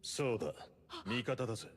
そうだ、味方だぜ。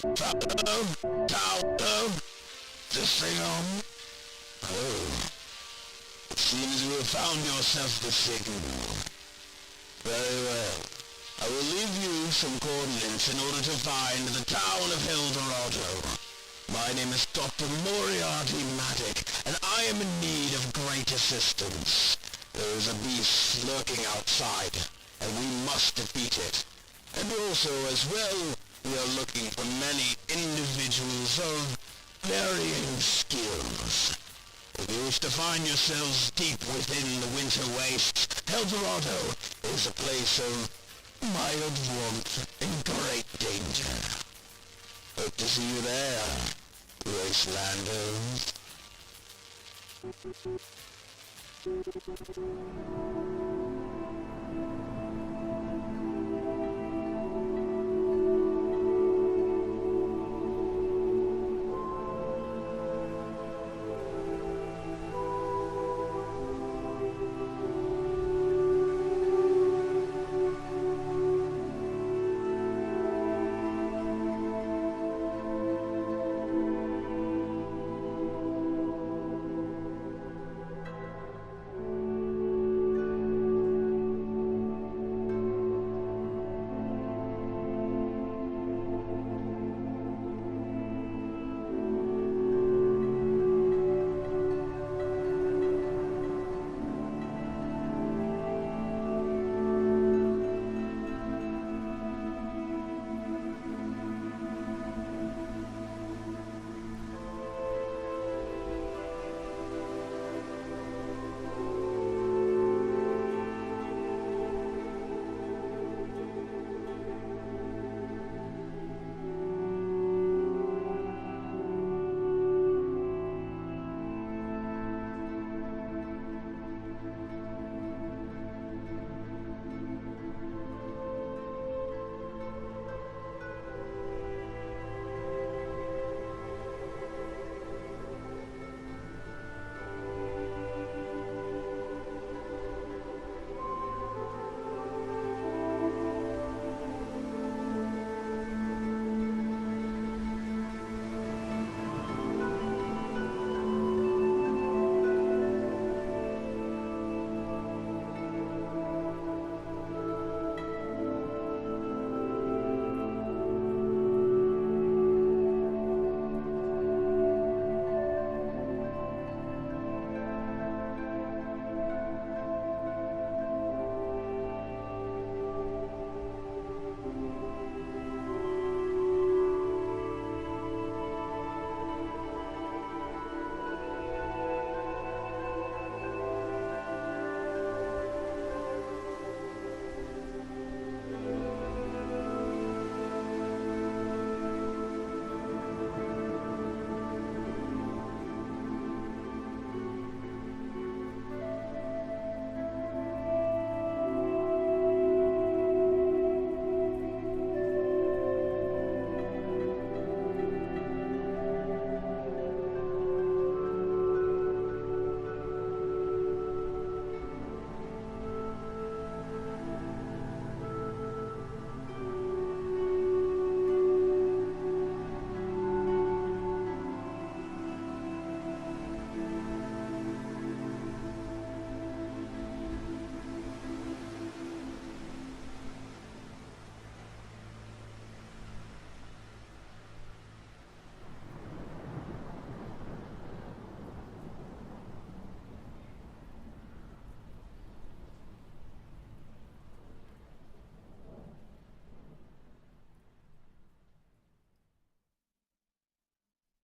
Hello? This thing on? Oh. It seems you have found yourself the signal. Very well. I will leave you some coordinates in order to find the town of Eldorado. My name is Dr. Moriarty Maddock, and I am in need of great assistance. There is a beast lurking outside, and we must defeat it. And also, as well, we are looking for many individuals of varying skills. If you wish to find yourselves deep within the winter wastes, Eldorado is a place of mild warmth and great danger. Hope to see you there, Wastelanders.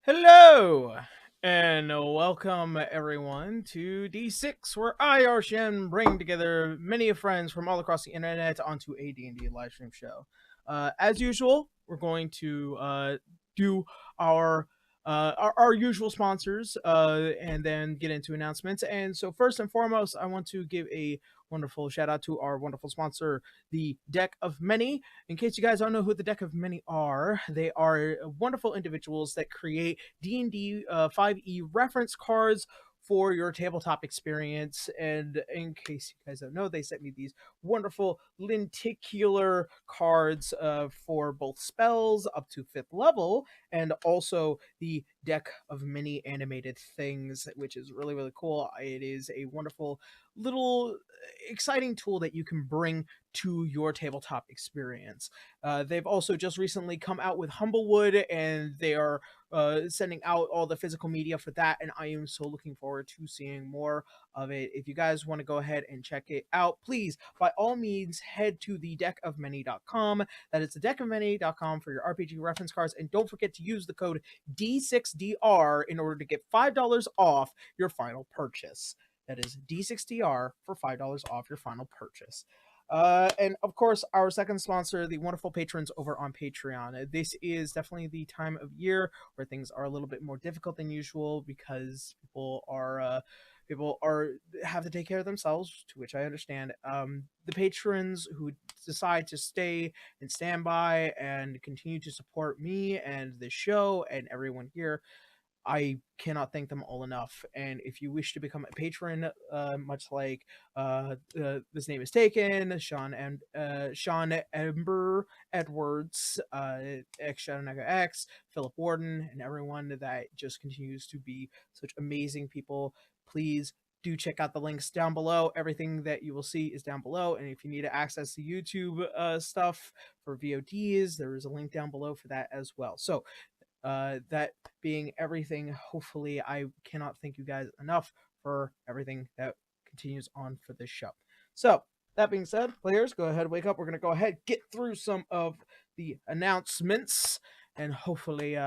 Hello, and welcome everyone to D6, where I, Arshan, bring together many friends from all across the internet onto a D&D live stream show. As usual, we're going to do our usual sponsors and then get into announcements. And so first and foremost, I want to give a wonderful shout out to our wonderful sponsor, the Deck of Many. In case you guys don't know who the Deck of Many are, they are wonderful individuals that create D&D 5e reference cards for your tabletop experience. And in case you guys don't know, they sent me these wonderful lenticular cards for both spells up to 5th level, and also the deck of many animated things, which is really, really cool. It is a wonderful little exciting tool that you can bring to your tabletop experience. They've also just recently come out with Humblewood, and they are sending out all the physical media for that, and I am so looking forward to seeing more of it. If you guys want to go ahead and check it out, please, by all means, head to the deckofmany.com. That is the deckofmany.com for your RPG reference cards, and don't forget to use the code D6DR in order to get $5 off your final purchase. That is D6DR for $5 off your final purchase. And of course, our second sponsor, the wonderful patrons over on Patreon. This is definitely the time of year where things are a little bit more difficult than usual because people are have to take care of themselves, to which I understand. The patrons who decide to stay and stand by and continue to support me and the show and everyone here, I cannot thank them all enough. And if you wish to become a patron, much like this name is taken, Sean Ember Edwards, X Shadow X, Philip Warden, and everyone that just continues to be such amazing people, please do check out the links down below. Everything that you will see is down below. And if you need to access the YouTube stuff for VODs, there is a link down below for that as well. So that being everything, hopefully I cannot thank you guys enough for everything that continues on for this show. So that being said, players, go ahead, wake up. We're gonna go ahead, get through some of the announcements, and hopefully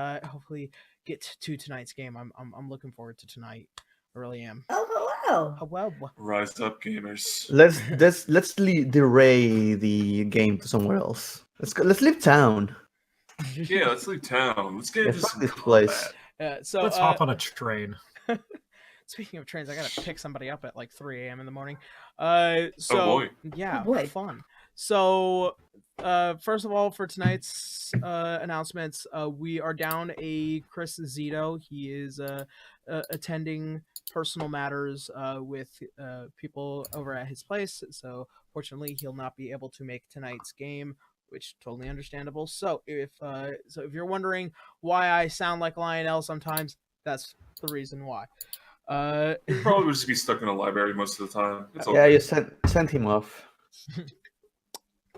get to tonight's game. I'm looking forward to tonight. I really am. Oh, hello. Hello. Rise up, gamers. Let's derail the game to somewhere else. Let's leave town. Yeah, let's leave town. Let's get Yeah, into fuck some this combat. place. So Let's hop on a train. Speaking of trains, I gotta pick somebody up at like 3 a.m. in the morning. Oh boy. Yeah, Oh boy. fun. So, first of all, for tonight's announcements, we are down a Chris Zito. He is attending personal matters with people over at his place. So, fortunately, he'll not be able to make tonight's game, which totally understandable. So if you're wondering why I sound like Lionel sometimes, that's the reason why. He'd probably just be stuck in a library most of the time. It's Yeah, okay. you sent him off.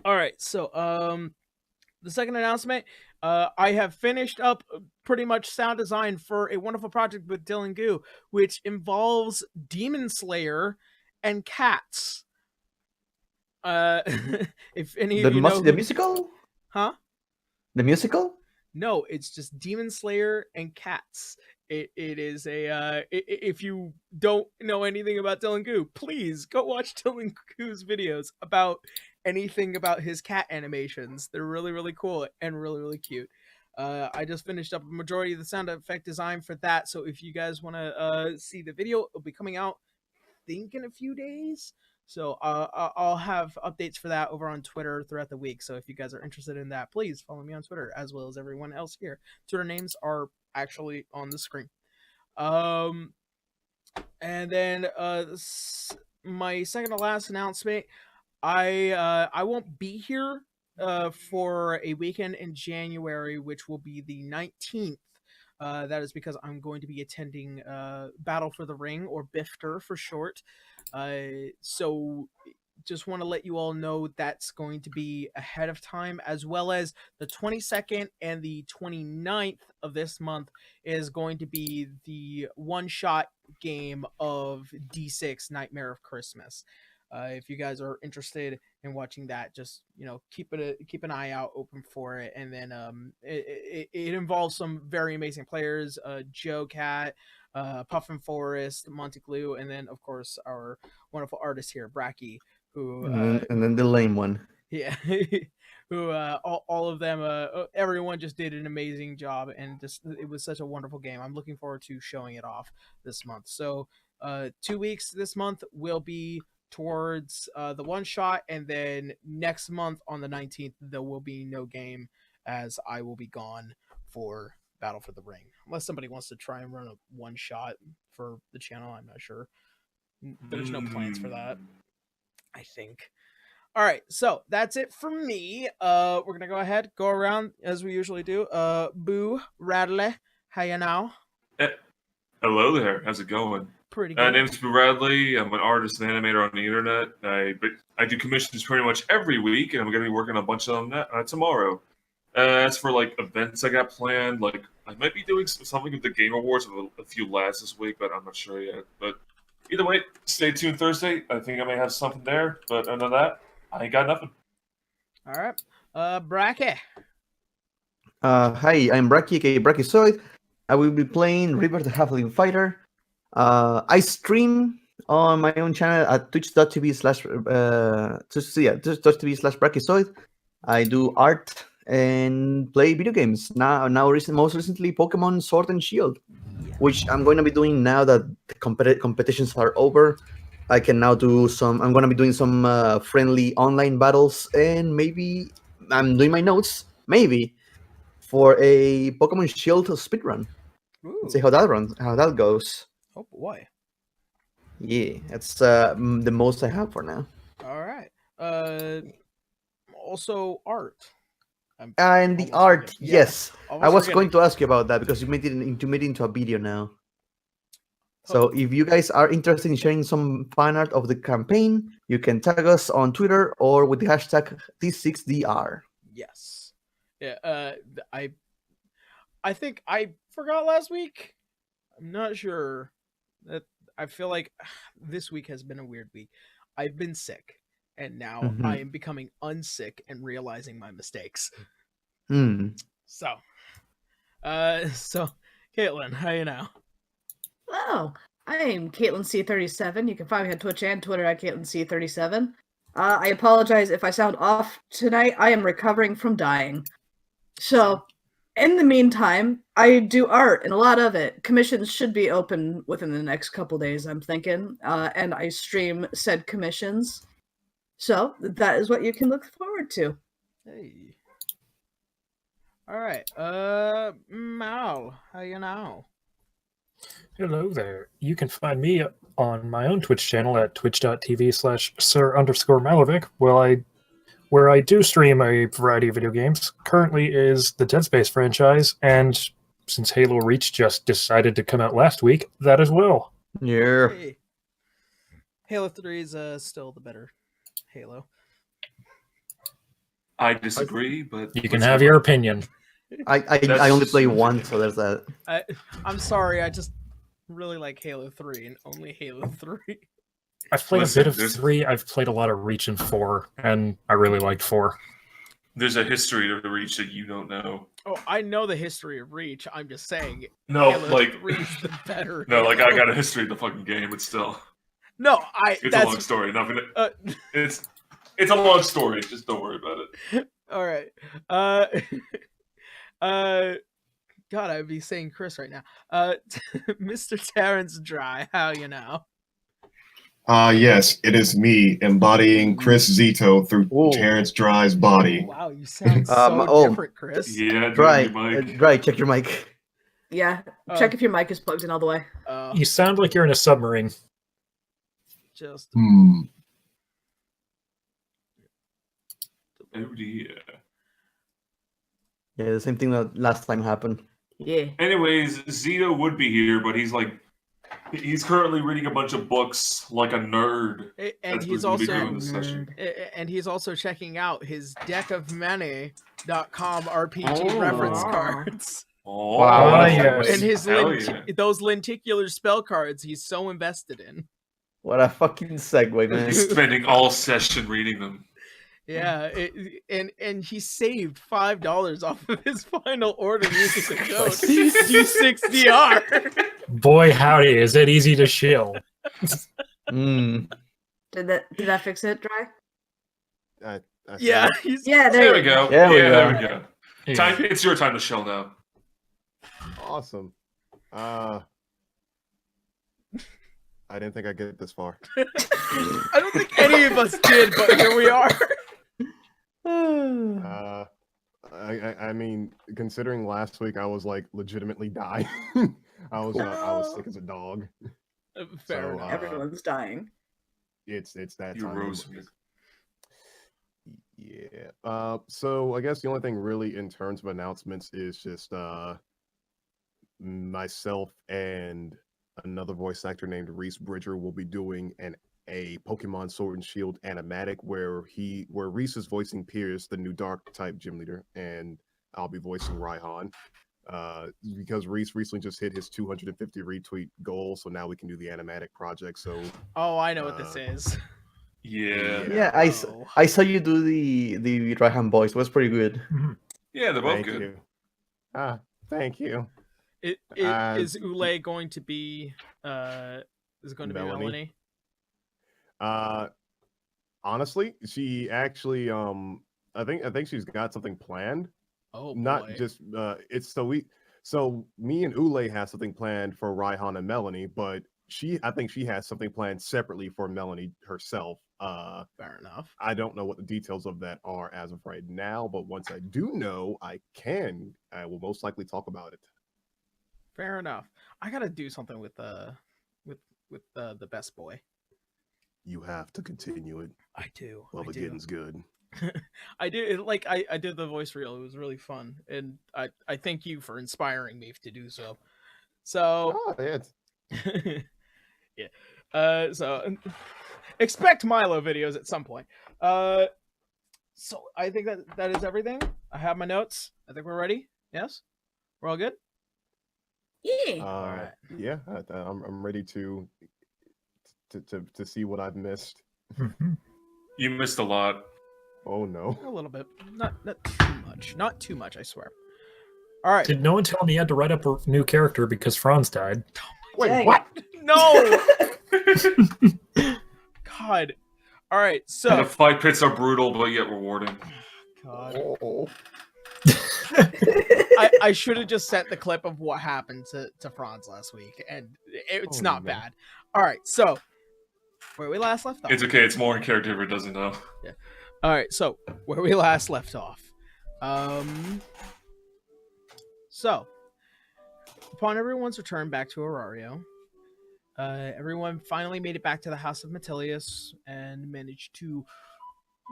All right, so the second announcement, I have finished up pretty much sound design for a wonderful project with Dylan Goo, which involves Demon Slayer and cats. If any of you know The musical? Huh? The musical? No, it's just Demon Slayer and cats. It is a if you don't know anything about Dylan Goo, please go watch Dylan Goo's videos about anything about his cat animations. They're really, really cool and really, really cute. I just finished up a majority of the sound effect design for that, so if you guys want to see the video, it'll be coming out, I think, in a few days. So I'll have updates for that over on Twitter throughout the week. So if you guys are interested in that, please follow me on Twitter, as well as everyone else here. Twitter names are actually on the screen. And then my second to last announcement, I won't be here for a weekend in January, which will be the 19th. That is because I'm going to be attending Battle for the Ring, or BIFTR for short. So just want to let you all know that's going to be ahead of time, as well as the 22nd and the 29th of this month is going to be the one-shot game of D6 Nightmare of Christmas. If you guys are interested in watching that, just keep an eye out open for it. And then it involves some very amazing players, Joe Cat, Puffin Forest, Monty Glue, and then of course our wonderful artist here, Bracky, who and then the lame one. yeah, who all of them, everyone just did an amazing job, and just it was such a wonderful game. I'm looking forward to showing it off this month. So 2 weeks this month will be towards the one shot, and then next month on the 19th there will be no game, as I will be gone for Battle for the Ring, unless somebody wants to try and run a one shot for the channel. I'm not sure. There's no plans for that, I think. All right, so that's it for me. We're gonna go ahead, go around as we usually do. Boo Radley, how you now? Hello there. How's it going? Pretty My good. name's Boo Radley. I'm an artist and animator on the internet. I do commissions pretty much every week, and I'm going to be working on a bunch of them tomorrow. As for like events I got planned, like I might be doing something with the Game Awards with a few lads this week, but I'm not sure yet. But either way, stay tuned Thursday. I think I may have something there. But other than that, I ain't got nothing. All right, Bracky. Hi, I'm Braki, aka Brachyzoid. I will be playing River the Halfling Fighter. I stream on my own channel at twitch.tv/Brachyzoid. I do art and play video games. Most recently, Pokemon Sword and Shield, which I'm going to be doing now that the competitions are over. I can now do some. I'm going to be doing some friendly online battles, and maybe I'm doing my notes. Maybe for a Pokemon Shield speedrun. Let's see how that goes. Oh boy. Yeah, that's the most I have for now. All right. Also art. And the Almost art, forgetting. Yeah, yes. almost I was forgetting. going to ask you about that because you made it into a video now. So if you guys are interested in sharing some fan art of the campaign, you can tag us on Twitter or with the hashtag T6DR. Yes. Yeah. I think I forgot last week. I'm not sure. That I feel like this week has been a weird week. I've been sick, and now I am becoming unsick and realizing my mistakes. So, Caitlin, how you now? Hello, I'm Caitlin C37. You can find me on Twitch and Twitter at Caitlin C37. I apologize if I sound off tonight. I am recovering from dying. So, in the meantime, I do art, and a lot of it. Commissions should be open within the next couple days, I'm thinking. And I stream said commissions. So, that is what you can look forward to. Hey. All right. Mal, how you now? Hello there. You can find me on my own Twitch channel at twitch.tv/Sir_Malovic, where I do stream a variety of video games. Currently is the Dead Space franchise, and since Halo Reach just decided to come out last week, that as well. Yeah. Hey. Halo 3 is still the better Halo. I disagree, but You can have your opinion. I only play one, so there's that. I'm sorry, I just really like Halo 3 and only Halo 3. I've played Listen, a bit of there's- 3, I've played a lot of Reach and 4, and I really liked 4. There's a history to the Reach that you don't know. Oh, I know the history of Reach. I'm just saying No, Halo like 3 is the better. no, like I Halo. got a history of the fucking game, but still, No, it's a long story. Nothing. It's a long story. Just don't worry about it. All right. God, I'd be saying Chris right now. Mr. Terrence Dry, how you now? Yes, it is me embodying Chris Zito through Whoa. Terrence Dry's body. Wow, you sound so different, Chris. Yeah, Dry, Mike. Dry, check your mic. Yeah, check if your mic is plugged in all the way. You sound like you're in a submarine. Just Hmm. Oh dear. Yeah, the same thing that last time happened. Yeah. Anyways, Zito would be here, but he's currently reading a bunch of books like a nerd. and That's he's what we're gonna be also doing this session. and he's also checking out his deckofmany.com RPG reference cards. Oh, Wow. Yes. And his Hell yeah. those lenticular spell cards he's so invested in. What a fucking segue, man. He's spending all session reading them. Yeah, and he saved $5 off of his final order using the code D6DR. Boy, howdy, is it easy to shill. Mm. Did that fix it, Dry? Yeah, Yeah, There we go. There we There go. we go. Yeah. Time. It's your time to shell now. Awesome. I didn't think I'd get this far. I don't think any of us did, but here we are. I I mean, considering last week I was like legitimately dying. I was sick as a dog. Fair So, enough. Everyone's dying. It's that You time. rose me. Yeah. So I guess the only thing really in terms of announcements is just myself and another voice actor named Reese Bridger will be doing a Pokemon Sword and Shield animatic where Reese is voicing Pierce, the new Dark type gym leader, and I'll be voicing Raihan. Because Reese recently just hit his 250 retweet goal, so now we can do the animatic project. So Oh, I know what this is. Yeah. Yeah, Oh. I saw you do the right-hand voice. It was pretty good. Yeah, they're both thank good. you. Thank you. Is Ule going to be Melanie? Melanie? Honestly, she actually I think she's got something planned. Oh, Not boy. just so me and Ule have something planned for Raihan and Melanie, but I think she has something planned separately for Melanie herself. Fair enough. I don't know what the details of that are as of right now, but once I do know, I will most likely talk about it. Fair enough. I gotta do something with the best boy. You have to continue it I do. while I the do. getting's good. I do. Like I did the voice reel. It was really fun, and I thank you for inspiring me to do so. So Oh, it's yeah. So expect Milo videos at some point. So I think that is everything. I have my notes. I think we're ready. Yes, we're all good. Yeah. All right. Yeah, I'm ready to see what I've missed. You missed a lot. Oh no. A little bit. Not too much. Not too much, I swear. All right. Did no one tell me you had to write up a new character because Franz died? Wait, Dang. what? No. God. All right. The So. fight pits are brutal, but yet rewarding. God. Oh. I should have just sent the clip of what happened to Franz last week, and it's not no. bad. All right. So. Where we last left off. It's okay. It's more in character if it doesn't know. Yeah. All right. So where we last left off. So upon everyone's return back to Orario, everyone finally made it back to the House of Metilius and managed to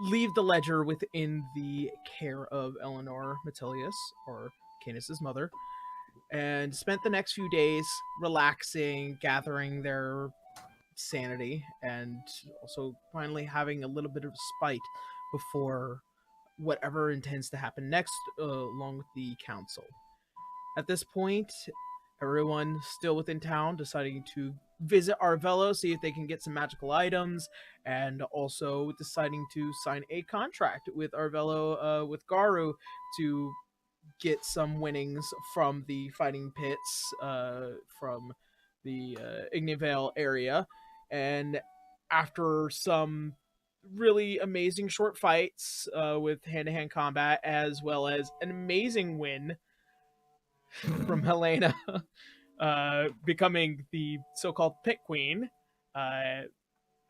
leave the ledger within the care of Eleanor Metilius, or Canis's mother, and spent the next few days relaxing, gathering their sanity, and also finally having a little bit of respite before whatever intends to happen next, along with the council. At this point, everyone still within town deciding to visit Arvello, see if they can get some magical items, and also deciding to sign a contract with Arvello, with Garu, to get some winnings from the fighting pits, from the Ignivale area. And after some really amazing short fights with hand-to-hand combat, as well as an amazing win from Helena, becoming the so-called Pit Queen,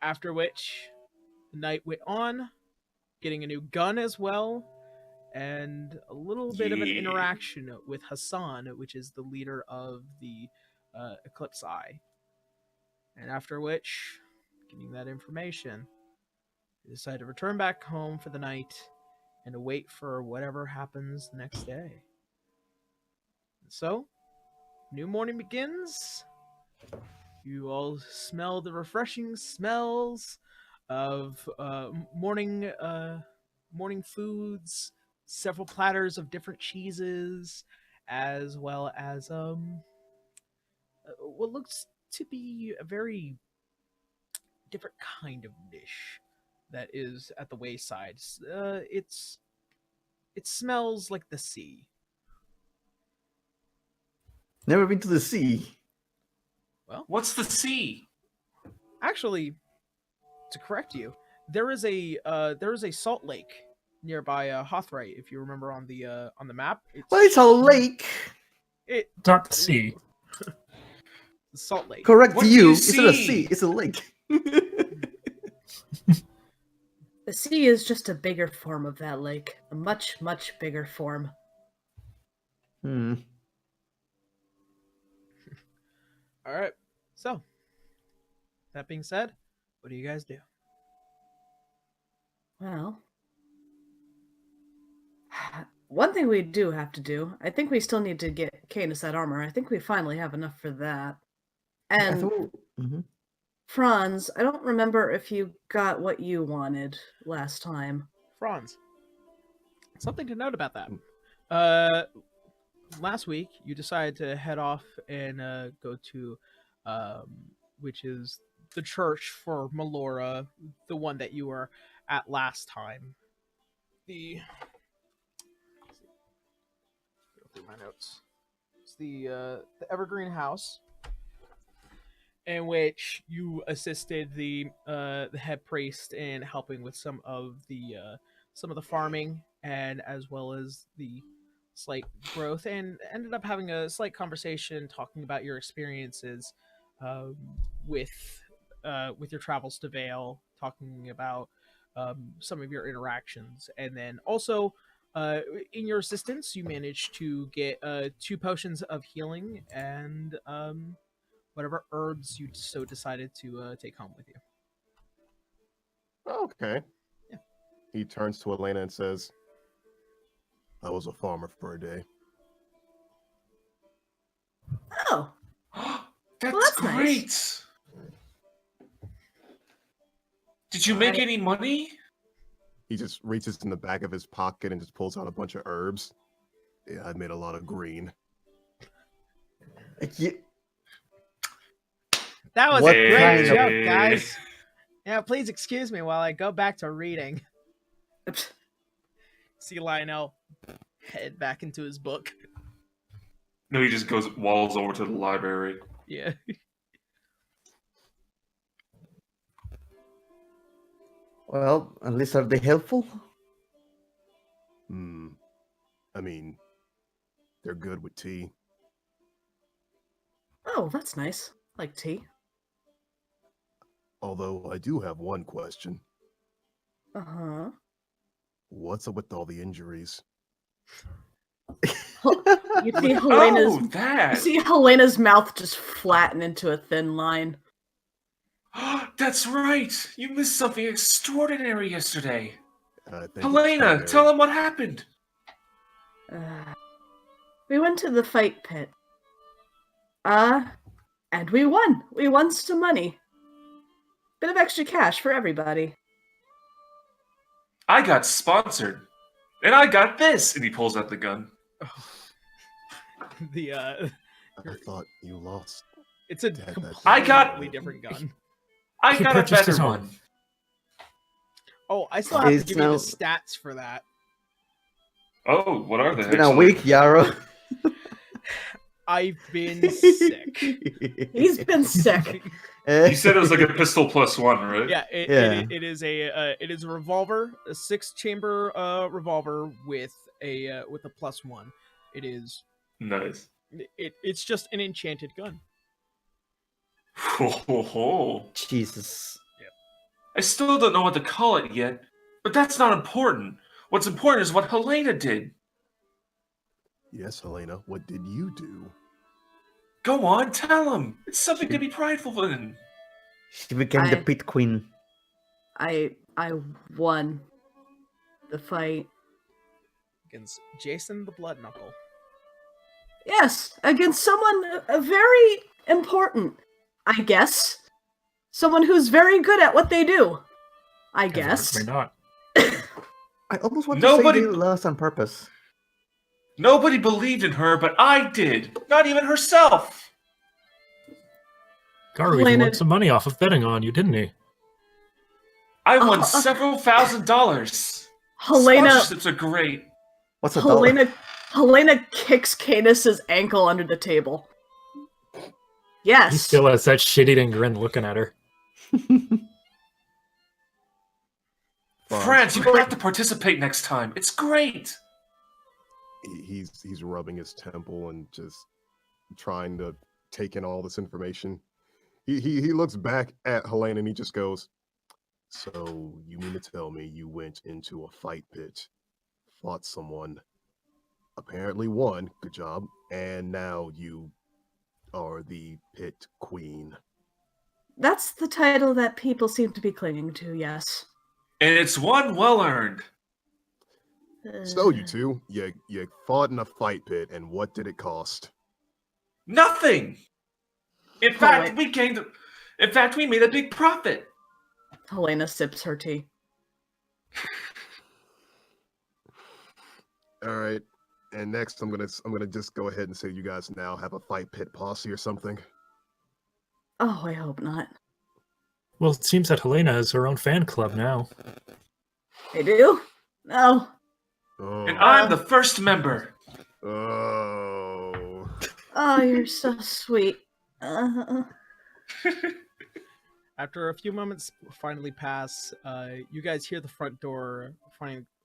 after which the night went on, getting a new gun as well, and a little bit of an interaction with Hassan, which is the leader of the Eclipse Eye. And after which, getting that information, they decide to return back home for the night and to wait for whatever happens the next day. And so, new morning begins. You all smell the refreshing smells of morning foods, several platters of different cheeses, as well as what looks to be a very different kind of dish that is at the wayside. It smells like the sea. Never been to the sea. Well, What's the sea? actually, to correct you, there is a salt lake nearby Hothrite, if you remember on the map. Well, it's a lake. It's not the sea. The Salt Lake. Correct What do you. you It's not a see? sea. It's a lake. The sea is just a bigger form of that lake. A much, much bigger form. Hmm. All right. So, that being said, what do you guys do? Well, one thing we do have to do, I think we still need to get Kane a set armor. I think we finally have enough for that. I And thought- Mhm. Franz, I don't remember if you got what you wanted last time. Franz. Something to note about that. Last week you decided to head off and go to, which is the church for Melora, the one that you were at last time. Go through my notes. It's the Evergreen House, in which you assisted the head priest in helping with some of the farming, and as well as the slight growth, and ended up having a slight conversation talking about your experiences um, with your travels to Vale, talking about some of your interactions, and then also in your assistance, you managed to get 2 potions of healing and whatever herbs you so decided to take home with you. Okay. Yeah. He turns to Elena and says, I was a farmer for a day. Oh, That's, Well, that's great. nice. Did you make any money? He just reaches in the back of his pocket and just pulls out a bunch of herbs. Yeah, I made a lot of green. Yeah, That was What a kind great of- joke, guys. Yeah, please excuse me while I go back to reading. See Lionel head back into his book. No, he just walls over to the library. Yeah. Well, at least are they helpful? I mean, they're good with tea. oh, that's nice. Like tea. Although I do have one question. Uh-huh. What's up with all the injuries? You see Helena's Oh, that! you see Helena's mouth just flatten into a thin line. That's right! You missed something extraordinary yesterday. I think Helena, extraordinary. tell him what happened. We went to the fight pit. And we won. We won some money. Bit of extra cash for everybody. I got sponsored. And I got this! And he pulls out the gun. The I thought you lost. it's a Dad, that's- completely I got- different gun. I He got a purchased his better own. one. Oh, I still have to It's give you now- the stats for that. Oh, what are they? It's been a actually? week, Yarrow. I've been sick. He's been sick. You said it was like a pistol plus 1, right? Yeah, Yeah. it is a revolver, a 6-chamber revolver with a +1. It is Nice. it's just an enchanted gun. Ho, ho, ho. Jesus. I still don't know what to call it yet, but that's not important. What's important is what Helena did. Yes, Helena, what did you do? Go on, tell him. It's something to be prideful in. She became the I- pit queen. I won the fight. Against Jason the Blood Knuckle. Yes, against someone very important, I guess. Someone who's very good at what they do. I guess. Maybe not. I almost want Nobody- to say they lost on purpose. Nobody believed in her, but I did. Not even herself. Garu even Helena- won some money off of betting on you, didn't he? I won several $1,000s. Helena Sponsorships are great. What's a dollar? Helena kicks Cadus's ankle under the table. Yes. He still has that shit-eating grin looking at her. France, you have to participate next time. It's great. He's rubbing his temple and just trying to take in all this information. He looks back at Helena and he just goes, "So you mean to tell me you went into a fight pit, fought someone, apparently won. Good job. And now you are the pit queen. That's the title that people seem to be clinging to, yes. And it's one well earned. So you two, you fought in a fight pit, and what did it cost? Nothing. In fact, we made a big profit. Helena sips her tea. All right. And next, I'm gonna just go ahead and say you guys now have a fight pit posse or something. Oh, I hope not. Well, it seems that Helena has her own fan club now. They do? No. Oh. And I'm the first member. Oh. Oh, you're so sweet. After a few moments finally pass, you guys hear the front door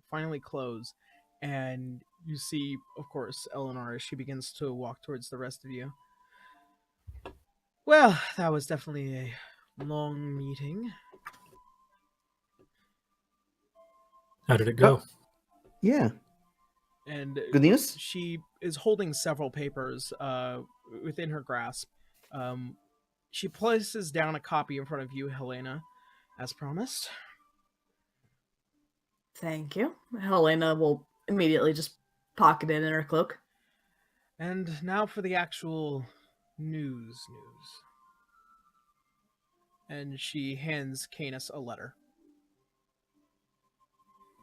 finally close, and you see, of course, Eleanor as she begins to walk towards the rest of you. Well, that was definitely a long meeting. How did it go? Yeah. And Good news? she is holding several papers within her grasp. She places down a copy in front of you, Helena, as promised. Thank you. Helena will immediately just pocket it in her cloak. And now for the actual news. And she hands Canis a letter.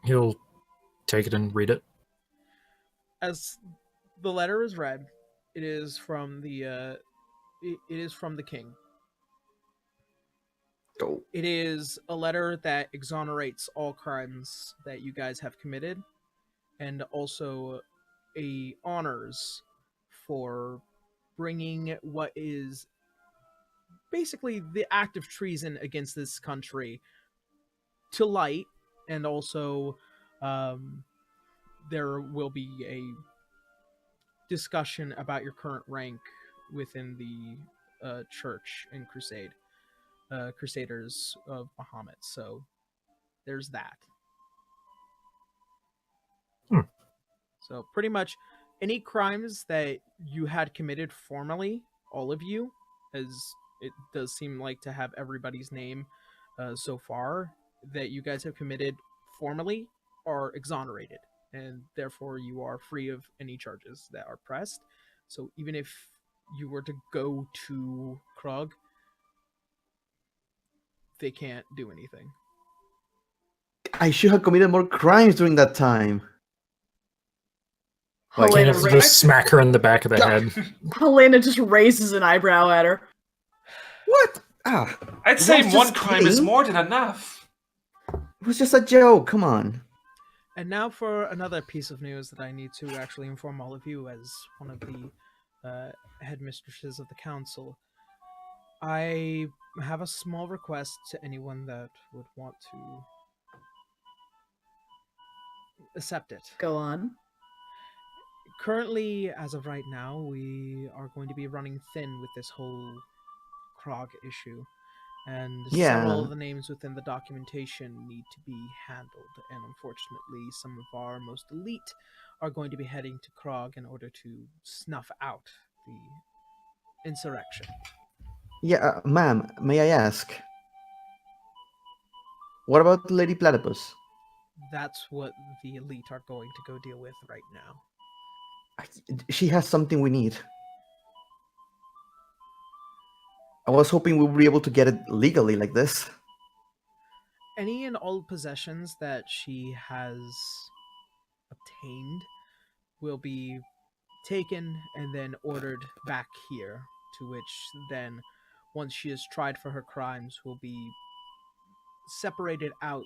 He'll take it and read it. As the letter is read, it is from the king. Oh. It is a letter that exonerates all crimes that you guys have committed, and also honors for bringing what is basically the act of treason against this country to light, and also there will be a discussion about your current rank within the church and Crusaders of Bahamut. So there's that. So pretty much any crimes that you had committed formally, all of you, as it does seem like to have everybody's name so far, that you guys have committed formally are exonerated, and therefore you are free of any charges that are pressed. So even if you were to go to Krog, they can't do anything. I should have committed more crimes during that time. Helena, Canis just smack her in the back of the head. Helena just raises an eyebrow at her. What? I'd say was one just crime is kidding. more than enough. It was just a joke. Come on. And now for another piece of news that I need to actually inform all of you as one of the headmistresses of the council. I have a small request to anyone that would want to accept it. Go on. Currently, as of right now, we are going to be running thin with this whole Krog issue. And several of the names within the documentation need to be handled. And unfortunately, some of our most elite are going to be heading to Krog in order to snuff out the insurrection. Yeah, ma'am, may I ask? What about Lady Platypus? That's what the elite are going to go deal with right now. She has something we need. I was hoping we would be able to get it legally like this. Any and all possessions that she has obtained will be taken and then ordered back here, to which then, once she is tried for her crimes, will be separated out.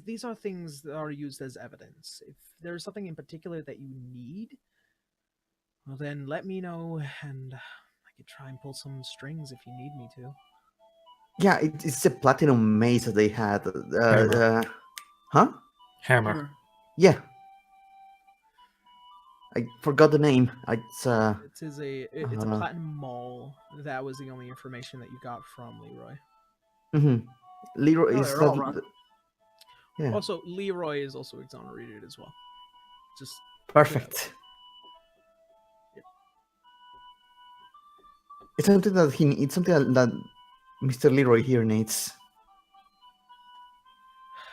These are things that are used as evidence. If there's something in particular that you need, well then let me know, and I could try and pull some strings if you need me to. Yeah, it's a platinum mace that they had. Huh? Hammer. Yeah. I forgot the name. It's a platinum maul. That was the only information that you got from Leroy. Leroy is they're all wrong. Yeah. Also, Leroy is also exonerated as well. Just Perfect. Yep. It's something that it's something that Mr. Leroy here needs.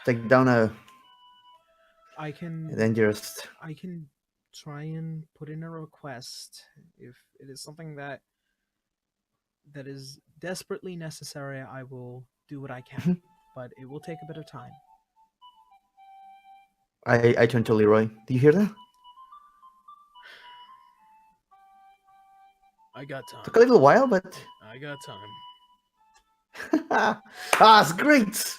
Take down a I can dangerous. try and put in a request if it is something that is desperately necessary. I will do what I can, but it will take a bit of time. I turn to Leroy. Do you hear that? I got time. Took a little while, but I got time. it's great.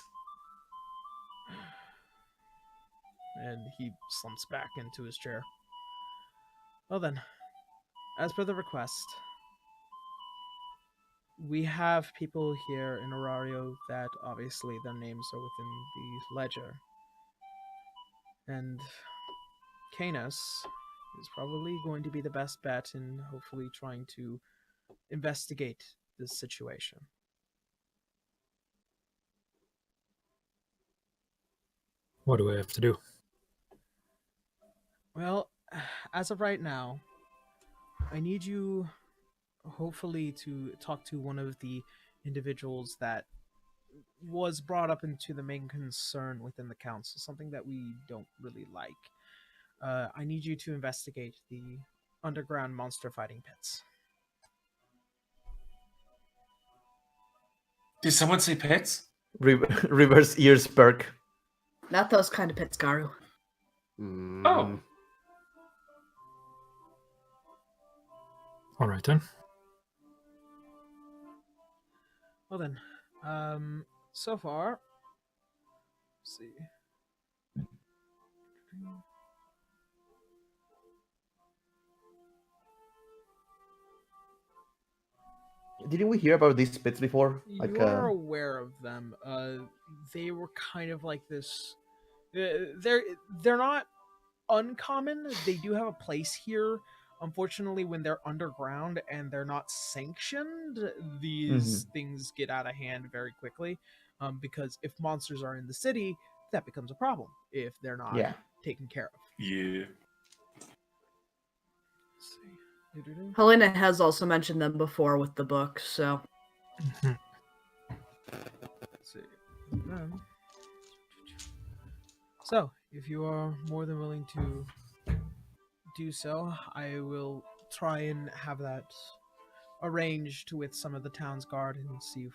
And he slumps back into his chair. Well then, as per the request, we have people here in Orario that obviously their names are within the ledger. And Canis is probably going to be the best bet in hopefully trying to investigate this situation. What do I have to do? Well, as of right now, I need you hopefully to talk to one of the individuals that was brought up into the main concern within the council, something that we don't really like. I need you to investigate the underground monster fighting pits. Did someone say pits? Reverse ears perk. Not those kind of pits, Garu. Oh. All right then. Well then, so far, let's see. Didn't we hear about these pits before? You are aware of them. They were kind of like this. They're not uncommon. They do have a place here. Unfortunately, when they're underground and they're not sanctioned, these things get out of hand very quickly. Because if monsters are in the city, that becomes a problem if they're not taken care of. Yeah. Let's see. Helena has also mentioned them before with the book, so. Let's see. So, if you are more than willing to do so, I will try and have that arranged with some of the town's guard and see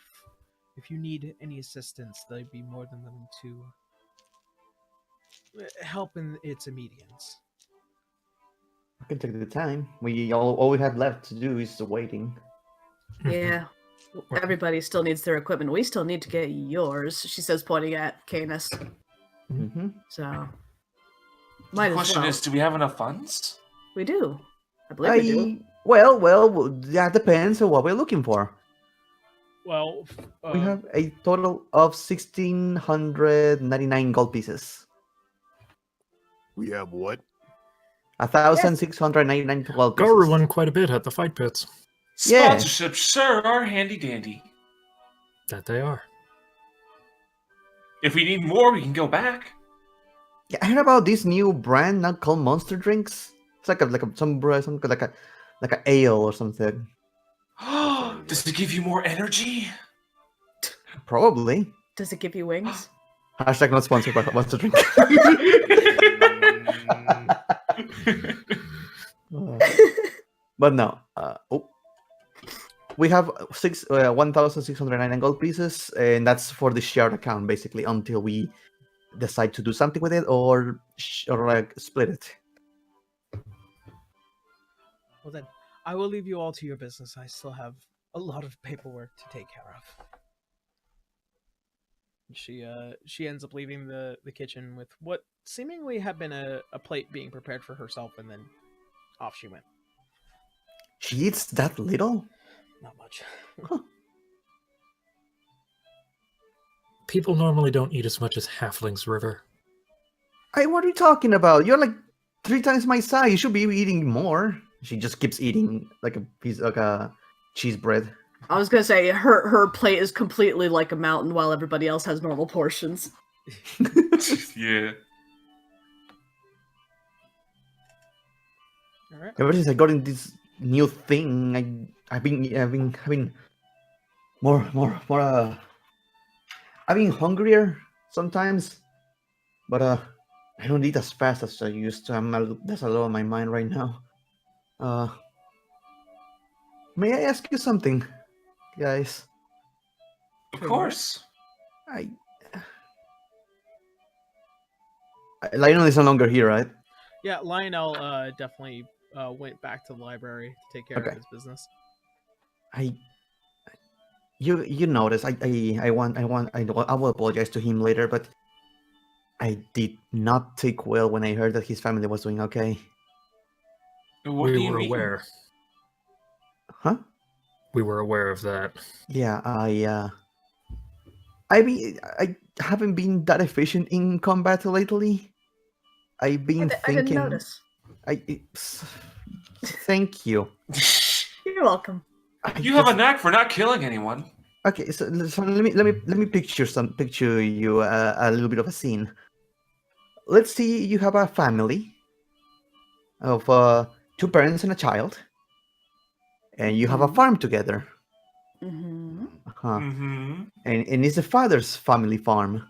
if you need any assistance, they'd be more than willing to help in its immediance. We can take the time. All we have left to do is waiting. Yeah. Everybody still needs their equipment. We still need to get yours, she says, pointing at Canis. So, might The as question well. is, do we have enough funds? We do. I believe we do. Well, that depends on what we're looking for. Well, We have a total of 1,699 gold pieces. We have what? 1,699 gold pieces. Garu won quite a bit at the fight pits. Yeah. Sponsorship sure are handy dandy. That they are. If we need more, we can go back. Yeah, I heard about this new brand now called Monster Drinks. It's like a ale or something. Does it give you more energy? Probably. Does it give you wings? Hashtag not sponsored by Monster Drink. But no. We have 1,699 gold pieces, and that's for the shared account, basically, until we decide to do something with it or like split it. Well then, I will leave you all to your business. I still have a lot of paperwork to take care of. She ends up leaving the kitchen with what seemingly had been a plate being prepared for herself, and then off she went. She eats that little? Not much. People normally don't eat as much as halflings, River. Hey, what are you talking about? You're like 3 times my size. You should be eating more. She just keeps eating like a piece like a cheese bread. I was gonna say her plate is completely like a mountain, while everybody else has normal portions. Yeah. All right. Ever since I got in this new thing, I've been having more. I've been hungrier sometimes, but I don't eat as fast as I used to. There's a lot on my mind right now. May I ask you something, guys? Of course. Lionel is no longer here, right? Yeah, Lionel definitely went back to the library to take care Okay. of his business. You notice I will apologize to him later, but I did not take well when I heard that his family was doing okay. What do We you were mean? aware. Huh? We were aware of that. Yeah, I haven't been that efficient in combat lately. I've been I didn't thinking. notice. Thank you. You're welcome. You have a knack for not killing anyone. Okay, so let me picture you a little bit of a scene. Let's see, you have a family of 2 parents and a child, and you have a farm together. Mm-hmm. Mm-hmm. And it's the father's family farm,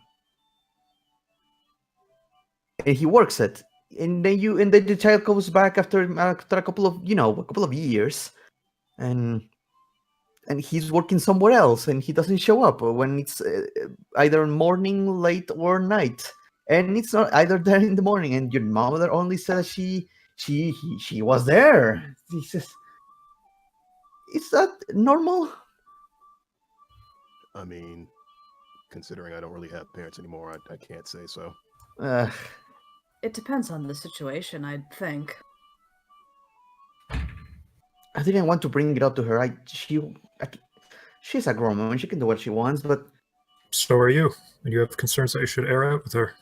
and he works it. And then the child comes back after a couple of years, and he's working somewhere else, and he doesn't show up when it's either morning, late, or night. And it's not either there in the morning, and your mother only says she was there. Jesus, is that normal? I mean, considering I don't really have parents anymore, I can't say so. It depends on the situation, I'd think. I didn't want to bring it up to her. She's a grown woman. She can do what she wants, but So are you. And you have concerns that you should air out with her.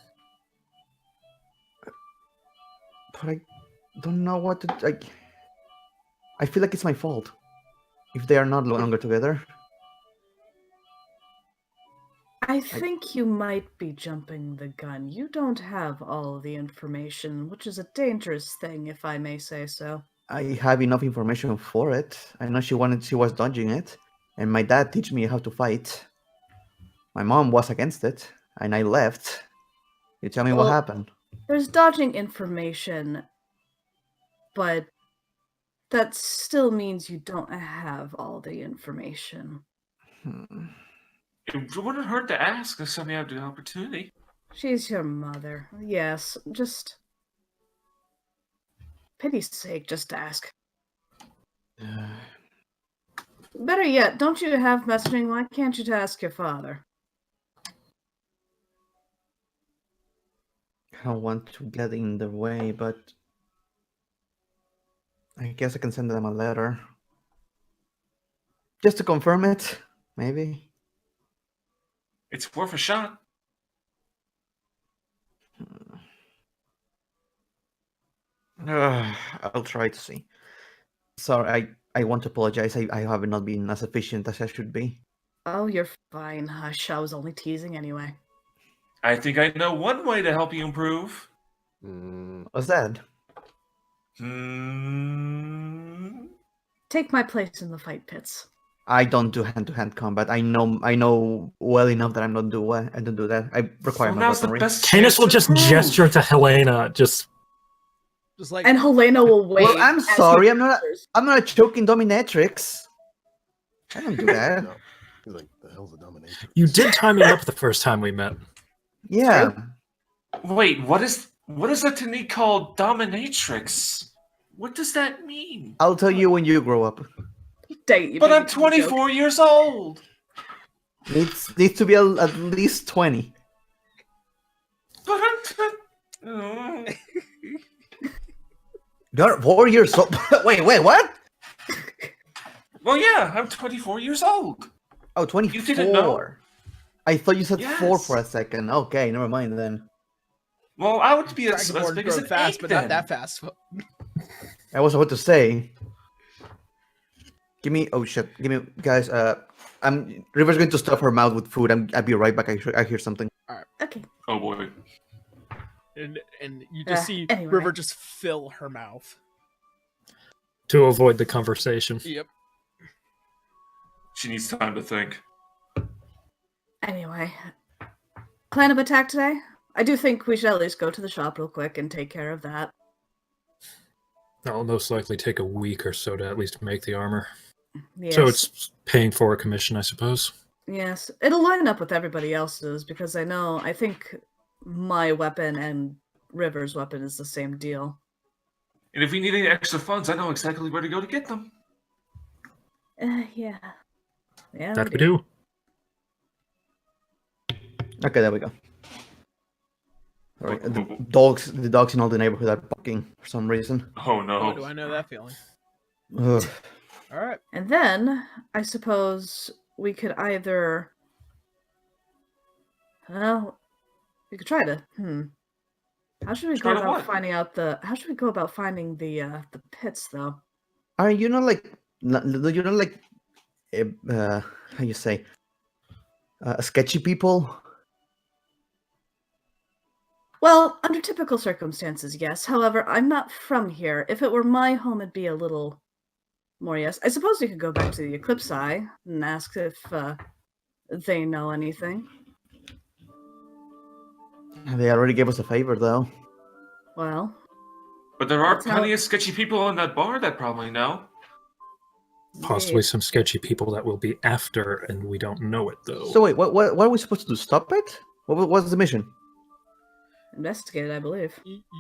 I don't know what to. I feel like it's my fault if they are not no longer together. I think you might be jumping the gun. You don't have all of the information, which is a dangerous thing, if I may say so. I have enough information for it. I know she was dodging it, and my dad teach me how to fight. My mom was against it, and I left. You tell me what happened. There's dodging information, but that still means you don't have all the information. It wouldn't hurt to ask if somebody had the opportunity. She's your mother. Yes, just... pity's sake, just ask. Better yet, don't you have messaging? Why can't you ask your father? I don't want to get in their way, but I guess I can send them a letter. Just to confirm it, maybe. It's worth a shot. I'll try to see. Sorry, I want to apologize. I have not been as efficient as I should be. Oh, you're fine. Hush, I was only teasing anyway. I think I know one way to help you improve. What's that? Take my place in the fight pits. I don't do hand-to-hand combat. I know well enough that I don't do that. I require my now's the weaponry. best Canis chance will to just improve. gesture to Helena, just Just like And Helena will wait. Well, I'm sorry. I'm not a choking dominatrix. I don't do that. No. He's like, the hell's a domination? you did tie me up the first time we met. Yeah. Wait, what is a technique called dominatrix? What does that mean? I'll tell you when you grow up. Date you, But I'm baby, 24 years old. Needs to be at least 20. But I'm... You're 4 years old. Wait, what? Well, yeah, I'm 24 years old. Oh, 24. You didn't know? I thought you said 4 Yes. for a second. Okay, never mind then. Well, I would be as Dragonborn big as grow an fast, egg but then. not that fast. I was about to say. Give me. Oh shit! Give me, guys. River's going to stuff her mouth with food. I'll be right back. I hear something. Okay. Oh boy. And you just see anyway. River just fill her mouth. To avoid the conversation. Yep. She needs time to think. Anyway. Plan of attack today? I do think we should at least go to the shop real quick and take care of that. I'll most likely take a week or so to at least make the armor. Yes. So it's paying for a commission, I suppose. Yes. It'll line up with everybody else's, because I think my weapon and River's weapon is the same deal. And if we need any extra funds, I know exactly where to go to get them. Yeah. Yeah. That we do. Okay, there we go. All right, the dogs in all the neighborhood are barking for some reason. Oh no. Oh, do I know that feeling? Ugh. All right. And then, I suppose we could either... Well, we could try to... How should we go about finding out the... How should we go about finding the pits, though? Are you not like... You know, like... how you say? Sketchy people? Well, under typical circumstances, yes. However, I'm not from here. If it were my home, it'd be a little more yes. I suppose we could go back to the Eclipse Eye and ask if they know anything. They already gave us a favor, though. Well... But there are plenty of sketchy people in that bar that probably know. Possibly some sketchy people that will be after, and we don't know it, though. So wait, what are we supposed to do? Stop it? What's the mission? Investigate, I believe.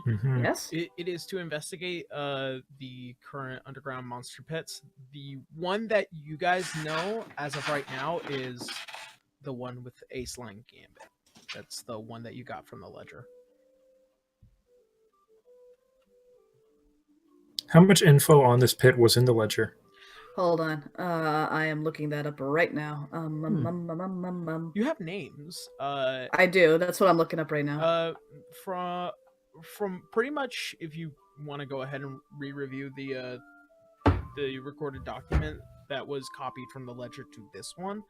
Mm-hmm. Yes? It is to investigate the current underground monster pits. The one that you guys know as of right now is the one with Ace Line Gambit. That's the one that you got from the ledger. How much info on this pit was in the ledger? Hold on. I am looking that up right now. You have names. I do. That's what I'm looking up right now. From pretty much, if you want to go ahead and re-review the recorded document that was copied from the ledger to this one,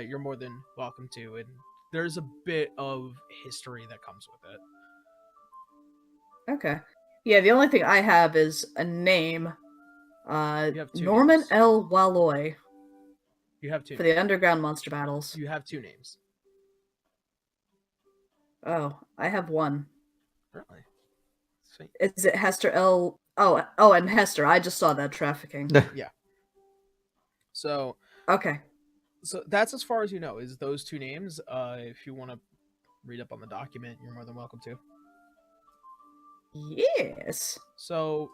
you're more than welcome to. And there's a bit of history that comes with it. Okay. Yeah, the only thing I have is a name. You have two Norman names. L. Walloy. You have two. For the underground monster battles. You have two names. Oh, I have one. Really? Sweet. Is it Hester L? Oh, and Hester. I just saw that trafficking. Yeah. So. Okay. So that's as far as you know, is those two names. If you want to read up on the document, you're more than welcome to. Yes. So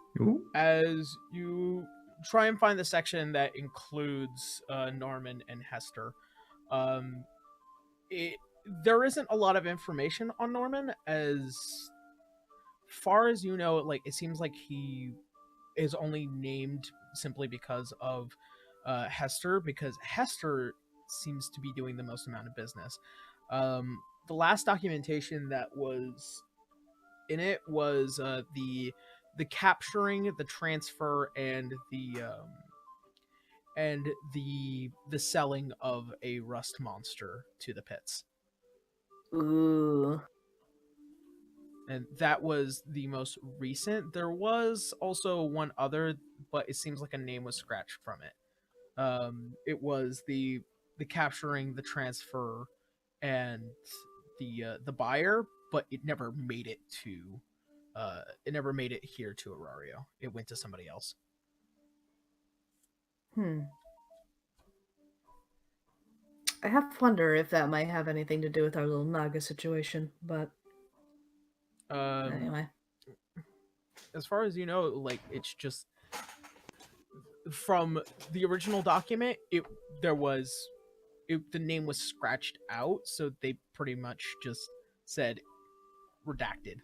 as you try and find the section that includes Norman and Hester, there isn't a lot of information on Norman. As far as you know, like it seems like he is only named simply because of Hester, because Hester seems to be doing the most amount of business. The last documentation that was in it was the capturing, the transfer, and the selling of a rust monster to the pits. Ooh. And that was the most recent. There was also one other, but it seems like a name was scratched from it. It was the capturing, the transfer, and the buyer, but it never made it to here to Orario. It went to somebody else. I have to wonder if that might have anything to do with our little Naga situation, but anyway. As far as you know, like it's just from the original document, the name was scratched out, so they pretty much just said redacted.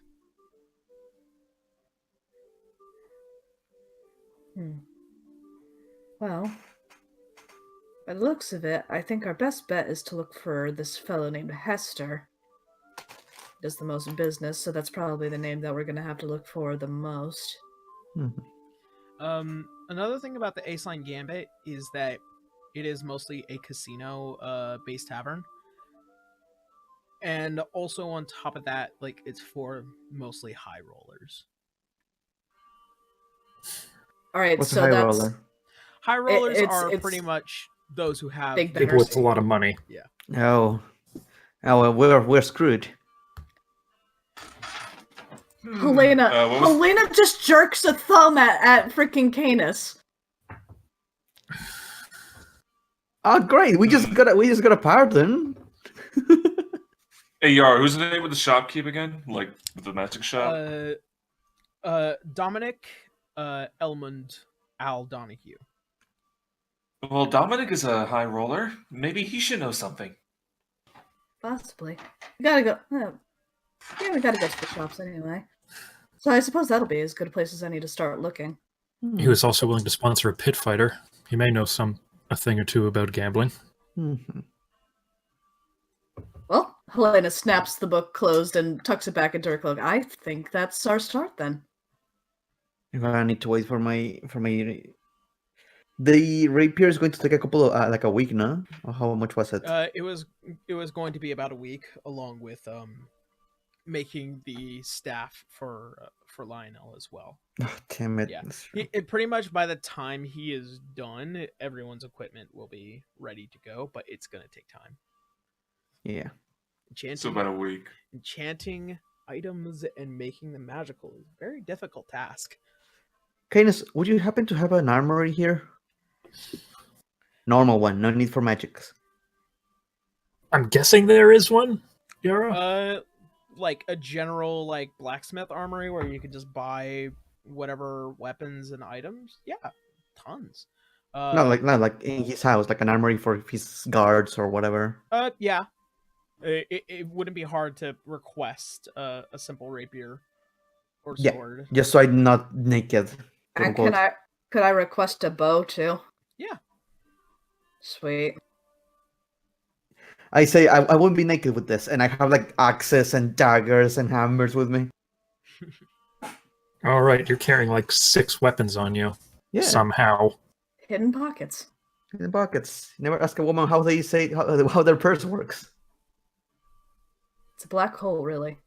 Well, by the looks of it, I think our best bet is to look for this fellow named Hester. He does the most business, so that's probably the name that we're going to have to look for the most. Another thing about the Ace Line Gambit is that it is mostly a casino based tavern. And also on top of that, like it's for mostly high rollers. All right, What's a so high that's roller? High rollers are it's pretty much those who have big People bears. with a lot of money. Oh, well, we're screwed. Helena, what was- Helena just jerks a thumb at freaking Canis. Oh, great! We just got a pardon. Hey, Yar, who's the name of the shopkeep again? Like the magic shop? Dominic, Elmond, Al Donahue. Well, Dominic is a high roller. Maybe he should know something. Possibly. We gotta go. Yeah, we gotta go to the shops anyway. So I suppose that'll be as good a place as any to start looking. He was also willing to sponsor a pit fighter. He may know a thing or two about gambling. Mhm. Well, Helena snaps the book closed and tucks it back into her cloak. I think that's our start then. I'm gonna need to wait for my. The rapier is going to take a couple of like a week, no? Or how much was it? It was going to be about a week, along with making the staff for Lionel as well. Oh, damn it! Yeah. That's true. It pretty much by the time he is done, everyone's equipment will be ready to go, but it's gonna take time. Yeah. So about a week. Enchanting items and making them magical is a very difficult task. Canis, would you happen to have an armory here? Normal one, no need for magics. I'm guessing there is one, Yara? Like a general like blacksmith armory where you could just buy whatever weapons and items. Yeah, tons. Not like in his house, like an armory for his guards or whatever. Yeah. It wouldn't be hard to request a simple rapier or Yeah. sword. Just so I'm not naked. quote And unquote. could I request a bow too? Yeah. Sweet. I say I won't be naked with this, and I have like axes and daggers and hammers with me. All right, you're carrying like 6 weapons on you Yeah, somehow. Hidden pockets. in the pockets. You never ask a woman how they say how their purse works. It's a black hole, really.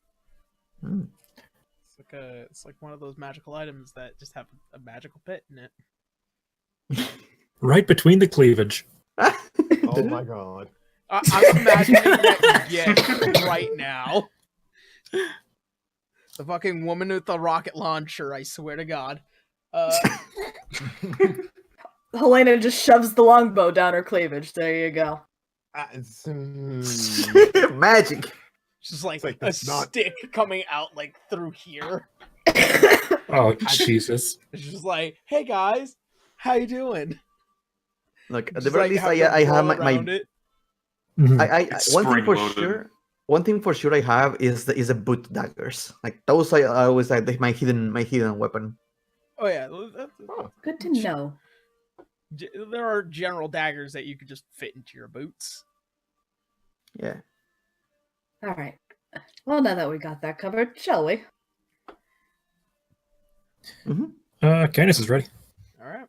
Hmm. It's like one of those magical items that just have a magical pit in it. Right between the cleavage. Oh my god. I'm imagining that yet right now. The fucking woman with the rocket launcher, I swear to God. Helena just shoves the longbow down her cleavage. There you go. Magic. Just like, It's like, a that's not- stick coming out like through here. Oh, Jesus. It's just like, hey guys, how you doing? Look, at the Just, very like, least, have the I have roll my around it. Mhm. It's one thing for spring-loaded. sure. One thing for sure I have is the boot daggers. Like those, I always like my hidden weapon. Oh yeah, Good to know. there are general daggers that you could just fit into your boots. Yeah. All right. Well, now that we got that covered, shall we? Canis is ready. All right,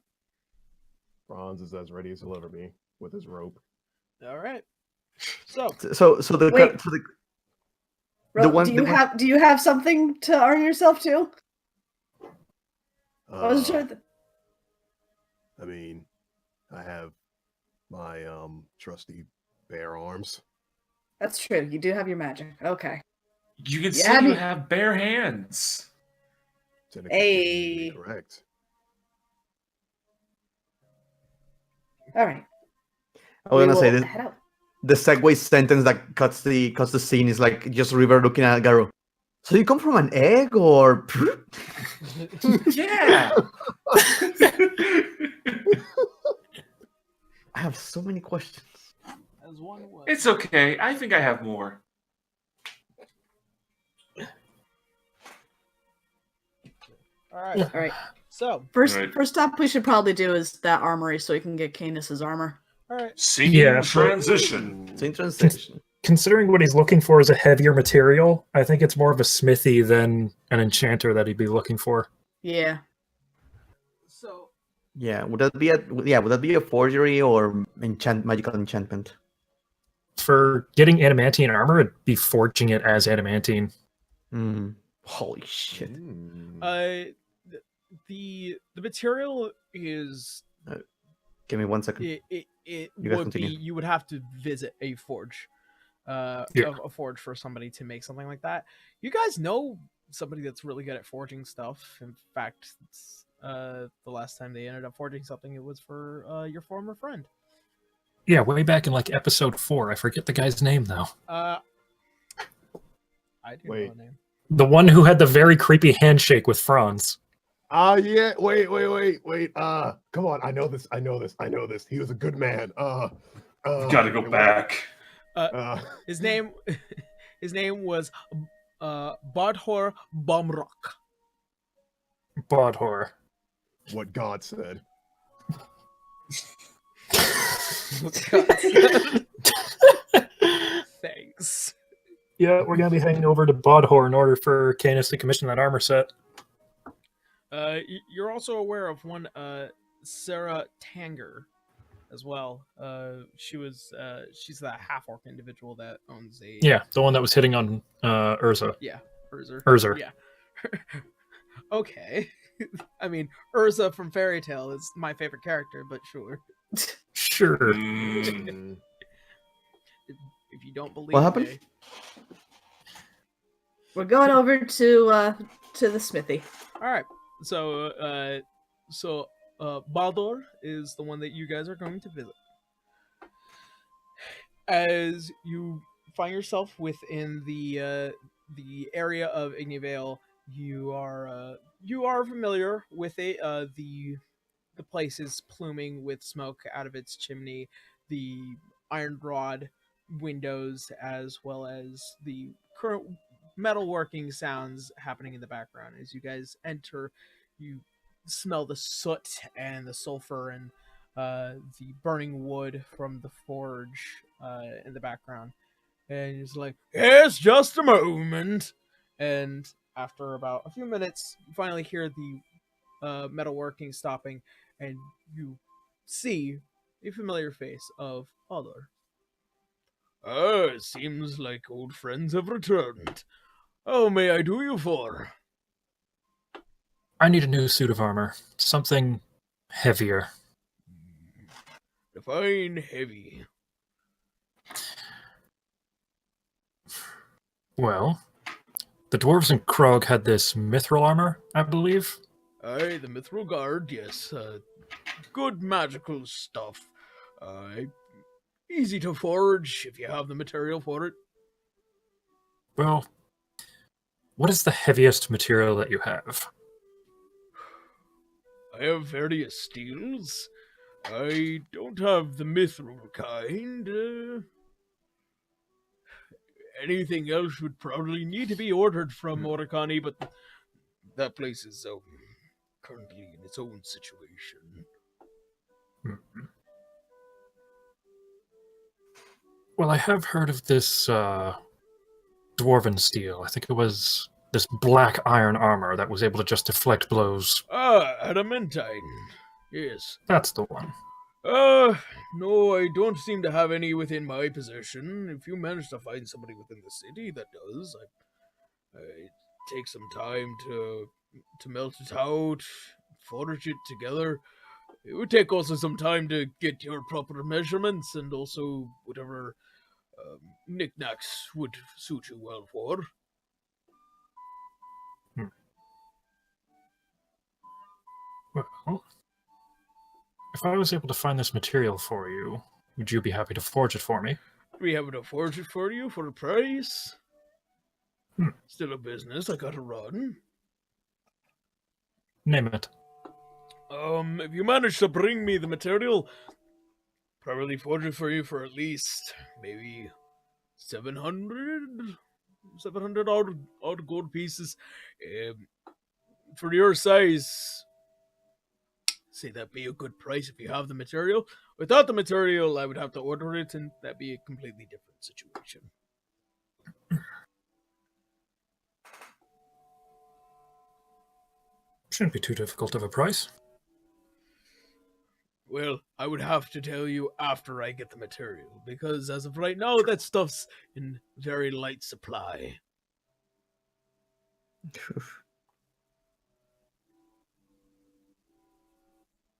Bronze is as ready as he'll ever be with his rope. all right. So So the Wait. so the Ro- one- do the you one- have something to arm yourself to? I wasn't Uh, sure. I mean, I have my trusty bear arms. That's true. You do have your magic. Okay. You can Yeah, see you me- have bare hands. Technically Hey. correct. All right. I was We gonna say will this, head out. the segue sentence that cuts the scene is like just River looking at Garu. So you come from an egg or? Yeah. I have so many questions. as one was. It's okay. I think I have more. All right. All right. So First, Right. first stop we should probably do is that armory so we can get Canis's armor. all right. Singing Yeah, so- transition. It's in translation. Considering what he's looking for is a heavier material, I think it's more of a smithy than an enchanter that he'd be looking for. Yeah. So Yeah, would that be a forgery or magical enchantment? For getting adamantine armor, it'd be forging it as adamantine. Holy shit. The material is Give me 1 second. it You guys would continue. be, you would have to visit a forge, Yeah. a forge for somebody to make something like that. You guys know somebody that's really good at forging stuff. In fact, it's, the last time they ended up forging something, it was for your former friend. Yeah, way back in like episode 4. I forget the guy's name though. I do know Wait. a name. The one who had the very creepy handshake with Franz. Yeah. Wait. Come on. I know this. He was a good man. Gotta go back. His name was Bodhor Bomrock. Bodhor. What God said. Thanks. Yeah, we're gonna be heading over to Bodhor in order for Canis to commission that armor set. You're also aware of one Sarah Tanger as well. She's that half orc individual that owns a Yeah, the one that was hitting on Urza. yeah, Urza. Yeah. Okay. I mean, Urza from Fairy Tail is my favorite character, but sure. Sure. Mm. If you don't believe What happened? me. We're going over to the smithy. All right. So Baldur is the one that you guys are going to visit. As you find yourself within the area of Ignivale, you are familiar with it. The place is pluming with smoke out of its chimney. The iron rod windows, as well as the current metalworking sounds happening in the background. As you guys enter, you smell the soot and the sulfur and the burning wood from the forge in the background. And it's like, yes, just a moment. And after about a few minutes, you finally hear the metalworking stopping, and you see a familiar face of Baldur. Ah, it seems like old friends have returned. How may I do you for? I need a new suit of armor. Something heavier. Define heavy. Well, the dwarves in Krog had this mithril armor, I believe. Aye, the Mithril Guard, yes. Good magical stuff. Easy to forge if you have the material for it. Well, what is the heaviest material that you have? I have various steels. I don't have the mithril kind. Anything else would probably need to be ordered from Morikani, but that place is currently in its own situation. Well, I have heard of this dwarven steel. I think it was this black iron armor that was able to just deflect blows. Ah, adamantine. Yes. That's the one. No, I don't seem to have any within my possession. If you manage to find somebody within the city that does, I take some time to melt it out, forge it together. It would take also some time to get your proper measurements and also whatever knickknacks would suit you well for. Well, if I was able to find this material for you, would you be happy to forge it for me? We have to forge it for you for a price. Still a business I gotta run. Name it. If you manage to bring me the material, probably forge it for you for at least maybe 700 odd gold pieces. For your size, say that'd be a good price if you have the material. Without the material, I would have to order it, and that'd be a completely different situation. Shouldn't be too difficult of a price. Well, I would have to tell you after I get the material, because as of right now, that stuff's in very light supply.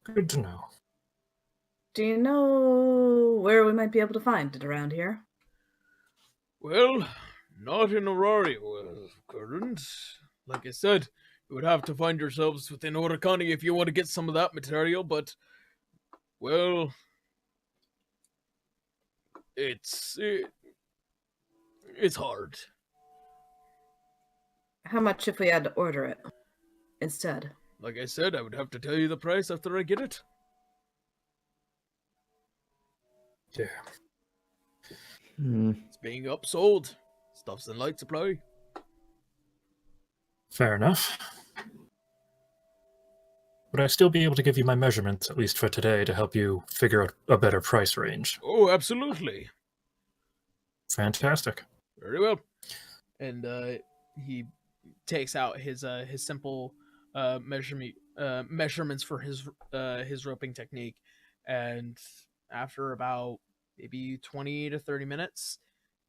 Good to know. Do you know where we might be able to find it around here? Well, not in Orario, current. Like I said, you would have to find yourselves within Otakani if you want to get some of that material, but, well, it's hard. How much if we had to order it instead? Like I said, I would have to tell you the price after I get it. Yeah. It's being upsold. Stuff's in light supply. Fair enough. Would I still be able to give you my measurements, at least for today, to help you figure out a better price range? Oh, absolutely. Fantastic. Very well. And he takes out his simple measurements for his roping technique, and after about maybe 20 to 30 minutes,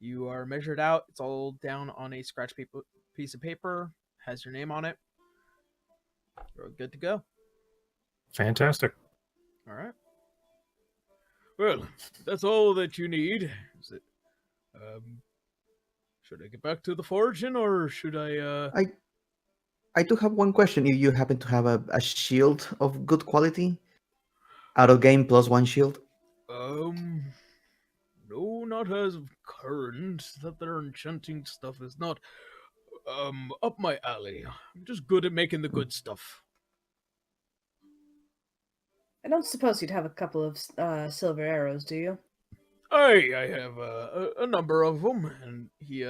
you are measured out. It's all down on a scratch paper piece of paper, has your name on it. You're good to go. Fantastic. All right. Well, that's all that you need. Is it? Should I get back to the foraging, or should I? I do have one question. If you happen to have a shield of good quality, out of game plus one shield. No, not as of current. That their enchanting stuff is not up my alley. I'm just good at making the good stuff. I don't suppose you'd have a couple of silver arrows, do you? I have a number of them, and he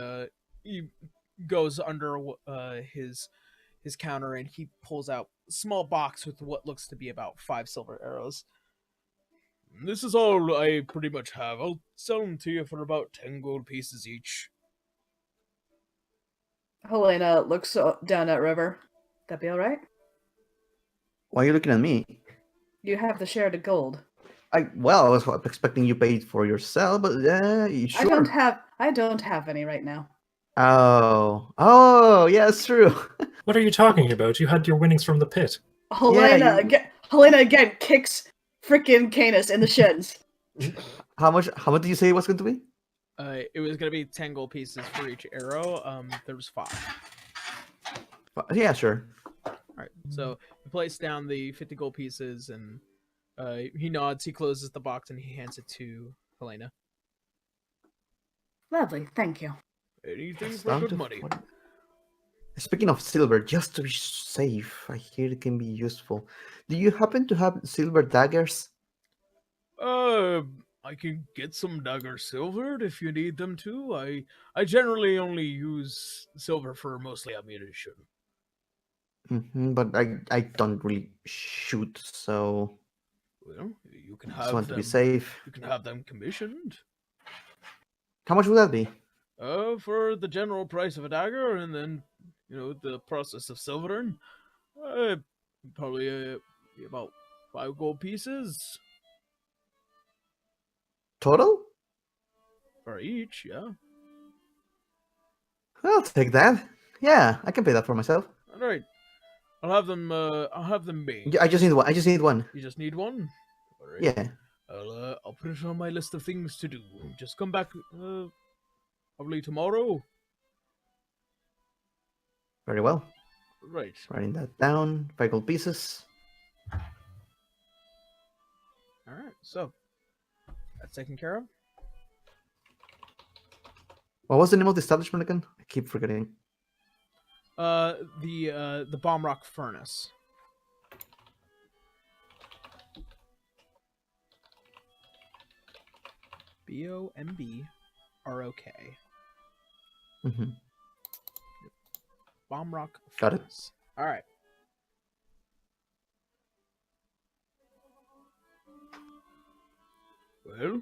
goes under his counter and he pulls out a small box with what looks to be about 5 silver arrows. This is all I pretty much have. I'll sell them to you for about 10 gold pieces each. Helena looks down at River. That be all right? Why are you looking at me? You have the share to gold. I was expecting you paid for yourself, but you sure? I don't have any right now. Oh, yeah, it's true. What are you talking about? You had your winnings from the pit. Helena again kicks freaking Canis in the shins. How much do you say it was going to be? It was going to be 10 gold pieces for each arrow. There was 5. Yeah, sure. All right, so he places down the 50 gold pieces, and he nods, he closes the box, and he hands it to Helena. Lovely, thank you. Anything for good money. Speaking of silver, just to be safe, I hear it can be useful. Do you happen to have silver daggers? I can get some daggers silvered if you need them to. I generally only use silver for mostly ammunition. But I don't really shoot, so Well, you can I have just want them. to be safe. You can have them commissioned. How much would that be? For the general price of a dagger, and then the process of silvering, probably about 5 gold pieces Total? for each. Yeah. I'll take that. Yeah, I can pay that for myself. All right. I'll have them made. I just need one. You just need one. All right. Yeah. I'll put it on my list of things to do. Just come back probably tomorrow. Very well. Right. Writing that down. 5 gold pieces. All right. So that's taken care of. What was the name of the establishment again? I keep forgetting. The Bomb Rock Furnace. BOMBROK. Mm-hmm. Bomb Rock Got it. Furnace. All right. Well,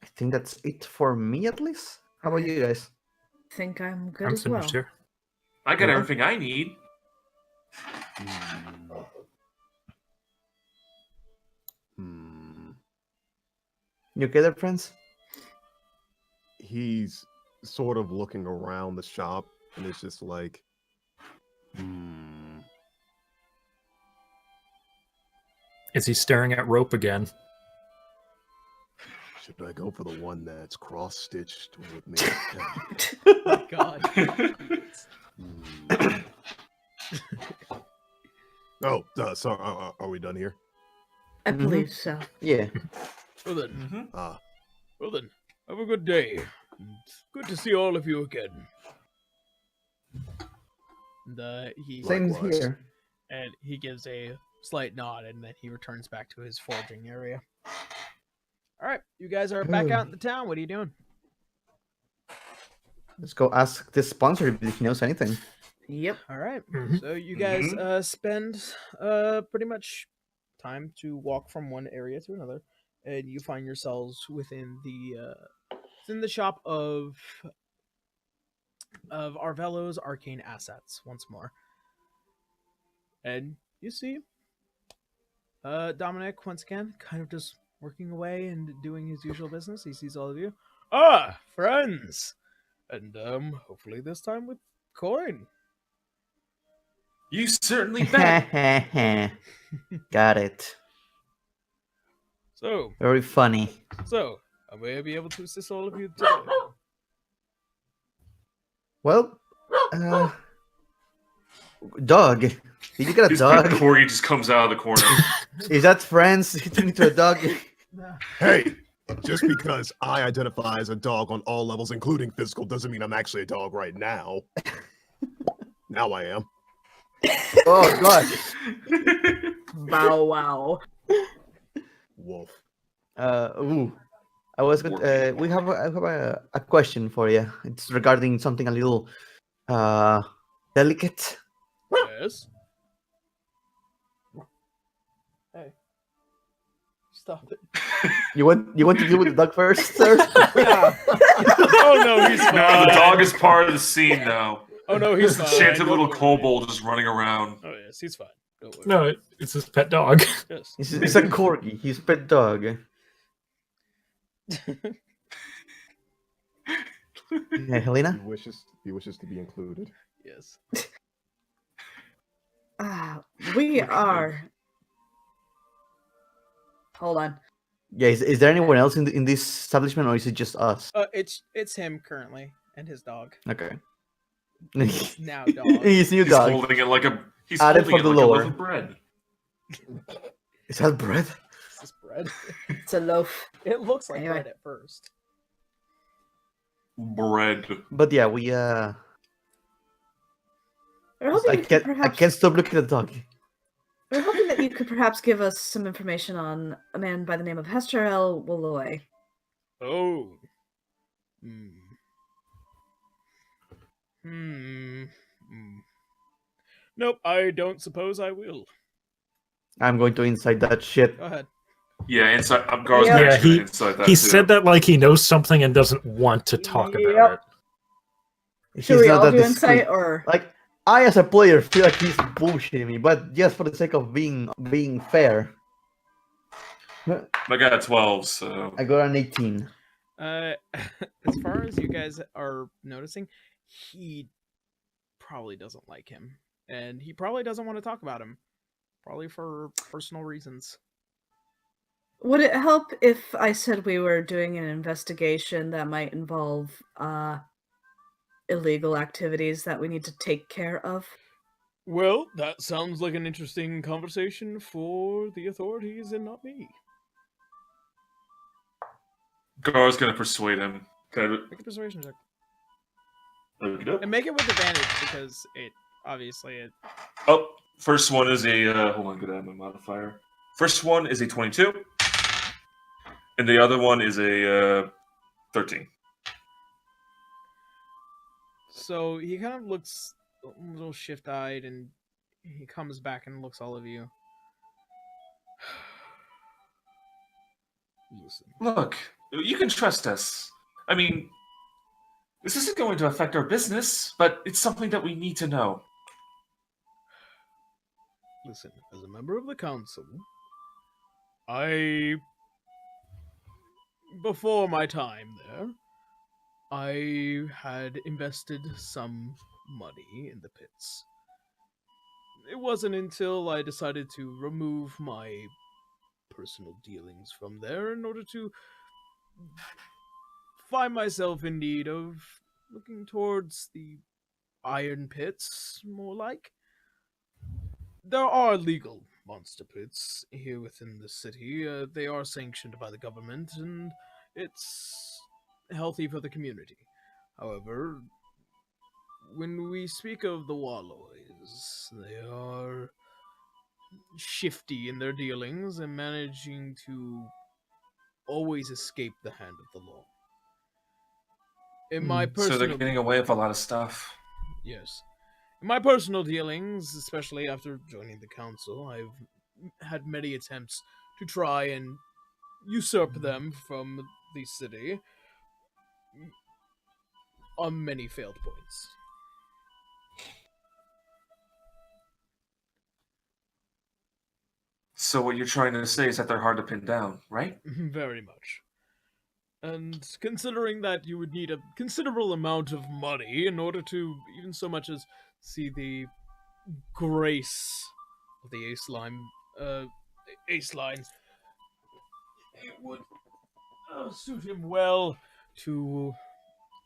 I think that's it for me at least. How about you guys? Think I'm good I'm as well. finished here. I got everything I need. You okay there, friends? He's sort of looking around the shop, and it's just like, Is he staring at rope again? should I go for the one that's cross-stitched with me? Oh, God. So are we done here? I believe so. Yeah. Well then, Ah, well then, have a good day. It's good to see all of you again. And he Same Likewise. here. and he gives a slight nod, and then he returns back to his foraging area. All right, you guys are back out in the town. What are you doing? Let's go ask this sponsor if he knows anything. Yep. All right, Mhm. so you guys spend pretty much time to walk from one area to another, and you find yourselves within the shop of Arvello's arcane assets once more, and you see Dominic once again, kind of just working away and doing his usual business. He sees all of you. Ah, friends, and hopefully this time with coin. You certainly bet. Got it. So, Very funny. I may be able to assist all of you today. Well, dog. Did you get a His dog? big corgi just comes out of the corner. Is that friends turning into a dog? hey, just because I identify as a dog on all levels, including physical, doesn't mean I'm actually a dog right now. Now I am. Oh God. Bow wow. Wolf. Ooh. I was good. I have a question for you. It's regarding something a little delicate. Yes. Hey. Stop it. You want to deal with the dog first, sir? Yeah. Oh no, he's fine. No, the dog is part of the scene now. Oh no, he's The fine. enchanted Don't little worry. kobold just running around. Oh yes, he's fine. Don't worry. No, it's his pet dog. Yes. It's a corgi. He's a pet dog. Yeah, Helena? He wishes to be included. Yes. We are. Hold on. Yeah, is there anyone else in this establishment, or is it just us? It's him currently and his dog. Okay. Now dog. His new He's dog. holding it like a. He's Add it holding for it the like a lore. loaf of bread. Is that bread? This is bread. It's a loaf. It looks like Anyway. bread at first. Bread. But yeah, we We're hoping I you could can't stop looking at the dog. We're hoping that you could perhaps give us some information on a man by the name of Hester L. Walloy. Oh. Hmm. Nope, I don't suppose I will. I'm going to inside that shit. Go ahead. Yeah, inside. I'm Gar's Yeah. next to he- inside that He too. said that like he knows something and doesn't want to talk about Yep. it. Should He's we not all that do discreet. insight or? Like, I as a player feel like he's bullshitting me, but just for the sake of being fair, I got a 12, so. I got an 18. As far as you guys are noticing, he probably doesn't like him, and he probably doesn't want to talk about him, probably for personal reasons. Would it help if I said we were doing an investigation that might involve illegal activities that we need to take care of? Well, that sounds like an interesting conversation for the authorities and not me. Gar's gonna persuade him. Can Make a persuasion check. I look it up? And make it with advantage because it obviously it. Oh, first one is a. Hold on, good add my modifier. First one is a 22, and the other one is a 13. So he kind of looks a little shift-eyed, and he comes back and looks all of you. Listen. Look, you can trust us. I mean, this isn't going to affect our business, but it's something that we need to know. listen, as a member of the council, before my time there, I had invested some money in the pits. It wasn't until I decided to remove my personal dealings from there in order to find myself in need of looking towards the iron pits, more like. There are legal monster pits here within the city. They are sanctioned by the government, and it's healthy for the community. However, when we speak of the Walloys, they are shifty in their dealings and managing to always escape the hand of the law. In my So personal they're getting away with a lot of stuff. Yes. In my personal dealings, especially after joining the council, I've had many attempts to try and usurp them from the city on many failed points. So what you're trying to say is that they're hard to pin down, right? Very much. And considering that you would need a considerable amount of money in order to even so much as see the grace of the ace line, it would suit him well to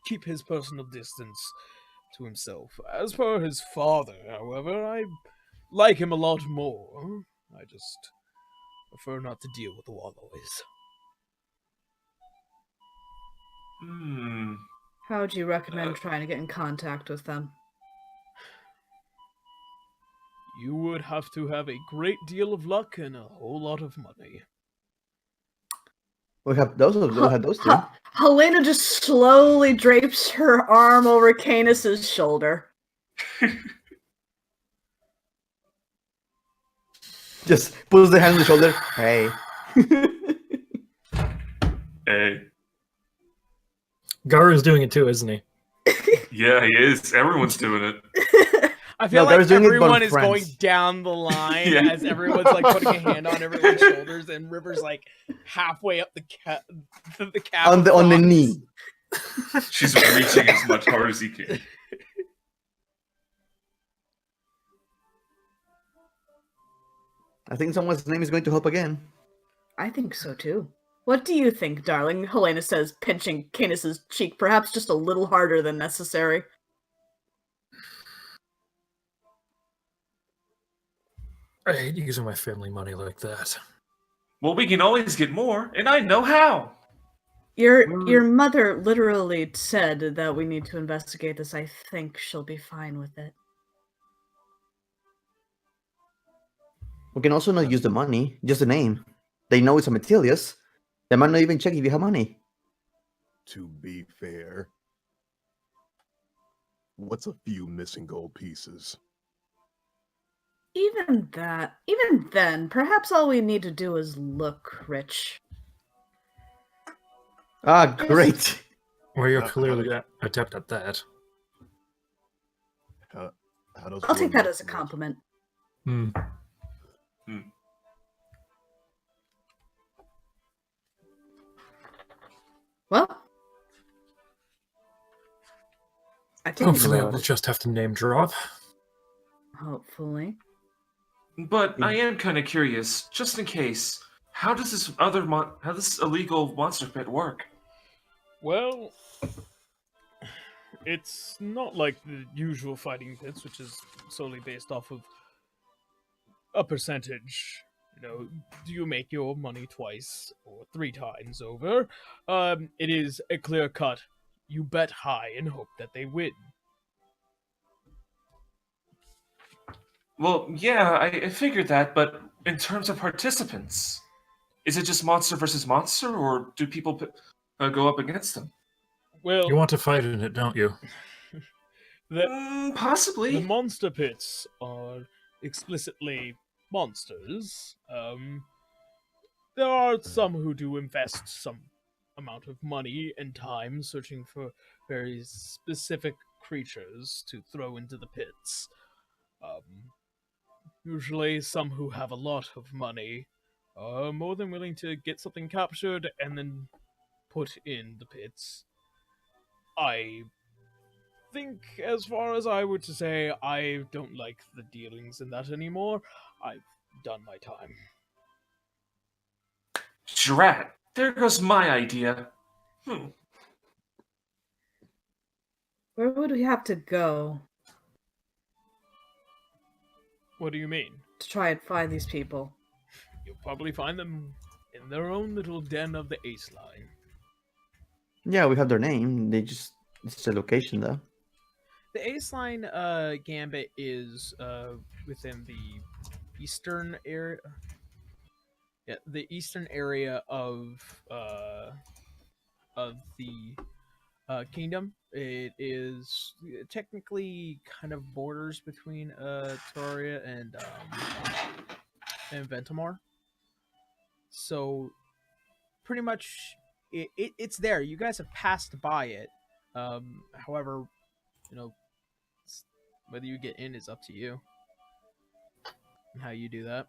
keep his personal distance to himself. As for his father, however, I like him a lot more. I just prefer not to deal with the Walloys. How would you recommend trying to get in contact with them? You would have to have a great deal of luck and a whole lot of money. We have those. We have those two. Helena just slowly drapes her arm over Canis's shoulder. Just puts the hand on the shoulder. Hey. Hey. Garu's doing it too, isn't he? Yeah, he is. Everyone's doing it. I feel No, like Garu's doing it, but everyone is friends. going down the line Yeah. as everyone's like putting a hand on everyone's shoulders, and River's like halfway up the cab on the of rocks. knee. She's reaching as much hard as he can. I think someone's name is going to help again. I think so too. What do you think, darling? Helena says, pinching Canis's cheek perhaps just a little harder than necessary. I hate using my family money like that. Well, we can always get more, and I know how. Your mother literally said that we need to investigate this. I think she'll be fine with it. We can also not use the money, just the name. They know it's a Metilius. They might not even check if you have money. To be fair, what's a few missing gold pieces? Even then, perhaps all we need to do is look rich. Ah, great. Well, you're clearly adept at that. How does I'll take one that look as a rich? compliment. Hmm. Well, I think Hopefully, we'll just have to name drop. Hopefully. But I am kind of curious, just in case, how does this illegal monster pit work? Well, it's not like the usual fighting pits, which is solely based off of a percentage. You know, do you make your money twice or 3 times over? It is a clear cut. You bet high and hope that they win. Well, yeah, I figured that, but in terms of participants, is it just monster versus monster, or do people go up against them? Well, You want to fight in it, don't you? Possibly. The monster pits are explicitly monsters. There are some who do invest some amount of money and time searching for very specific creatures to throw into the pits. Usually, some who have a lot of money are more than willing to get something captured and then put in the pits. I think, as far as I were to say, I don't like the dealings in that anymore. I've done my time. Drat, there goes my idea. Where would we have to go What do you mean? to try and find these people? You'll probably find them in their own little den of the Ace Line. Yeah, we have their name. It's a location though. The Ace Line gambit is within the eastern area. Yeah, the eastern area of the kingdom. It is technically kind of borders between Toria and Ventimore. So pretty much it's there. You guys have passed by it. However, whether you get in is up to you. And how you do that.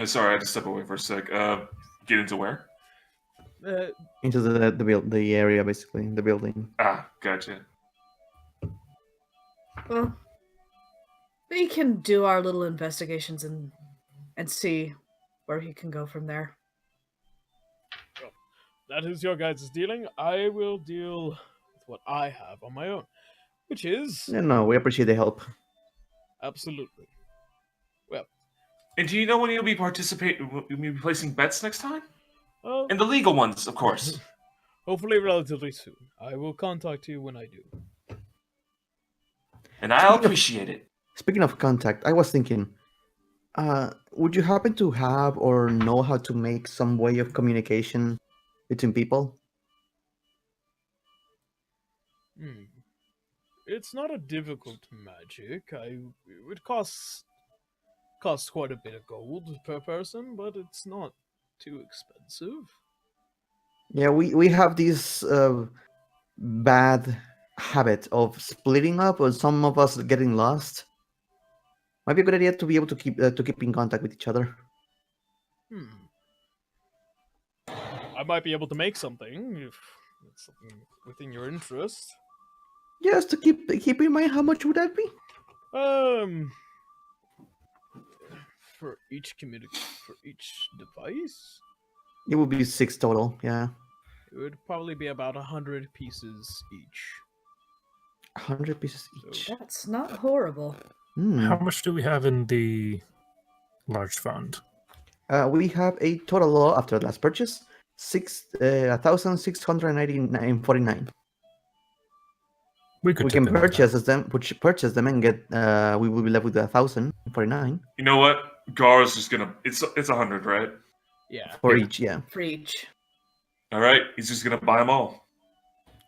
Sorry, I had to step away for a sec. Get into where? Into the area, basically, the building. Ah, gotcha. Well, we can do our little investigations and see where he can go from there. Well, that is your guys' dealing. I will deal with what I have on my own, which is No, we appreciate the help. absolutely. Well, And do you know when you'll be you'll be placing bets next time? And the legal ones, of course. hopefully relatively soon. I will contact you when I do. And I'll appreciate it. Speaking of contact, I was thinking, would you happen to have or know how to make some way of communication between people? It's not a difficult magic. It would cost quite a bit of gold per person, but it's not too expensive. Yeah, we have this bad habit of splitting up, or some of us getting lost. Might be a good idea to be able to keep in contact with each other. I might be able to make something if it's something within your interest. Just to keep in mind, how much would that be? For each device, It would be 6 total. Yeah, it would probably be about 100 pieces each. 100 pieces each. That's not horrible. How much do we have in the large fund? We have a total after the last purchase 1,699.49. We can purchase them and get. We will be left with 1,049 You know what? Gar's just gonna. It's 100, right? Yeah. for each. Yeah. For each. All right. He's just gonna buy them all.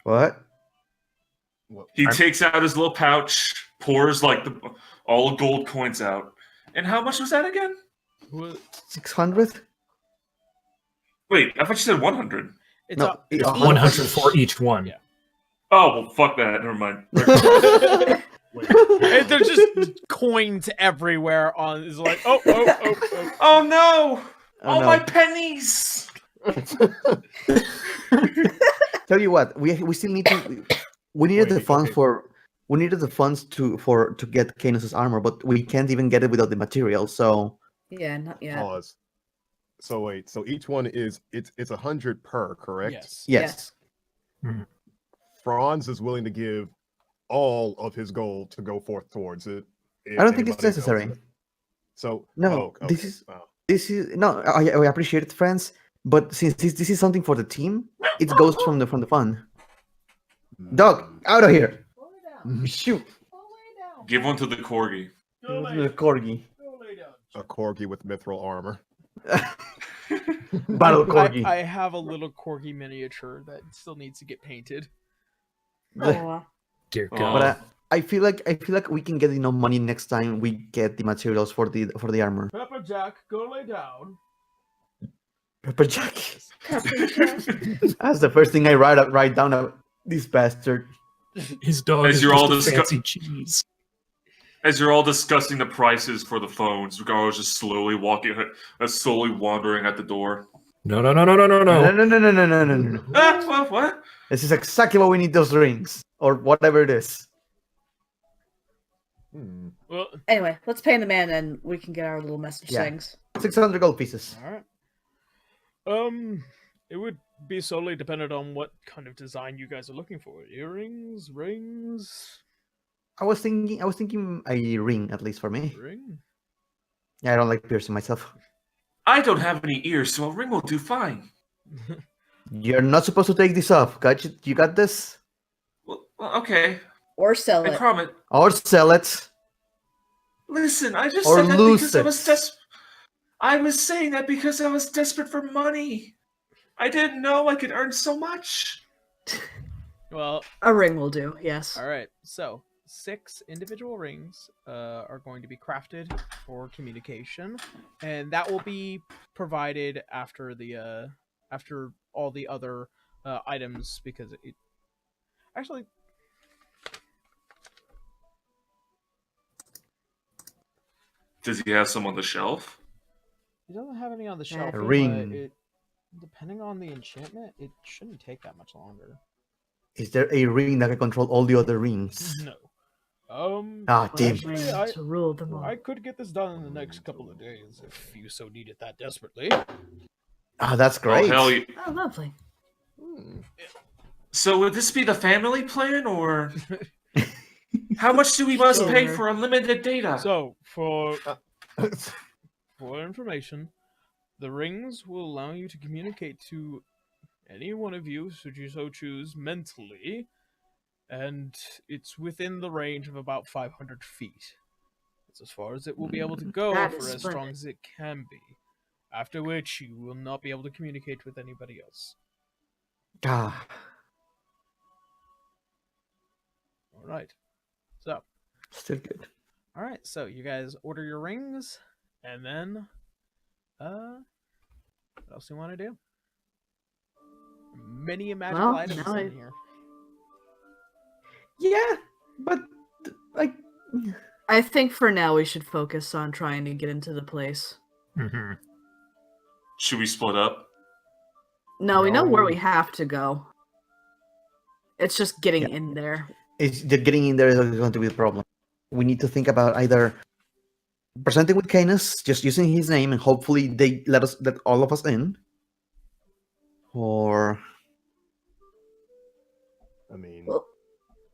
What? He takes out his little pouch, pours like all gold coins out. And how much was that again? 600. Wait, I thought you said 100. It's No, it's 100 for each one. Yeah. Oh, well, fuck that. Never mind. They're just coins everywhere. It's like, oh. Oh, no! All no. my pennies! Tell you what, we still need to. We needed the funds to get Canis' armor, but we can't even get it without the material. So Yeah, not yet. Pause. So wait, so each one it's 100 per, correct? Yes. yes. Franz is willing to give all of his gold to go forth towards it. I don't think it's necessary. So No, this is no. I appreciate it, friends, but since this is something for the team, it goes from the fund. Dog, out of here! Shoot! Give one to the corgi. The corgi, a corgi with mithril armor. battle corgi. I have a little corgi miniature that still needs to get painted. Oh, Dear Oh. God. But I feel like we can get enough money next time we get the materials for the armor. Pepper Jack, go lay down. Pepper Jack. That's the first thing I write down. This bastard. His dog As is you're all just a discu- fancy cheese. As you're all discussing the prices for the phones, Gargoyle's just slowly wandering at the door. No. No, no, no. What? This is exactly what we need. Those rings or whatever it is. Well, Anyway, let's pay the man and we can get our little message Yeah. things. 600 gold pieces. all right. It would be solely dependent on what kind of design you guys are looking for. Earrings, rings, I was thinking a ring at least for me. ring. Yeah, I don't like piercing myself. I don't have any ears, so a ring will do fine. You're not supposed to take this off. Got you? You got this? Well, okay. Or sell I it. promise. Or sell it. Listen, I just Or said that lose because I it. was I was saying that because I was desperate for money. I didn't know I could earn so much. Well, A ring will do, yes. all right. So 6 individual rings are going to be crafted for communication, and that will be provided after the after all the other items, because it actually. Does he have some on the shelf? He doesn't have any on the shelf. A but ring. Depending on the enchantment, it shouldn't take that much longer. Is there a ring that can control all the other rings? No. Ah, damn. Actually, I To rule them all. could get this done in the next couple of days if you so need it that desperately. Ah, that's great. Oh, hell yeah. Oh, lovely. So would this be the family plan, or how much do we must pay Sure. for unlimited data? So for information, the rings will allow you to communicate to any one of you, should you so choose, mentally, and it's within the range of about 500 feet. That's as far as it will be able to go That for is as strong splendid. as it can be. After which, you will not be able to communicate with anybody else. Ah, All right. So, still good. all right. So you guys order your rings, and then, what else do you want to do? Many magical Well, items now in here. Yeah, but like, I think for now we should focus on trying to get into the place. Hmm. Should we split up? No, we know where No. we have to go. It's just getting Yeah. in there. it's the getting in there is going to be the problem. We need to think about either presenting with Canis, just using his name, and hopefully they let all of us in, or I mean, Well,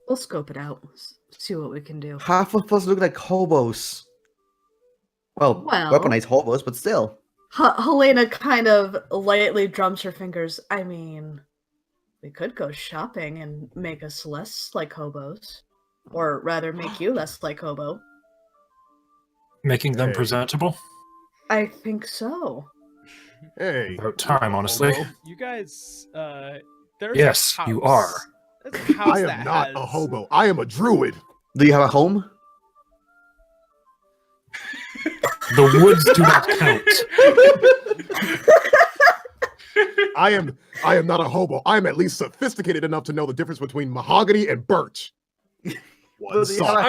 we'll scope it out. See what we can do. half of us look like hobos. Well, Well- weaponized hobos, but still. Helena kind of lightly drums her fingers. I mean, we could go shopping and make us less like hobos. Or rather, make you less like hobo. Making them Hey. presentable? I think so. hey, About time, honestly. You guys, there's Yes, a house. you are. There's a house I am that not has... a hobo. I am a druid. Do you have a home? The woods do not count. I am not a hobo. I am at least sophisticated enough to know the difference between mahogany and birch. One Well, do you have salt. a-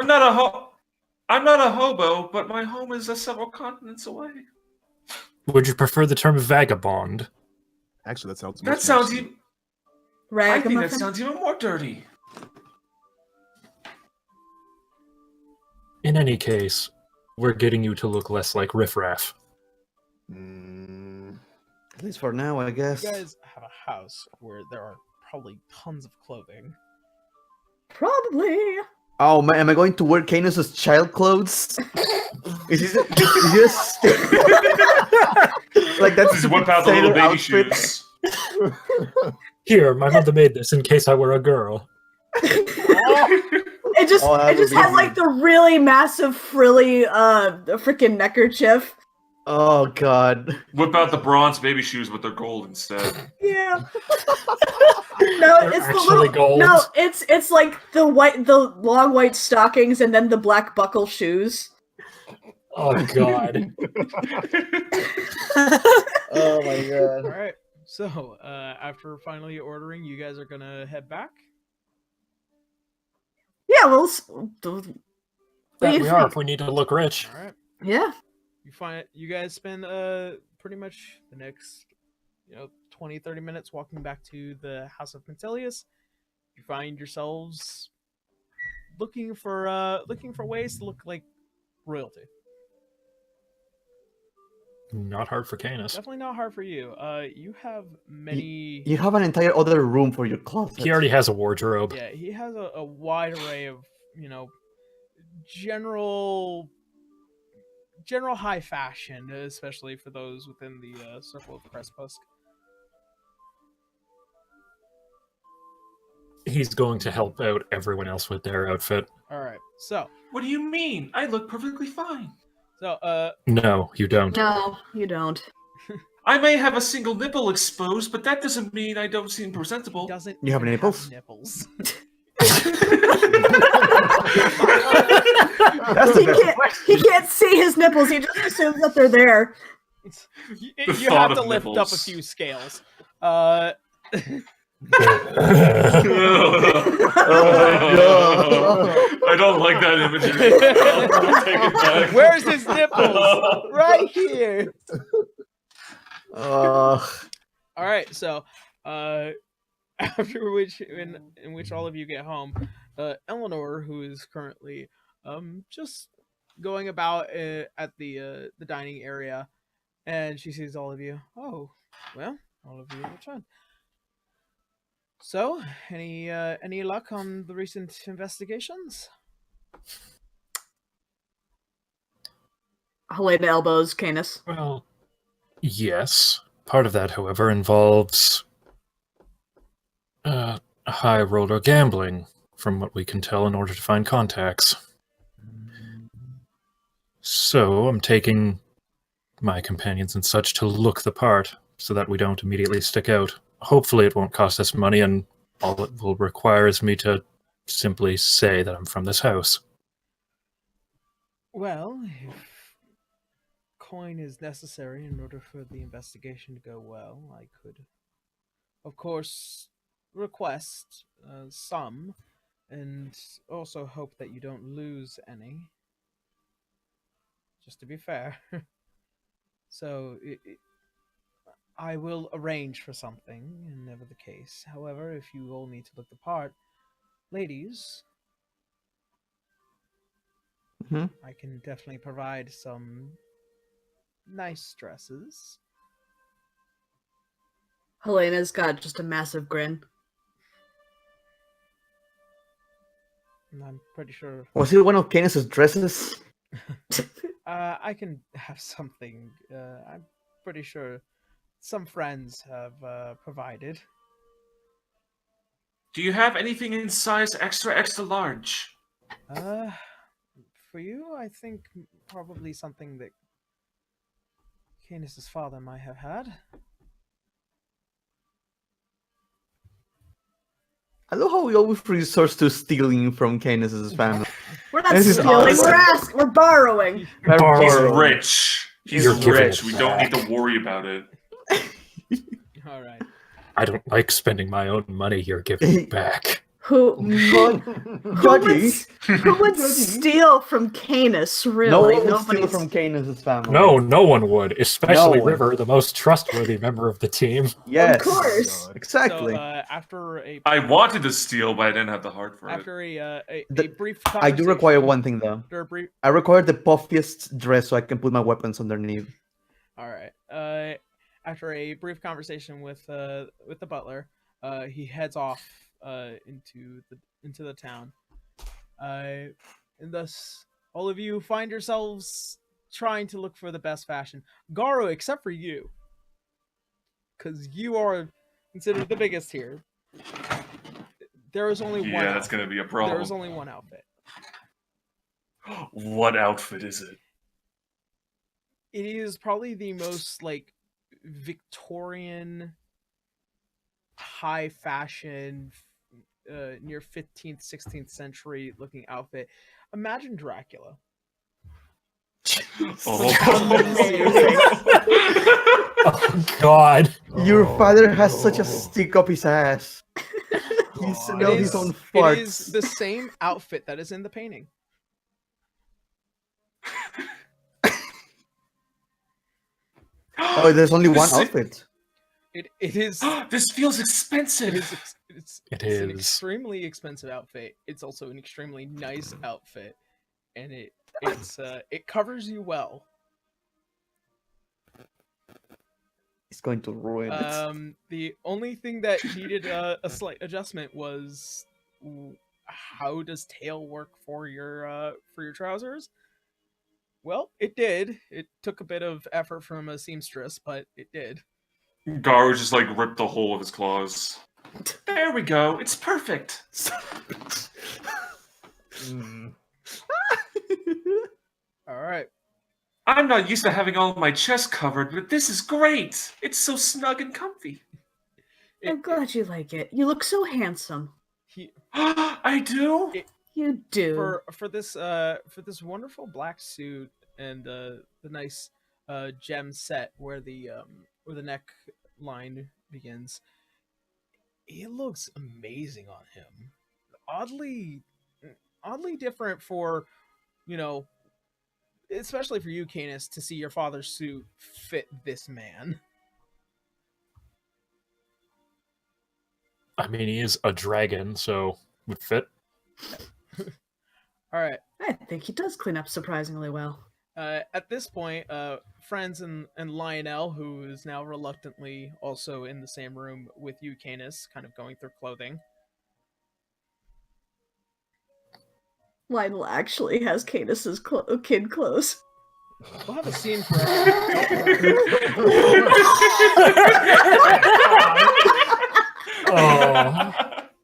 I'm not a hobo, but my home is several continents away. Would you prefer the term vagabond? Actually, that sounds. That much sounds nicer. even. I think that Ragamuffin? sounds even more dirty. In any case, we're getting you to look less like riffraff. Mm, At least for now, I guess. You guys have a house where there are probably tons of clothing. Probably. Oh man, am I going to wear Canis' child clothes? is this like that's Just whip out the little baby shoes. Here, my mother made this in case I were a girl. It just Oh, that it just would be has like the really massive frilly freaking neckerchief. Oh god. Whip out the bronze baby shoes, but they're gold instead. Yeah. No, They're it's the actually little gold. No, it's like the long white stockings and then the black buckle shoes. Oh god. Oh my god. All right. So, after finally ordering, you guys are gonna head back. Yeah, well, That we are if we need to look rich. All right. yeah. You guys spend pretty much the next 20-30 minutes walking back to the House of Pentelius. You find yourselves looking for ways to look like royalty. Not hard for Canis. Definitely not hard for you. You have many. You have an entire other room for your closet. He already has a wardrobe. Yeah, he has a wide array of general high fashion, especially for those within the circle of Crespus. He's going to help out everyone else with their outfit. All right, so What do you mean? I look perfectly fine. No, you don't. No, you don't. I may have a single nipple exposed, but that doesn't mean I don't seem presentable. doesn't You have even nipples? nipples. That's He can't see his nipples. He just assumes that they're there. You have to lift up a few scales. I don't like that imagery. I'll take it back. Where's his nipples? Right here. All right, so after which, in which all of you get home, Eleanor, who is currently just going about at the dining area, and she sees all of you. Oh, well, all of you returned. So, any luck on the recent investigations? Helena elbows Canis. Well, yes. Part of that, however, involves high roller gambling, from what we can tell, in order to find contacts. So I'm taking my companions and such to look the part, so that we don't immediately stick out. Hopefully it won't cost us money, and all it will require is me to simply say that I'm from this house. Well, if coin is necessary in order for the investigation to go well, I could, of course, request some, and also hope that you don't lose any. Just to be fair. So, I will arrange for something, and never the case. However, if you all need to look the part, ladies, I can definitely provide some nice dresses. Helena's got just a massive grin. And I'm pretty sure... Was it one of Canis' dresses? I can have something. I'm pretty sure some friends have provided. Do you have anything in size extra large? For you, I think probably something that Canis' father might have had. I love how we always resort to stealing from Canis' family. We're not This is stealing, awesome. we're borrowing. He's Borrowing. rich. He's You're giving rich. it We don't need back. to worry about it. All right. I don't like spending my own money. You're giving it back. Who Judgy. would steal from Canis, really? No one would Nobody's- steal from Canis' family. No one would, especially No one. River, the most trustworthy member of the team. Yes. Of course. Exactly. So, after a I wanted to steal, but I didn't have the heart for it. after a The- brief I do require one thing, though. After a brief... I require the puffiest dress so I can put my weapons underneath. All right. After a brief conversation with the butler, he heads off into the town. And thus, all of you find yourselves trying to look for the best fashion. Garo, except for you, because you are considered the biggest here. There is only one. Yeah, that's outfit. gonna be a problem. There is only one outfit. What outfit is it? It is probably the most Victorian, high fashion, near 15th, 16th century looking outfit. Imagine Dracula. Oh God! Your father has such a stick up his ass. He God. smelled It his is- own It farts. is the same outfit that is in the painting. Oh, there's only one This is- outfit. It is. This feels expensive. It's It an is. extremely expensive outfit. It's also an extremely nice outfit, and it covers you well. It's going to ruin it. The only thing that needed a slight adjustment was how does tail work for your trousers? Well, it did. It took a bit of effort from a seamstress, but it did. Garu just like ripped the hole of his claws. There we go. It's perfect. All right. I'm not used to having all of my chest covered, but this is great. It's so snug and comfy. I'm glad you like it. You look so handsome. I do. You do. For this wonderful black suit and the nice gem set where the neck line begins, it looks amazing on him. Oddly different for, especially for you, Canis, to see your father's suit fit this man. I mean, he is a dragon, so would fit. All right. I think he does clean up surprisingly well. At this point, Friends and Lionel, who is now reluctantly also in the same room with you, Canis, kind of going through clothing. Lionel actually has Cadus's kid clothes. We'll have a scene for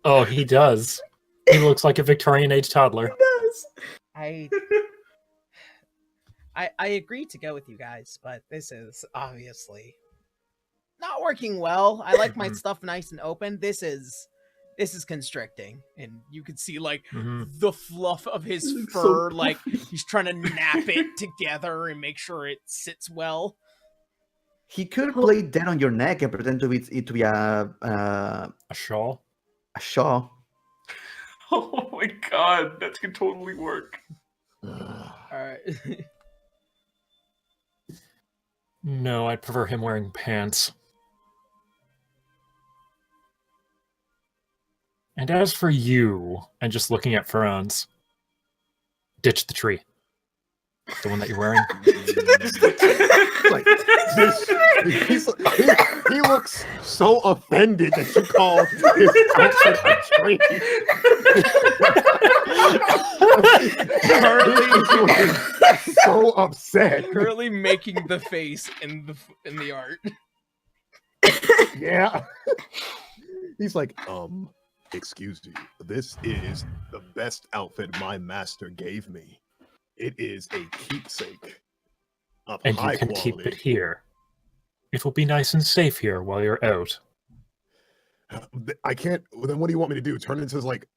Oh, he does. He looks like a Victorian age toddler. He does. I agreed to go with you guys, but this is obviously not working well. I like my stuff nice and open. This is constricting, and you can see like the fluff of his fur, like he's trying to nap it together and make sure it sits well. He could play dead on your neck and pretend to be a shawl. A shawl. Oh my god, that could totally work. All right. No, I'd prefer him wearing pants. And as for you, and just looking at Franz, ditch the tree. The one that you're wearing. Like, he looks so offended that you called his outfit a tree. He's so upset. Currently making the face in the art. Yeah. He's like, excuse you. This is the best outfit my master gave me. It is a keepsake of And high you can quality. keep it here. It will be nice and safe here while you're out. I can't. Then what do you want me to do? Turn into like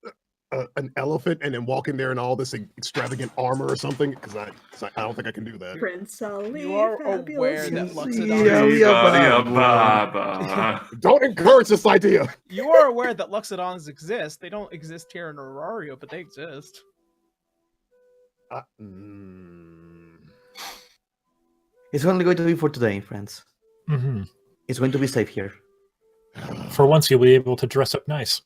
an elephant and then walk in there in all this extravagant armor or something? Because I don't think I can do that. Prince Ali, You are fabulous. aware that Don't encourage this idea. You are aware that Luxodons exist. They don't exist here in Orario, but they exist. It's only going to be for today, friends. Mm-hmm. It's going to be safe here. For once, you'll be able to dress up nice.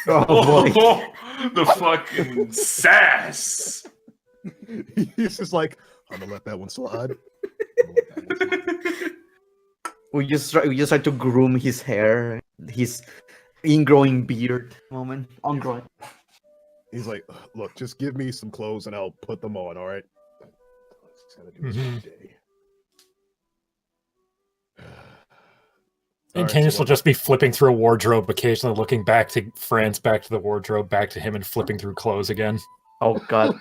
Oh boy. The fucking sass. He's just like, I'm gonna let that one slide. We just try to groom his hair, his ingrowing beard. Ongrowing. He's like, look, just give me some clothes and I'll put them on. All right. Just gotta do this every day. And Alright, Canis so will just be flipping through a wardrobe, occasionally looking back to Franz, back to the wardrobe, back to him, and flipping through clothes again. Oh god.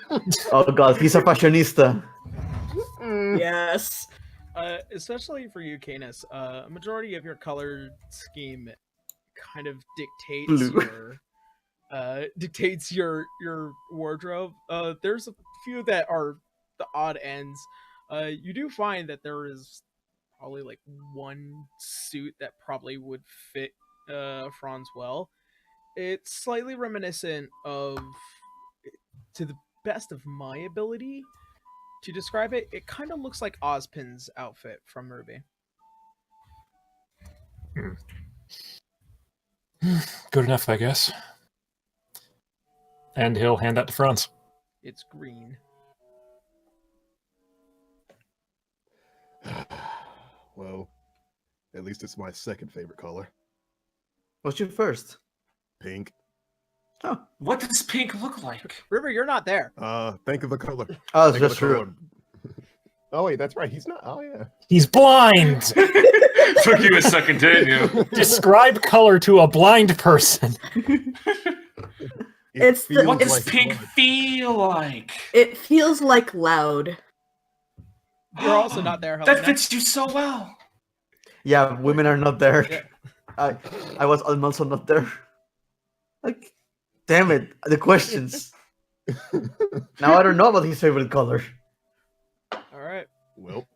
Oh god, he's a fashionista. Yes. Especially for you, Canis, a majority of your color scheme kind of dictates your wardrobe. There's a few that are the odd ends. You do find that there is probably like one suit that probably would fit Franz well. It's slightly reminiscent of, to the best of my ability to describe it, it kind of looks like Ozpin's outfit from Ruby. Good enough, I guess. And he'll hand that to Franz. It's green. Well, at least it's my second favorite color. What's your first? Pink. Oh, What does pink look like? River, you're not there. Think of the color. oh, Think of that's the true. color. Oh wait, that's right. He's not. Oh yeah. He's blind! Took you a second, didn't you? Describe color to a blind person. It's the- feels What does like pink blood. feel like? It feels like loud. You're also not there, Helena. That fits you so well. Yeah, women are not there. Yeah. I was also not there. Like, damn it, the questions. Now I don't know about his favorite color. All right. Well,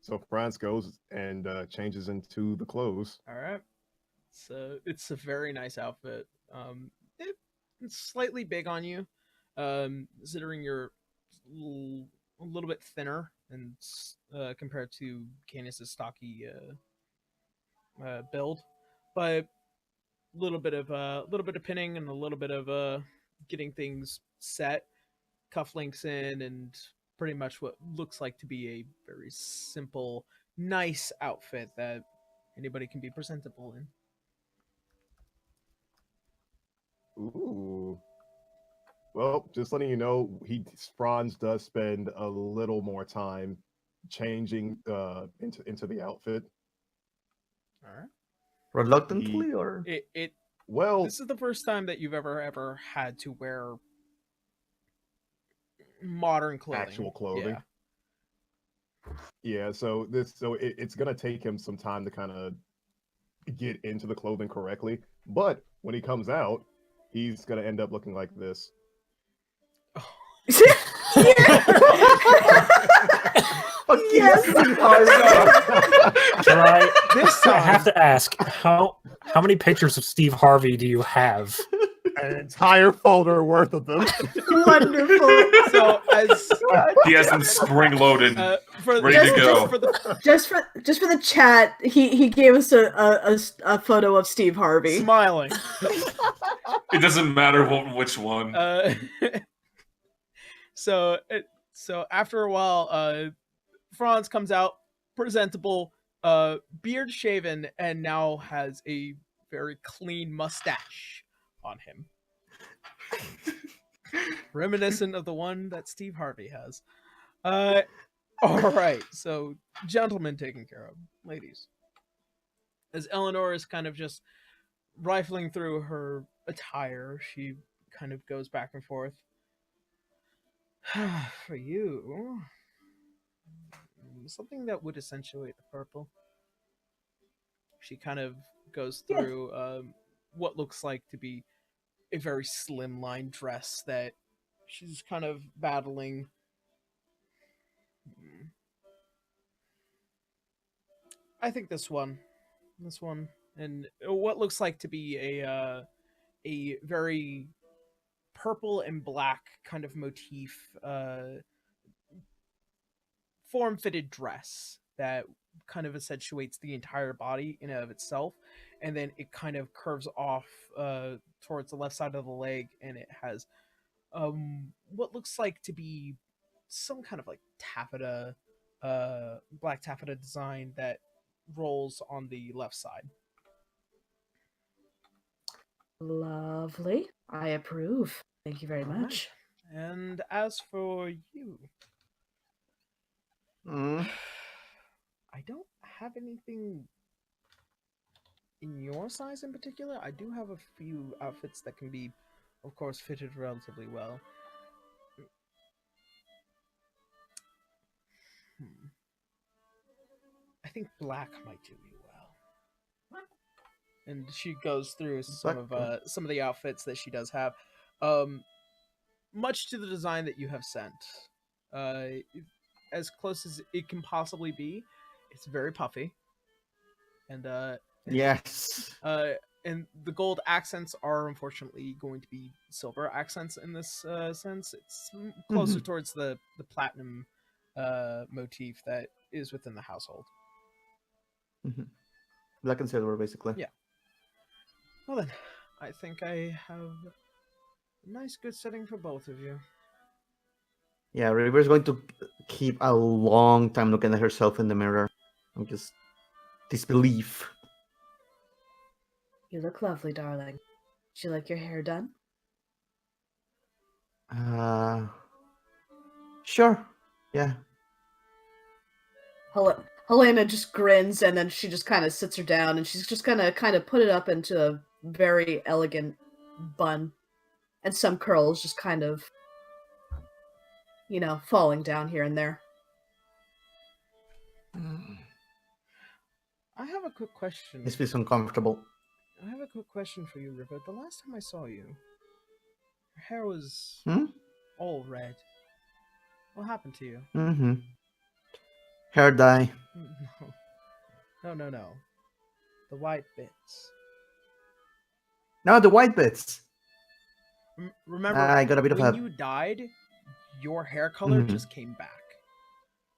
so Franz goes and changes into the clothes. All right. So it's a very nice outfit. It's slightly big on you, considering you're a little bit thinner and compared to Canis's stocky build, but a little bit of pinning and a little bit of getting things set, cufflinks in, and pretty much what looks like to be a very simple, nice outfit that anybody can be presentable in. Ooh. Well, just letting you know, Franz does spend a little more time changing into the outfit. All right. Reluctantly, or Well, This is the first time that you've ever had to wear modern clothing. actual clothing. Yeah. Yeah, so it's gonna take him some time to kind of get into the clothing correctly. But when he comes out, he's gonna end up looking like this. Fuck Yes. Right. This I time, have to ask, how many pictures of Steve Harvey do you have? An entire folder worth of them. Wonderful. so as He has them spring loaded. for Ready just, to go. just for the just for the chat, he gave us a photo of Steve Harvey. smiling. It doesn't matter which one. So after a while, Franz comes out presentable, beard shaven, and now has a very clean mustache on him, reminiscent of the one that Steve Harvey has. All right, so gentlemen taken care of, ladies. As Eleanor is kind of just rifling through her attire, she kind of goes back and forth. For you, something that would accentuate the purple. She kind of goes through what looks like to be a very slimline dress that she's kind of battling. I think this one, and what looks like to be a very purple and black kind of motif, form-fitted dress that kind of accentuates the entire body in and of itself, and then it kind of curves off towards the left side of the leg, and it has what looks like to be some kind of like taffeta, black taffeta design that rolls on the left side. Lovely. I approve. Thank you very All right. much. And as for you, I don't have anything in your size in particular. I do have a few outfits that can be, of course, fitted relatively well. I think black might do you well. And she goes through some of the outfits that she does have, much to the design that you have sent. As close as it can possibly be. It's very puffy, and yes. and the gold accents are unfortunately going to be silver accents in this sense. It's closer towards the platinum motif that is within the household. Black and silver, basically. Yeah. Well then, I think I have a nice good setting for both of you. Yeah, River's going to keep a long time looking at herself in the mirror. I'm just disbelief. You look lovely, darling. Would you like your hair done? Sure. Yeah. Helena just grins, and then she just kind of sits her down, and she's just gonna kind of put it up into a very elegant bun, and some curls just kind of, falling down here and there. I have a quick question. This feels uncomfortable. I have a quick question for you, River. The last time I saw you, your hair was all red. What happened to you? Hair dye. No. The white bits. No, the white bits. Remember, I got a bit of when a... you died, your hair color just came back.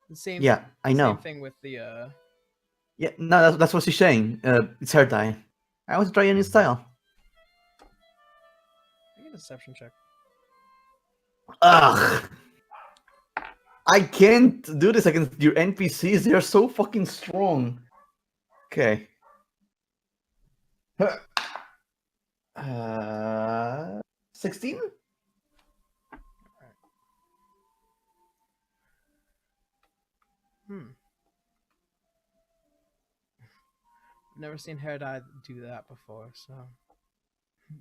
The same. Yeah, I know. Same thing with the. Yeah, no, that's what she's saying. It's hair dye. I was trying a new style. Make a deception check. Ugh. I can't do this against your NPCs. They're so fucking strong. Okay. 16? Never seen hair dye do that before, so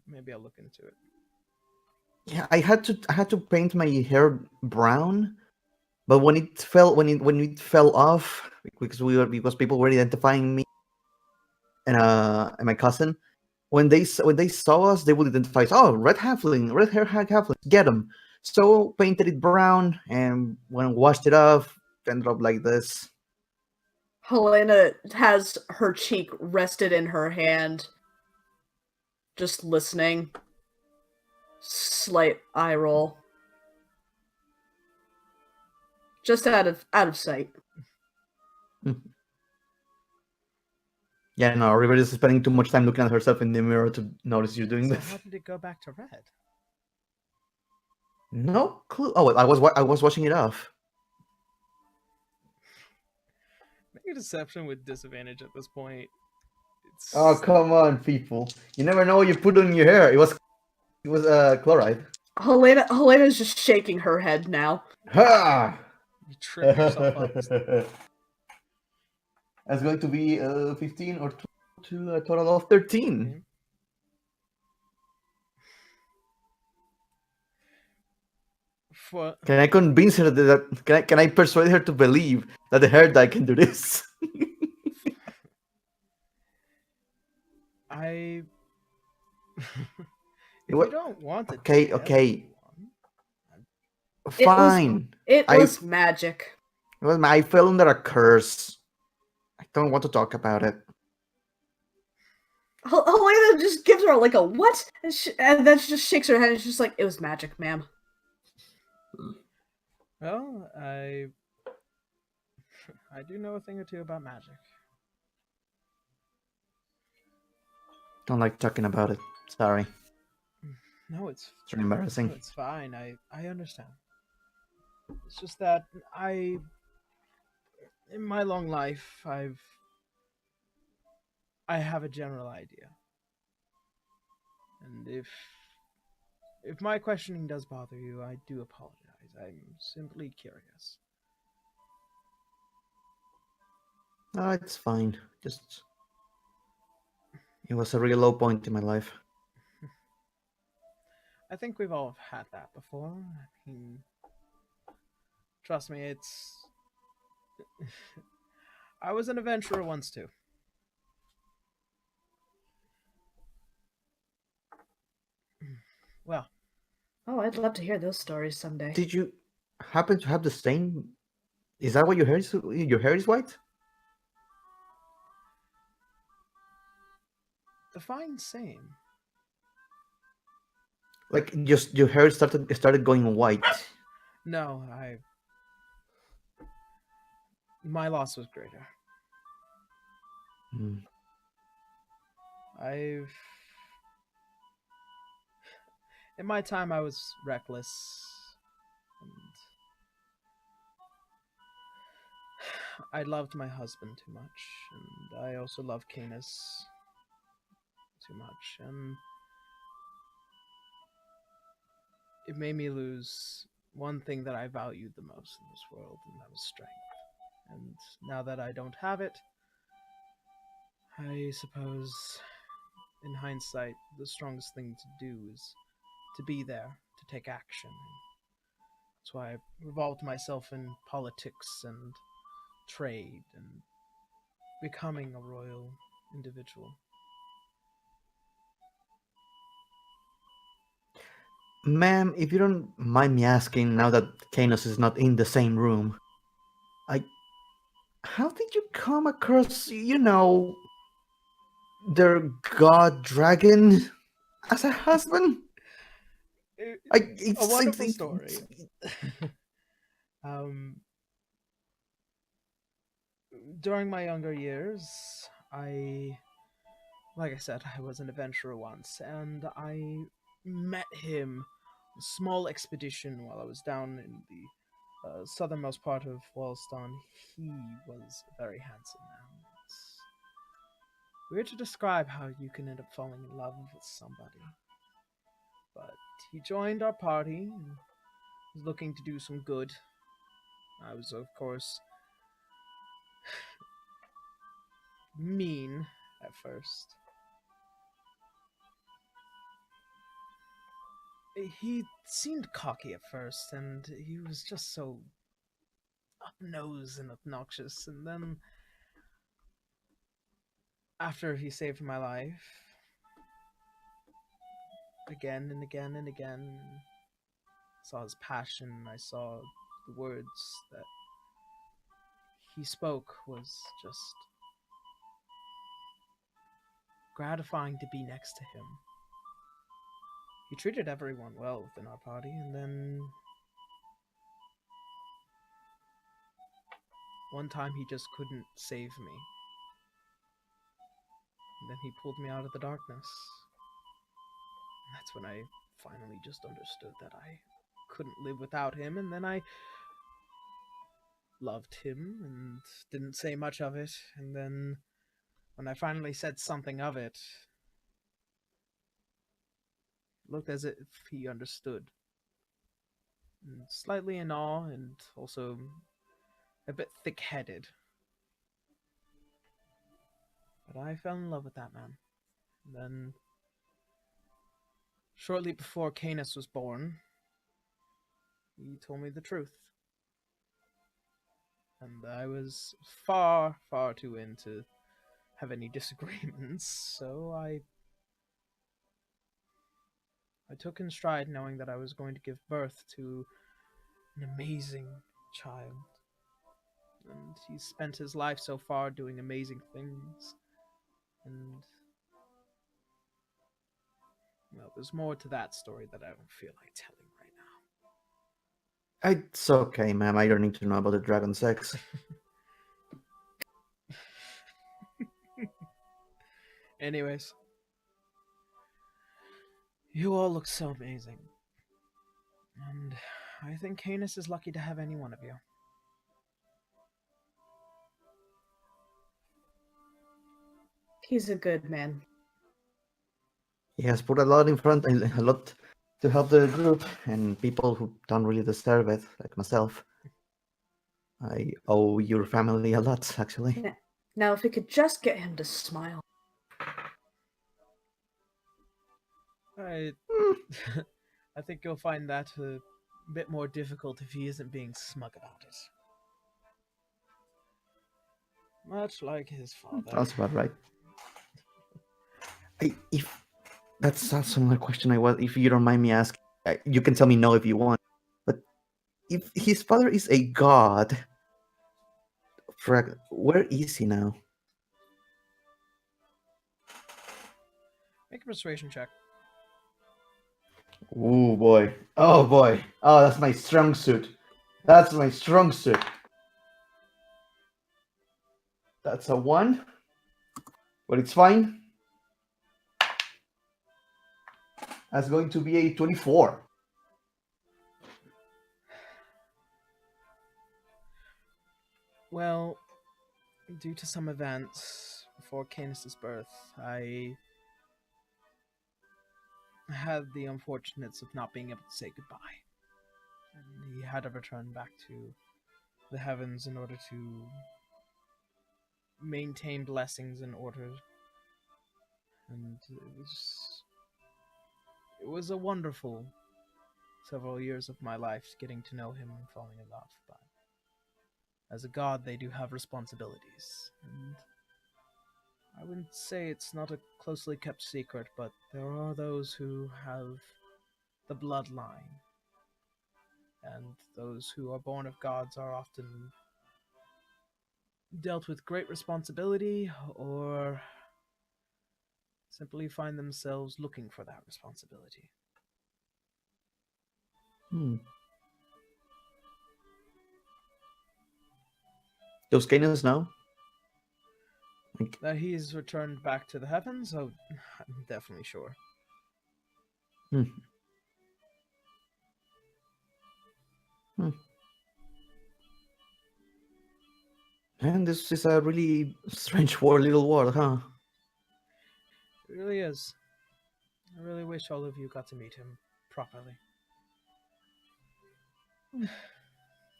maybe I'll look into it. Yeah, I had to paint my hair brown, but when it fell off because people were identifying me and my cousin, when they saw us, they would identify us. Oh, red hair halfling, get them. So painted it brown, and when I washed it off, it ended up like this. Helena has her cheek rested in her hand, just listening. Slight eye roll. Just out of sight. Yeah, no, River is spending too much time looking at herself in the mirror to notice you're doing this. How did it go back to red? No clue. Oh, I was washing it off. Make a deception with disadvantage at this point. Oh, come on, people! You never know what you put on your hair. It was chloride. Helena's just shaking her head now. Ha! You trip yourself up. That's going to be 15 or 2 to a total of 13. Can I convince her that can I persuade her to believe that the hair dye can do this? If you don't want it. Okay. Fine. It was magic. Well, I fell under a curse. I don't want to talk about it. Helena just gives her like a what? And then she just shakes her head and she's just like, it was magic, ma'am. Well, I do know a thing or two about magic. Don't like talking about it. Sorry. No, it's really embarrassing. No, it's fine. I understand. It's just that in my long life, I have a general idea. And if my questioning does bother you, I do apologize. I'm simply curious. No, it's fine. Just it was a really low point in my life. I think we've all had that before. I mean, trust me, it's... I was an adventurer once, too. Well. Oh, I'd love to hear those stories someday. Did you happen to have the same... Is that what your hair is? Your hair is white? Define same. Like just your hair started going white. No, my loss was greater. Hmm. In my time, I was reckless, and I loved my husband too much, and I also loved Canis too much, and it made me lose one thing that I valued the most in this world, and that was strength. And now that I don't have it, I suppose, in hindsight, the strongest thing to do is to be there, to take action. That's why I revolved myself in politics and trade and becoming a royal individual. Ma'am, if you don't mind me asking, now that Kanos is not in the same room, how did you come across, their god dragon as a husband? It's a wonderful story. During my younger years, like I said, I was an adventurer once, and I met him on a small expedition while I was down in the southernmost part of Wallston. He was a very handsome man. It's weird to describe how you can end up falling in love with somebody. But he joined our party and was looking to do some good. I was, of course, mean at first. He seemed cocky at first, and he was just so up-nosed and obnoxious. And then, after he saved my life, again and again and again, I saw his passion, I saw the words that he spoke was just gratifying to be next to him. He treated everyone well within our party, and then one time he just couldn't save me. And then he pulled me out of the darkness. And that's when I finally just understood that I couldn't live without him, and then I loved him and didn't say much of it, and then when I finally said something of it, it looked as if he understood. And slightly in awe, and also a bit thick-headed. But I fell in love with that man. And then, shortly before Canis was born, he told me the truth. And I was far, far too in to have any disagreements, so I took in stride knowing that I was going to give birth to an amazing child. And he spent his life so far doing amazing things. And well, there's more to that story that I don't feel like telling right now. It's okay, ma'am. I don't need to know about the dragon sex. Anyways, you all look so amazing. And I think Canis is lucky to have any one of you. He's a good man. He has put a lot in front, a lot to help the group and people who don't really deserve it, like myself. I owe your family a lot, actually. Now, if we could just get him to smile. I think you'll find that a bit more difficult if he isn't being smug about it. Much like his father. That's about right. If that's a similar question, if you don't mind me asking, you can tell me no if you want. But if his father is a god, where is he now? Make a persuasion check. Oh boy. Oh boy. Oh, that's my strong suit. That's my strong suit. That's a 1. But it's fine. That's going to be a 24. Well, due to some events before Canis' birth, I had the unfortunates of not being able to say goodbye. And he had to return back to the heavens in order to maintain blessings and order. And it was a wonderful several years of my life getting to know him and falling in love. But as a god, they do have responsibilities. And I wouldn't say it's not a closely kept secret, but there are those who have the bloodline. And those who are born of gods are often dealt with great responsibility, or simply find themselves looking for that responsibility. Those Canis now? That he's returned back to the heavens? Oh, I'm definitely sure. And this is a really strange little world, huh? It really is. I really wish all of you got to meet him properly.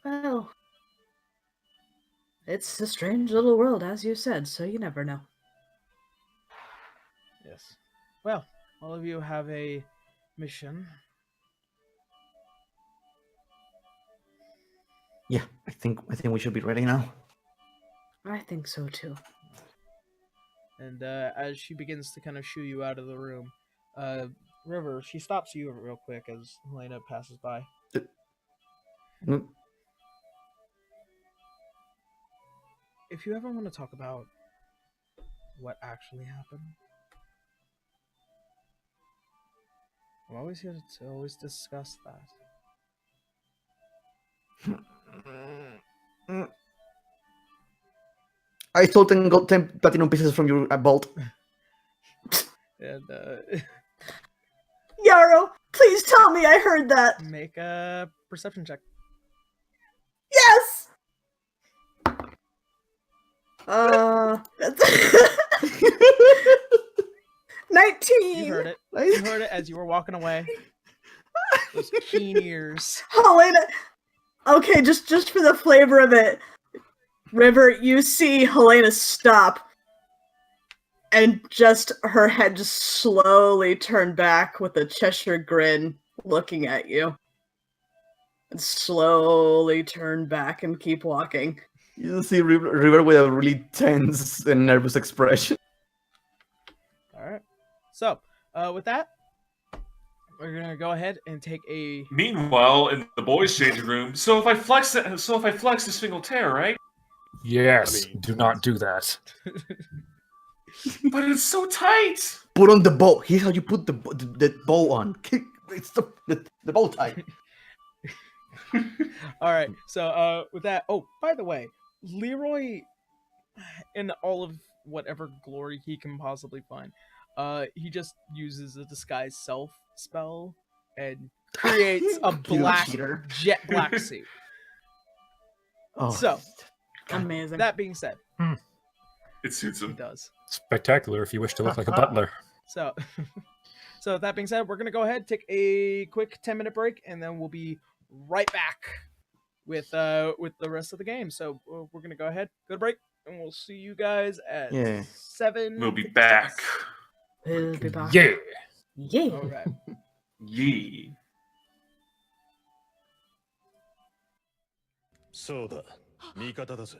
Well, it's a strange little world, as you said, so you never know. Yes. Well, all of you have a mission. Yeah, I think we should be ready now. I think so too. And as she begins to kind of shoo you out of the room, River, she stops you real quick as Helena passes by. If you ever want to talk about what actually happened, I'm always here to always discuss that. I Stalton got 10 platinum pieces from your vault. And Yarrow, please tell me I heard that. make a perception check. Yes. 19. You heard it. You heard it as you were walking away. Those keen ears. Helena. Okay, just for the flavor of it, River, you see Helena stop, and just her head just slowly turn back with a Cheshire grin, looking at you, and slowly turn back and keep walking. You see River with a really tense and nervous expression. Alright. So, with that, we're gonna go ahead and take a... Meanwhile, in the boys' changing room, so if I flex this thing will tear, right? Yes, do not do that. But it's so tight! Put on the bow. Here's how you put the bow on. It's the bow tie. Alright, so with that... Oh, by the way, Leroy, in all of whatever glory he can possibly find, he just uses a disguise self spell and creates a jet black suit. Oh. So, Amazing. that being said, It suits he him. does. Spectacular if you wish to look like a butler. So, so with that being said, we're gonna go ahead, take a quick 10-minute break, and then we'll be right back with the rest of the game. So we're gonna go ahead, go to break, and we'll see you guys at 7. We'll be back. We'll be back. Yeah. Yeah. All right. Yee. そうだ味方だぜ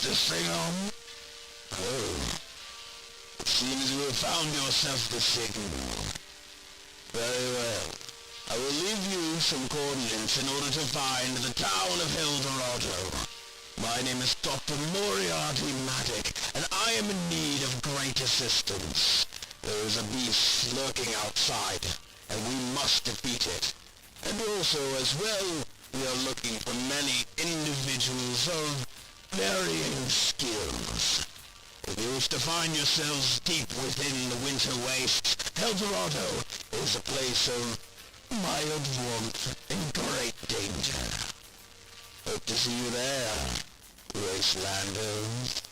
This thing on? Oh. It seems you have found yourself the signal. Very well. I will leave you some coordinates in order to find the town of Eldorado. My name is Dr. Moriarty Maddock, and I am in need of great assistance. There is a beast lurking outside, and we must defeat it. And also, as well, we are looking for many individuals of varying skills. If you wish to find yourselves deep within the winter wastes, Eldorado is a place of mild warmth and great danger. Hope to see you there, Wastelanders.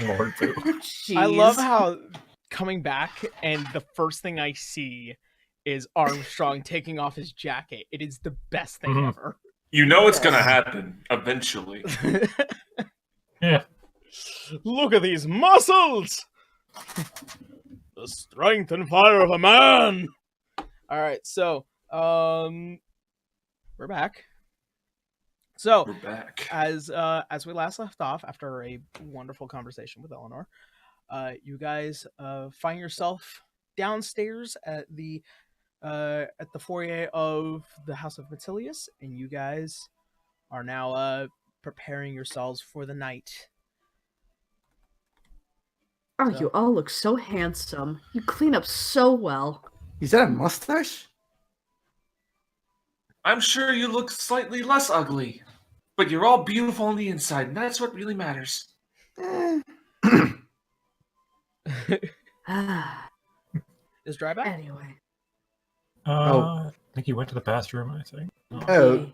Lord Boo. I love Jeez. how coming back and the first thing I see is Armstrong taking off his jacket. It is the best thing Mhm. ever. You know it's gonna Yes. happen eventually. Yeah. Look at these muscles! The strength and fire of a man! Alright, so, we're back. So, We're back. as we last left off, after a wonderful conversation with Eleanor, you guys find yourself downstairs at the at the foyer of the House of Metilius, and you guys are now preparing yourselves for the night. Oh, So- you all look so handsome. You clean up so well. Is that a mustache? I'm sure you look slightly less ugly, but you're all beautiful on the inside, and that's what really matters. Is Dry back? Anyway. I think he went to the bathroom, I think. Oh,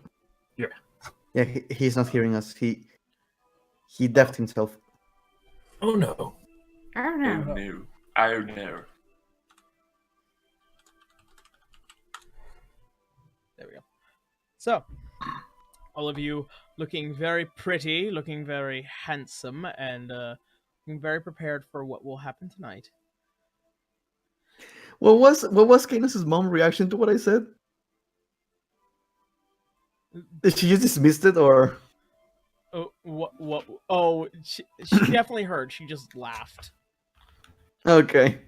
Yeah. yeah. He's not hearing us. He deafed himself. Oh no. I don't Oh know. no. Oh no. There we go. So, all of you looking very pretty, looking very handsome, and looking very prepared for what will happen tonight. What was Cadence' mom reaction to what I said? Did she just dismissed it, or? Oh, what? Oh, she definitely heard. She just laughed. Okay.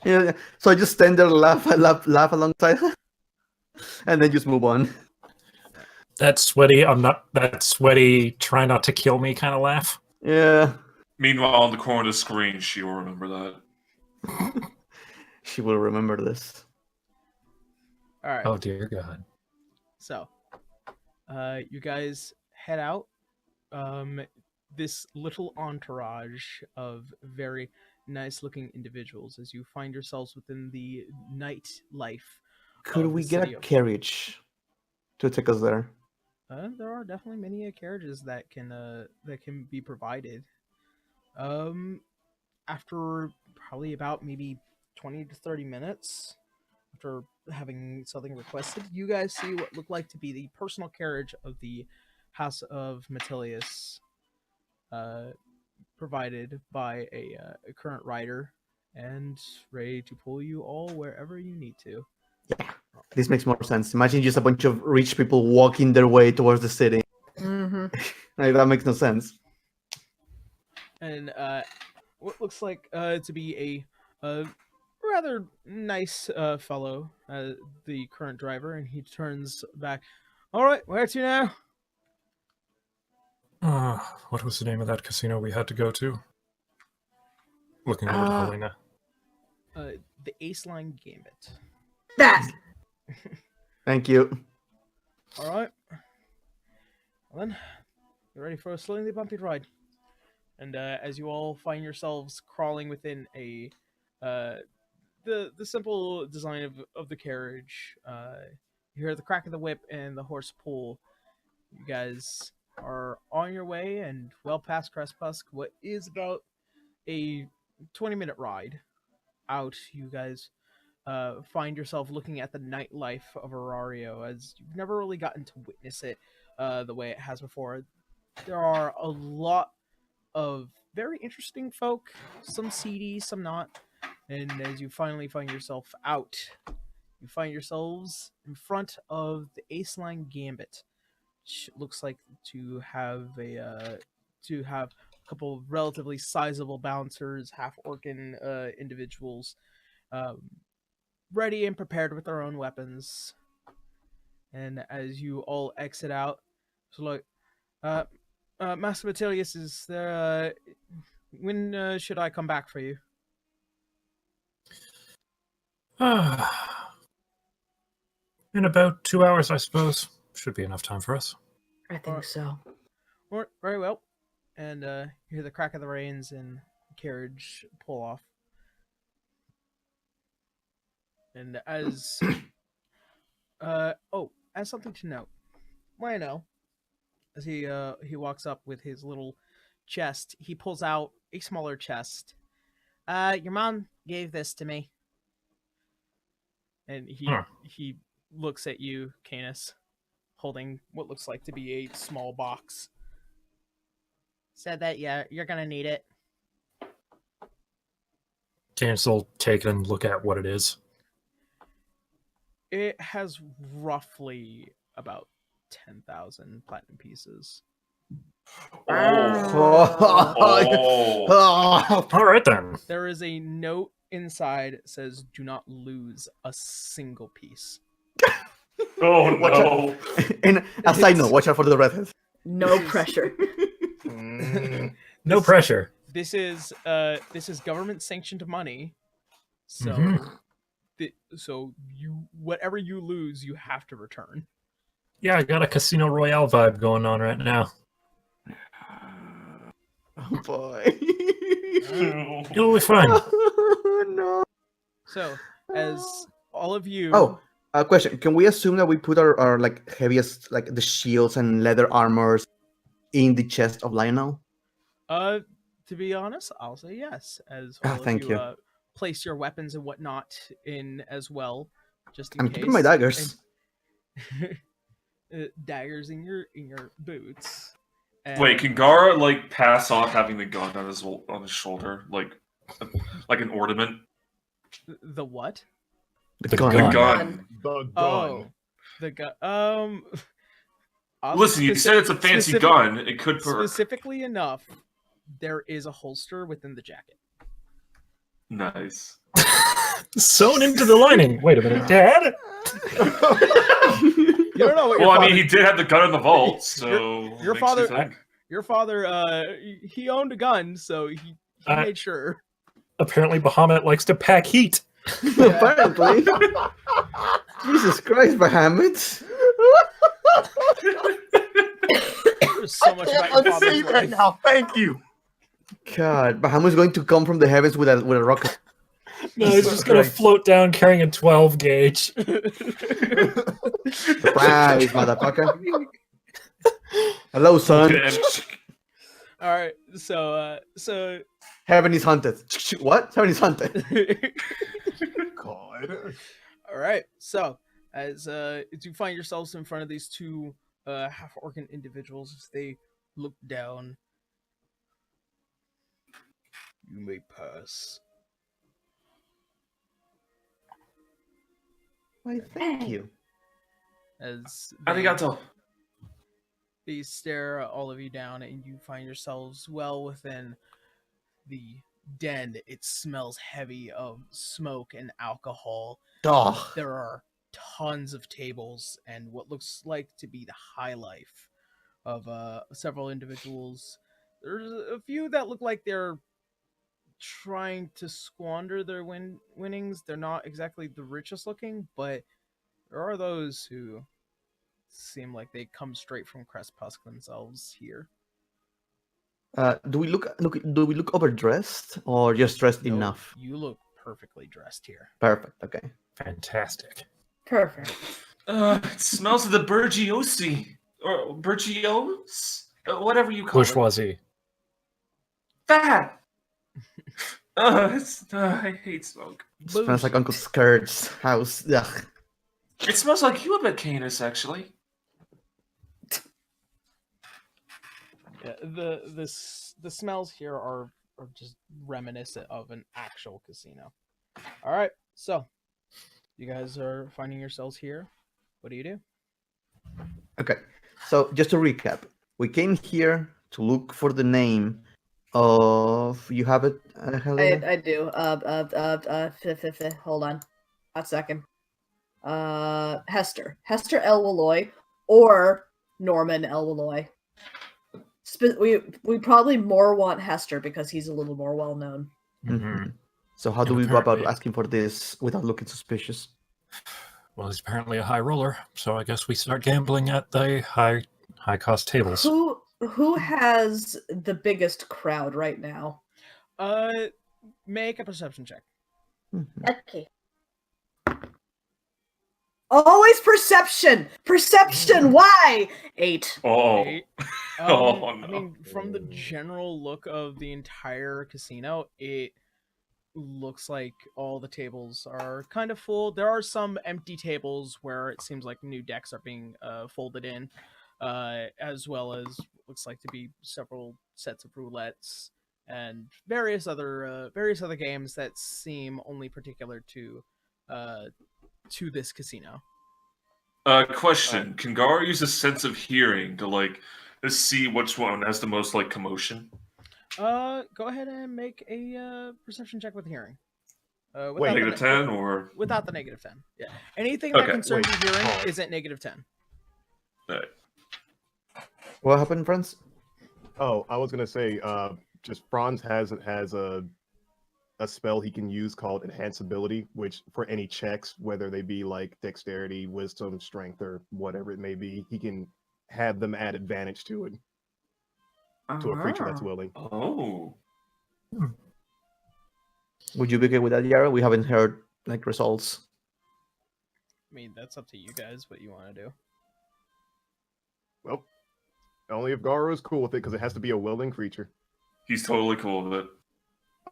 Yeah. So I just stand there, laugh alongside, and then just move on. That sweaty, try not to kill me kind of laugh. Yeah. Meanwhile, on the corner of the screen, she will remember that. She will remember this. All right. Oh dear God. So, you guys head out. This little entourage of very nice-looking individuals as you find yourselves within the nightlife. Could of we the get city a of- carriage to take us there? There are definitely many carriages that can be provided. After probably about maybe 20 to 30 minutes after having something requested, you guys see what looked like to be the personal carriage of the House of Metilius, provided by a current rider, and ready to pull you all wherever you need to. Yeah, this makes more sense. Imagine just a bunch of rich people walking their way towards the city. Mm-hmm. Like, that makes no sense. And what looks like to be a rather nice fellow, the current driver, and he turns back. All right, where to now? What was the name of that casino we had to go to? Looking over to Helena. The Ace Line Gambit. That. Thank you. All right. Well then, you're ready for a slowly bumpy ride. And as you all find yourselves crawling within a the simple design of the carriage, you hear the crack of the whip and the horse pull. You guys are on your way and well past Crestpusk. What is about a 20-minute ride out, you guys find yourself looking at the nightlife of Orario, as you've never really gotten to witness it the way it has before. There are a lot of very interesting folk, some seedy, some not. And as you finally find yourself out, you find yourselves in front of the Ace Line Gambit, which looks like to have a couple of relatively sizable bouncers, half-orcan individuals, ready and prepared with their own weapons. And as you all exit out, so like, Master Metilius, is there? When should I come back for you? In about 2 hours, I suppose. Should be enough time for us. I think so. Very well. And you hear the crack of the reins and the carriage pull off. And as as something to note, Lionel, as he walks up with his little chest, he pulls out a smaller chest. Your mom gave this to me. And he looks at you, Canis, holding what looks like to be a small box. Said that you're gonna need it. Canis will take it and look at what it is. It has roughly about 10,000 platinum pieces. Oh. Oh. All right then. There is a note inside says, "Do not lose a single piece." Oh Watch no! And a side note, watch out for the redhead. No pressure. No pressure. This is government sanctioned money, so Mhm. so you whatever you lose, you have to return. Yeah, I got a Casino Royale vibe going on right now. Oh boy. It'll be fine. No. So as all of you, Oh, a question. Can we assume that we put our like heaviest, like the shields and leather armors in the chest of Lionel? to be honest, I'll say yes. As all of Thank you. place your weapons and whatnot in as well, just in I'm case. keeping my daggers. And, daggers in your boots. And Wait, can Gara like pass off having the gun on his shoulder, like an ornament? the what? The gun. The Gun. gun. The gun. Oh, the gun. Listen, you said it's a fancy gun. It could perk. Specifically enough, there is a holster within the jacket. Nice. Sewn into the lining. Wait a minute, Dad? You don't know what your Well, I father, mean, he did have the gun in the vault, so your makes father- you think. your father, he owned a gun, so he made sure. Apparently, Bahamut likes to pack heat. Apparently. Jesus Christ, Bahamut. There's so much about your father's life. now. Thank you. God, Bahamut's going to come from the heavens with a rocket. No, he's just gonna float down carrying a 12 gauge. Surprise, motherfucker. Hello, son. All right, so Heaven is haunted. What? Heaven is haunted. God. all right, so as you find yourselves in front of these two half-organ individuals, as they look down, you may pass. Why, thank you. As Arigato. they stare all of you down, and you find yourselves well within the den. It smells heavy of smoke and alcohol. Oh, There are tons of tables and what looks like to be the high life of several individuals. There's a few that look like they're trying to squander their winnings. They're not exactly the richest looking, but there are those who seem like they come straight from Crestpusk themselves here. do we look overdressed or just dressed No, enough? You look perfectly dressed here. Perfect. Okay. Fantastic. Perfect. It smells of the Bergiosi. Or Bergios? Whatever you call it. Bourgeoisie. That! I hate smoke. Smells like Uncle Scourge's house. Ugh. It smells like you a bit, Canis, actually. Yeah, the smells here are just reminiscent of an actual casino. All right, so you guys are finding yourselves here. What do you do? Okay. So just to recap, we came here to look for the name of. You have it, Helena? I do. Hold on. A second. Hester Elwalloy or Norman Elwalloy. We probably more want Hester because he's a little more well known. Mm-hmm. So how do we go about asking for this without looking suspicious? Well, he's apparently a high roller, so I guess we start gambling at the high cost tables. Who has the biggest crowd right now? Make a perception check. Okay. Always perception. Perception. Why? 8. Oh. Eight. Oh, I no. mean, from the general look of the entire casino, it looks like all the tables are kind of full. There are some empty tables where it seems like new decks are being folded in, as well as looks like to be several sets of roulettes and various other games that seem only particular to this casino. Question. Can Gar use a sense of hearing to see which one has the most commotion? Go ahead and make a perception check with hearing. Without Wait, the Negative 10 or without the negative 10. Yeah. Anything that Okay. concerns Wait. your hearing Oh. is at negative 10. Alright. What happened, friends? Oh, I was gonna say, just Franz has a spell he can use called enhanceability, which for any checks, whether they be like dexterity, wisdom, strength, or whatever it may be, he can have them add advantage to it to a creature that's willing. Oh. Would you be okay with that, Yara? We haven't heard like results. I mean, that's up to you guys what you want to do. Well, only if Garo is cool with it, because it has to be a willing creature. He's totally cool with it.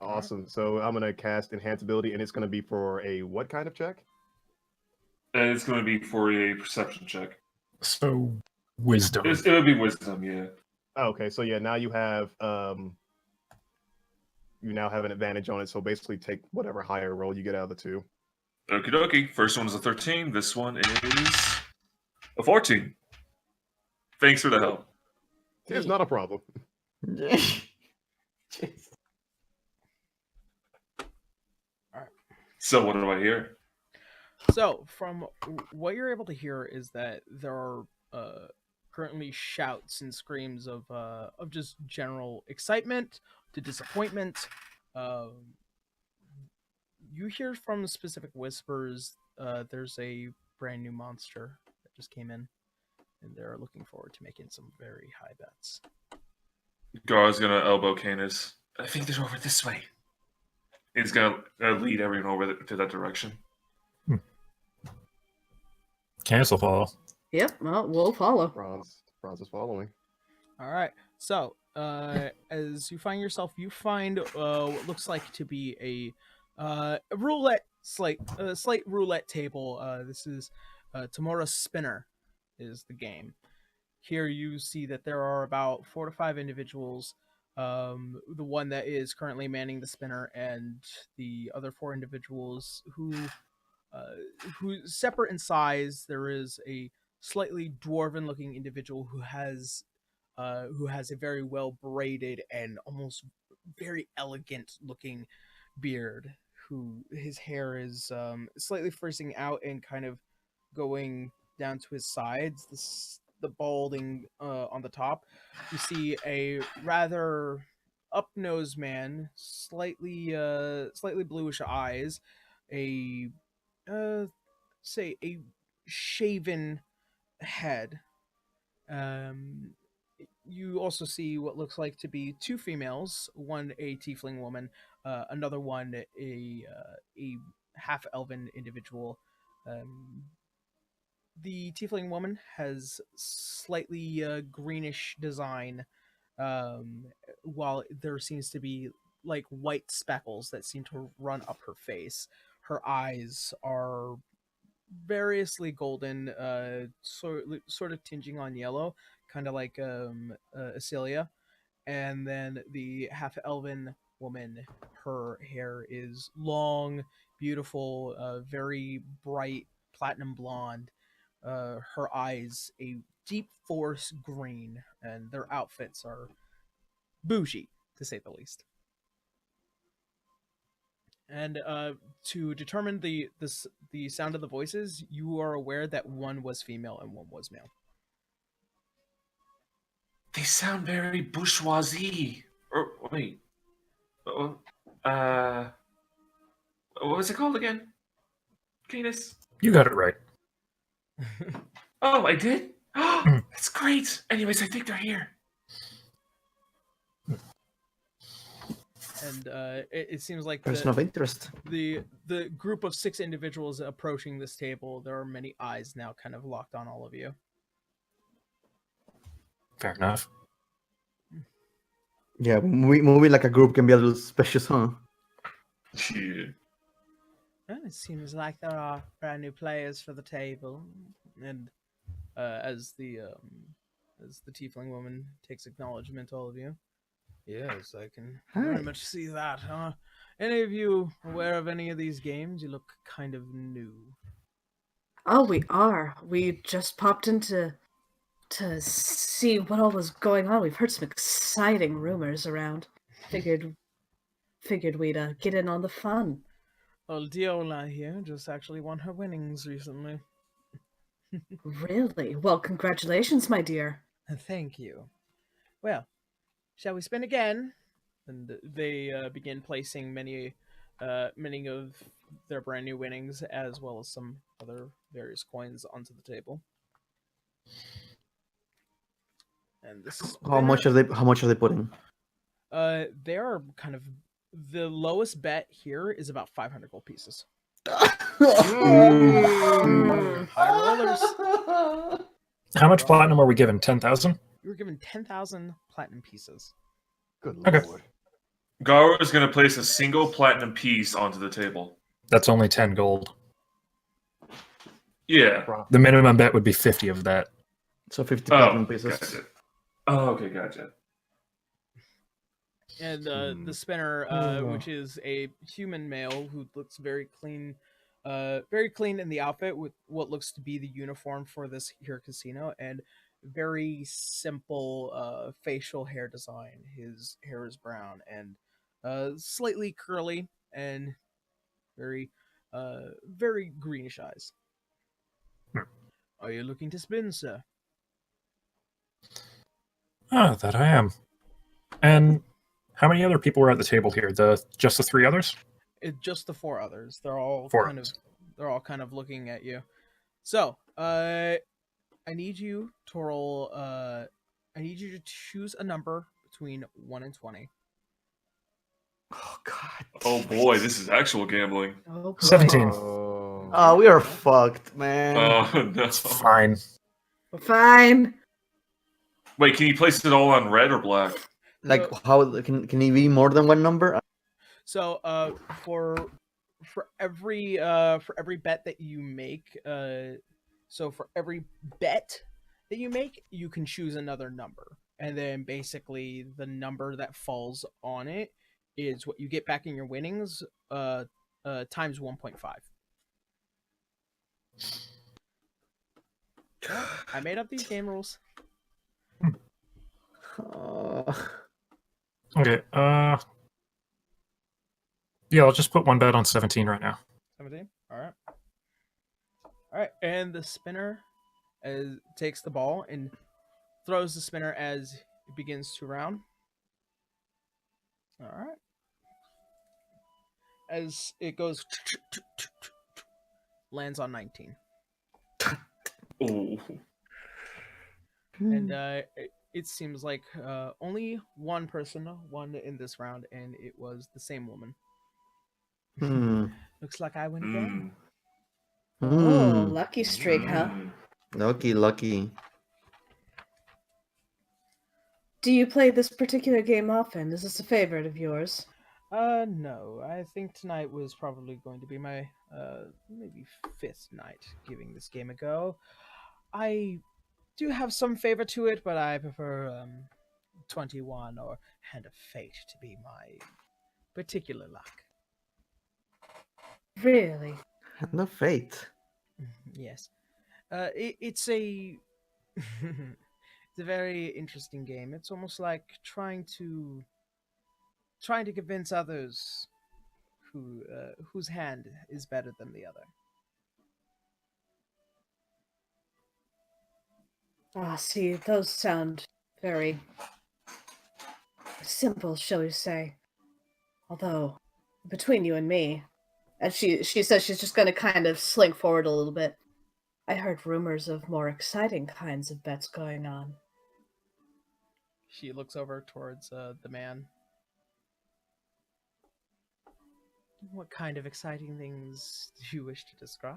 Awesome. So I'm gonna cast enhanceability, and it's gonna be for a what kind of check? And it's going to be for a perception check. So, wisdom. It would be wisdom, yeah. Oh, okay, so yeah, now you have an advantage on it. So basically, take whatever higher roll you get out of the two. Okie dokie. First one is a 13. This one is a 14. Thanks for the help. It's not a problem. So what do I hear? So, from what you're able to hear is that there are currently shouts and screams of just general excitement to disappointment. You hear from specific whispers. There's a brand new monster that just came in, and they're looking forward to making some very high bets. Gar's going to elbow Canis. I think they're over this way. He's going to lead everyone over to that direction. Cancel follow. Yep, well, we'll follow. Franz is following. All right. So, as you find yourself, you find what looks like to be a roulette slight roulette table. This is Tamora Spinner is the game. Here you see that there are about 4 to 5 individuals. The one that is currently manning the spinner, and the other 4 individuals who separate in size. There is a slightly dwarven-looking individual who has a very well braided and almost very elegant-looking beard. Who his hair is slightly frizzing out and kind of going down to his sides. The balding on the top. You see a rather up-nosed man, slightly bluish eyes, a shaven head. You also see what looks like to be 2 females, one a tiefling woman, another one a half elven individual. The tiefling woman has slightly greenish design, while there seems to be like white speckles that seem to run up her face. Her eyes are variously golden, sort of tinging on yellow, kind of like Acelia. And then the half elven woman, her hair is long, beautiful, very bright platinum blonde. Her eyes a deep forest green, and their outfits are bougie, to say the least. And to determine the sound of the voices, you are aware that one was female and one was male. They sound very bourgeoisie. Or wait, what was it called again? Canis? You got it right. Oh, I did? That's great. Anyways, I think they're here. And it seems like Person of interest. the group of 6 individuals approaching this table, there are many eyes now kind of locked on all of you. Fair enough. Yeah, moving like a group can be a little suspicious, huh? Yeah. Well, it seems like there are brand new players for the table. And as the tiefling woman takes acknowledgement to all of you. Yes, I can very much see that. Any of you aware of any of these games? You look kind of new. Oh, we are. We just popped in to see what all was going on. We've heard some exciting rumors around. Figured we'd get in on the fun. Well, Diola here just actually won her winnings recently. Really? Well, congratulations, my dear. Thank you. Well, shall we spin again? And they begin placing many of their brand new winnings, as well as some other various coins, onto the table. And this How much are they putting? they are kind of the lowest bet here is about 500 gold pieces. Mm. High rollers. How much platinum are we given? 10,000? You were given 10,000 platinum pieces. Good Okay. lord. Garo is going to place a single platinum piece onto the table. That's only 10 gold. Yeah. The minimum bet would be 50 of that. So 50 platinum Oh, pieces. gotcha. Oh, okay, gotcha. And the spinner, which is a human male who looks very clean in the outfit with what looks to be the uniform for this here casino, and very simple facial hair design. His hair is brown and slightly curly and very greenish eyes. Are you looking to spin, sir? Ah, that I am. And how many other people were at the table here? Just the 3 others? Just the 4 others. They're all Four kind others. of looking at you. So, I need you to roll. I need you to choose a number between 1 and 20. Oh god. Oh boy, this is actual gambling. Oh, boy. 17. Oh, we are fucked, man. Oh no. That's fine. Fine. Wait, can you place it all on red or black? Like, how can he be more than one number? So, for every bet that you make, you can choose another number, and then basically the number that falls on it is what you get back in your winnings, times 1.5. I made up these game rules. Okay, yeah, I'll just put one bet on 17 right now. 17. All right, and the spinner takes the ball and throws the spinner as it begins to round. All right. As it goes, lands on 19. Oh. And it seems like only one person won in this round, and it was the same woman. Looks like I win again. Oh, lucky streak, huh? Lucky. Do you play this particular game often? Is this a favorite of yours? No. I think tonight was probably going to be my maybe 5th night giving this game a go. I do have some favor to it, but I prefer 21 or Hand of Fate to be my particular luck. Really? Hand of Fate. Yes. It's a it's a very interesting game. It's almost like trying to convince others whose hand is better than the other. Ah, see, those sound very simple, shall we say. Although, between you and me, and she says she's just going to kind of slink forward a little bit. I heard rumors of more exciting kinds of bets going on. She looks over towards the man. What kind of exciting things do you wish to describe?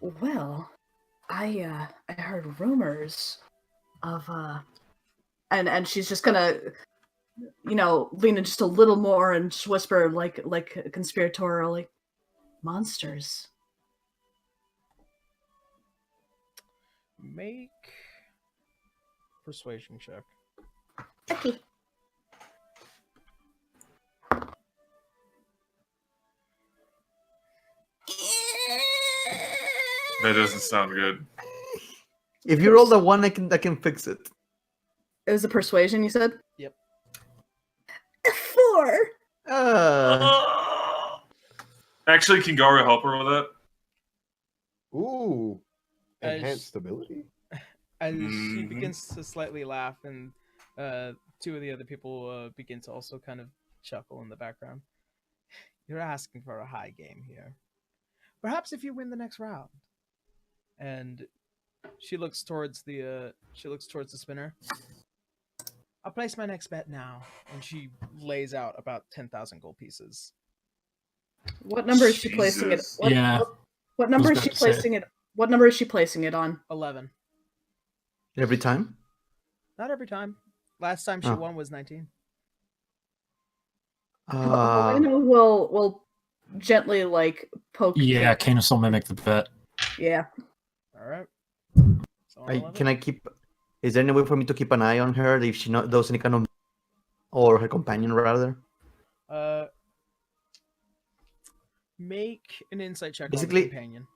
Well, I heard rumors of and she's just gonna, lean in just a little more and just whisper like conspiratorially, monsters. Make persuasion check. Okay. That doesn't sound good. If you roll the 1, I can fix it. It was a persuasion, you said? Yep. 4. Actually, can Garu help her with that? Ooh, As- enhanced stability. As she Mhm. begins to slightly laugh, and two of the other people begin to also kind of chuckle in the background. You're asking for a high game here. Perhaps if you win the next round. And she looks towards the spinner. I'll place my next bet now, and she lays out about 10,000 gold pieces. What number is she placing it? Jesus. What number I was is she about to say. placing it? What number is she placing it on? 11. Every time? Not every time. Last time she Oh. won was 19. Helena will gently like poke. Yeah, Kate. Canis will mimic the bet. Yeah. All right. So Can I keep? Is there any way for me to keep an eye on her if she does any kind of, or her companion rather? Make an insight check Basically- on the companion.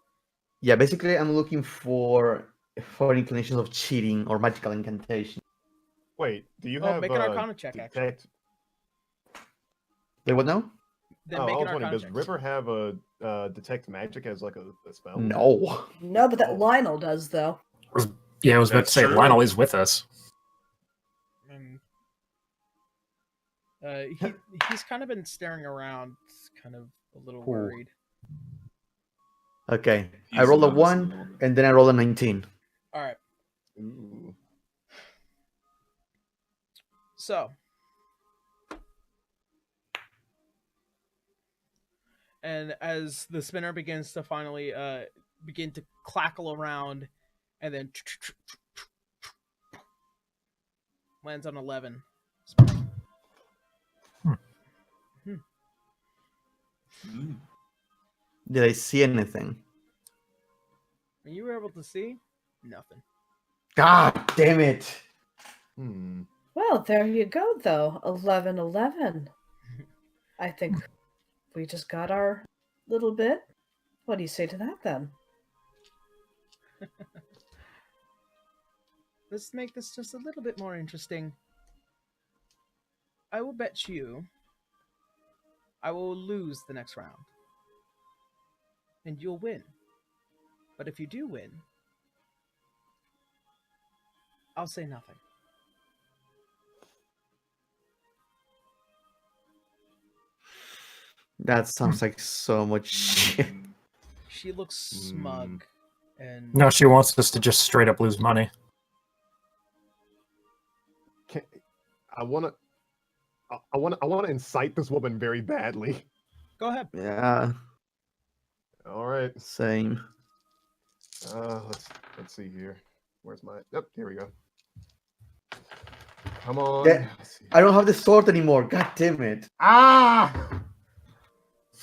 Yeah, basically, I'm looking for inclinations of cheating or magical incantation. Wait, do you Oh, have make an Arcana check, actually. detect? Wait, what now? Then Oh, make I an was wondering, Arcana does check. River have a detect magic as like a spell? No. No, but that Oh. Lionel does though. Yeah, I was about to That's say true. Lionel is with us. And, he's kind of been staring around, kind of a little Cool. worried. Okay, I He's rolled a not 1, small. and then I rolled a 19. All right. Ooh. So, and as the spinner begins to finally begin to clackle around, and then lands on 11. Mm. Did I see anything? And you were able to see nothing. God damn it! Hmm. Well, there you go though. 11-11. I think we just got our little bit. What do you say to that then? Let's make this just a little bit more interesting. I will bet you I will lose the next round. And you'll win. But if you do win, I'll say nothing. That sounds like so much shit. She looks smug and No, she wants us to just straight up lose money. I want to incite this woman very badly. go ahead. Yeah, All right. same. Let's see here. Where's my? Yep, here we go. Come on. Yeah, Let's see. I don't have the sword anymore. God damn it! Ah!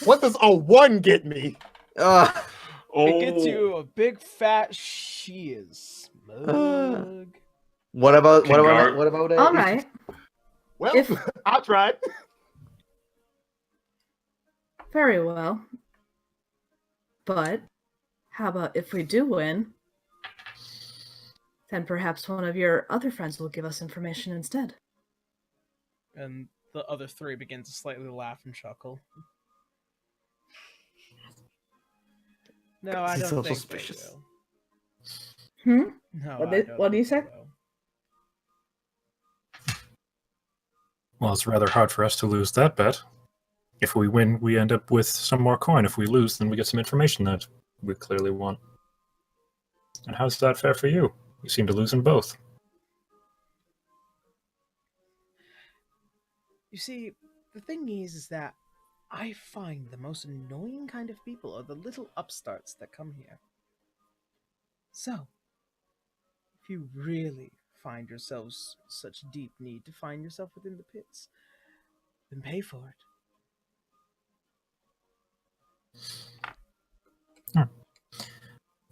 What does a 1 get me? Ah, It gets you a big fat she is smug. what about Kingar- All if- right. Well, If- I tried. Very well. But how about if we do win, then perhaps one of your other friends will give us information instead. And the other three begin to slightly laugh and chuckle. No, I This is don't so think suspicious. they will. Hmm? No, What I did- don't what do you think say? they will. Well, it's rather hard for us to lose that bet. If we win, we end up with some more coin. If we lose, then we get some information that we clearly want. And how's that fair for you? You seem to lose in both. You see, the thing is that I find the most annoying kind of people are the little upstarts that come here. So, if you really find yourselves such deep need to find yourself within the pits, then pay for it.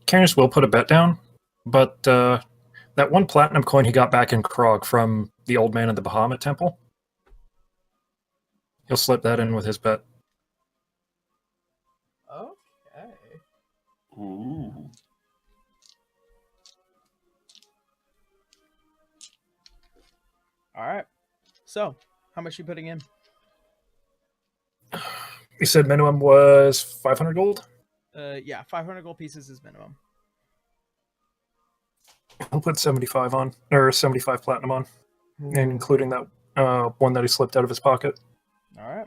Canis will put a bet down, but that one platinum coin he got back in Krog from the old man in the Bahamut temple, he'll slip that in with his bet. Okay. Ooh. All right. So, how much you putting in? You said minimum was 500 gold? Yeah, 500 gold pieces is minimum. I'll put 75 on, or 75 platinum on, and including that one that he slipped out of his pocket. All right.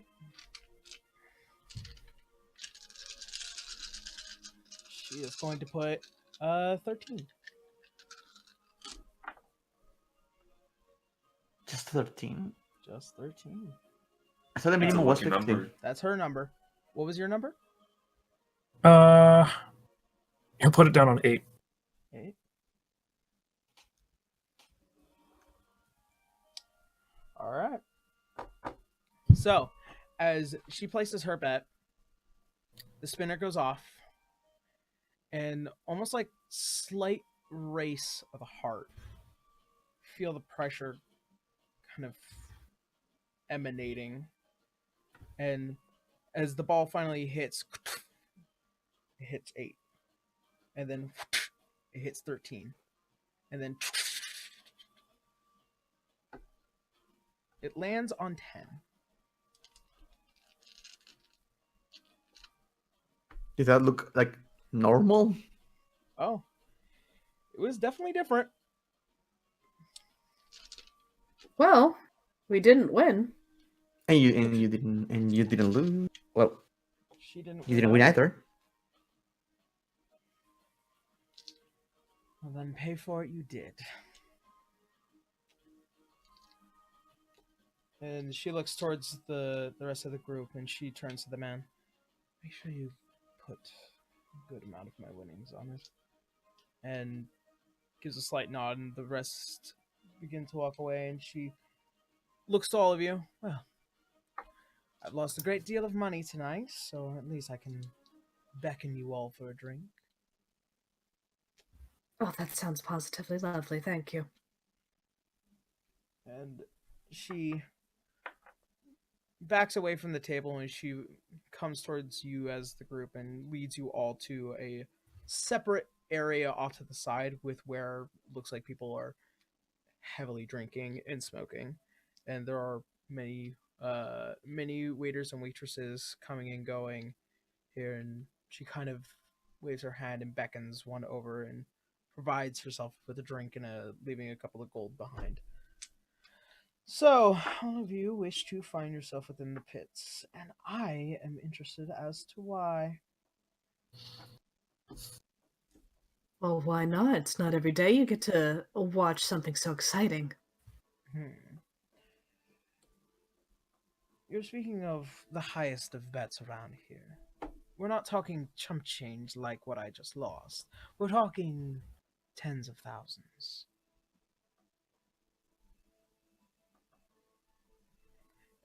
She is going to put 13. Just 13. Just 13. I thought the That's a minimum was lucky 50. number. That's her number. What was your number? He'll put it down on 8. 8. All right. So, as she places her bet, the spinner goes off, and almost like slight race of the heart, feel the pressure kind of emanating, and as the ball finally hits, it hits 8, and then it hits 13, and then it lands on 10. Did that look like normal? Oh, it was definitely different. Well, we didn't win. And you didn't lose. Well, She didn't. you didn't win either. Well, then pay for it you did. And she looks towards the rest of the group, and she turns to the man. Make sure you put a good amount of my winnings on it. And gives a slight nod, and the rest begin to walk away, and she looks to all of you. Well, I've lost a great deal of money tonight, so at least I can beckon you all for a drink. Oh, that sounds positively lovely. Thank you. And she backs away from the table, and she comes towards you as the group and leads you all to a separate area off to the side with where looks like people are heavily drinking and smoking, and there are many waiters and waitresses coming and going here, and she kind of waves her hand and beckons one over and provides herself with a drink and leaving a couple of gold behind. So, all of you wish to find yourself within the pits, and I am interested as to why. Well, why not? It's not every day you get to watch something so exciting. You're speaking of the highest of bets around here. We're not talking chump change like what I just lost. We're talking tens of thousands.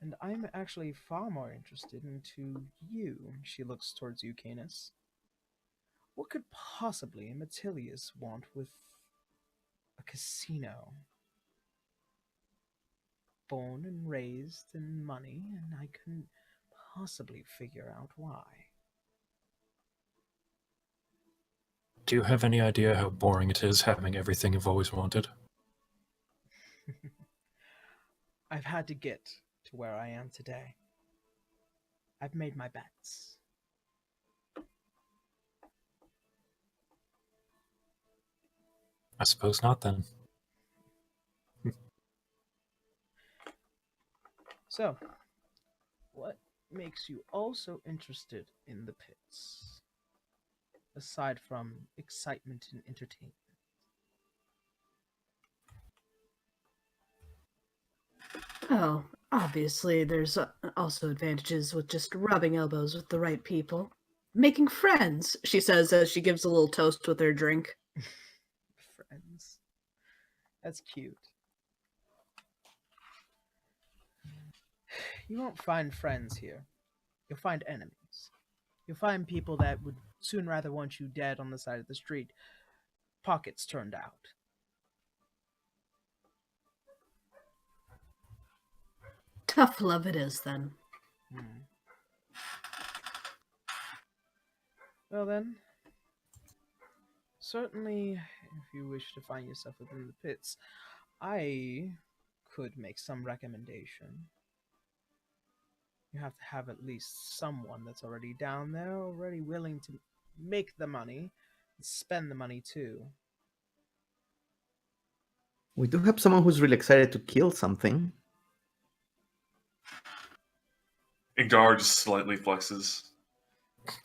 And I'm actually far more interested into you. She looks towards you, Canis. What could possibly Metilius want with a casino? Born and raised in money, and I couldn't possibly figure out why. Do you have any idea how boring it is having everything you've always wanted? I've had to get to where I am today. I've made my bets. I suppose not, then. So, what makes you also interested in the pits, aside from excitement and entertainment? Oh, obviously, there's also advantages with just rubbing elbows with the right people. Making friends, she says as she gives a little toast with her drink. Friends. That's cute. You won't find friends here. You'll find enemies. You'll find people that would soon rather want you dead on the side of the street, pockets turned out. Tough love it is, then. Well then, certainly, if you wish to find yourself within the pits, I could make some recommendation. You have to have at least someone that's already down there, already willing to make the money, and spend the money too. We do have someone who's really excited to kill something. Igdar just slightly flexes.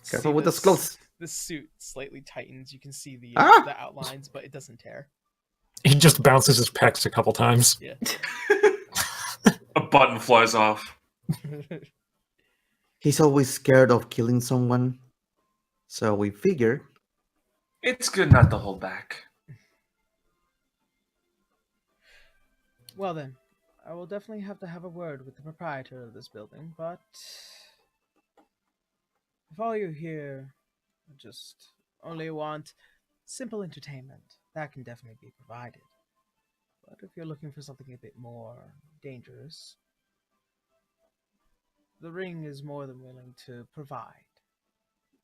Careful See with the this- skulls. The suit slightly tightens. You can see the outlines, but it doesn't tear. He just bounces his pecs a couple times. Yeah. A button flies off. He's always scared of killing someone. So we figured. It's good not to hold back. Well then, I will definitely have to have a word with the proprietor of this building, but if all you here just only want simple entertainment, that can definitely be provided. But if you're looking for something a bit more dangerous, the ring is more than willing to provide.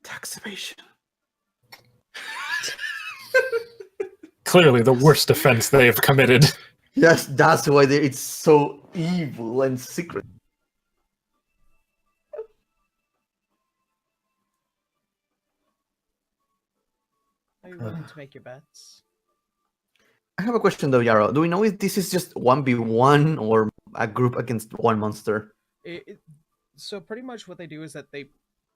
Tax evasion. Clearly the worst offense they have committed. Yes, that's why it's so evil and secret. Are you willing to make your bets? I have a question though, Yarrow. Do we know if this is just 1v1 or a group against one monster? So pretty much what they do is that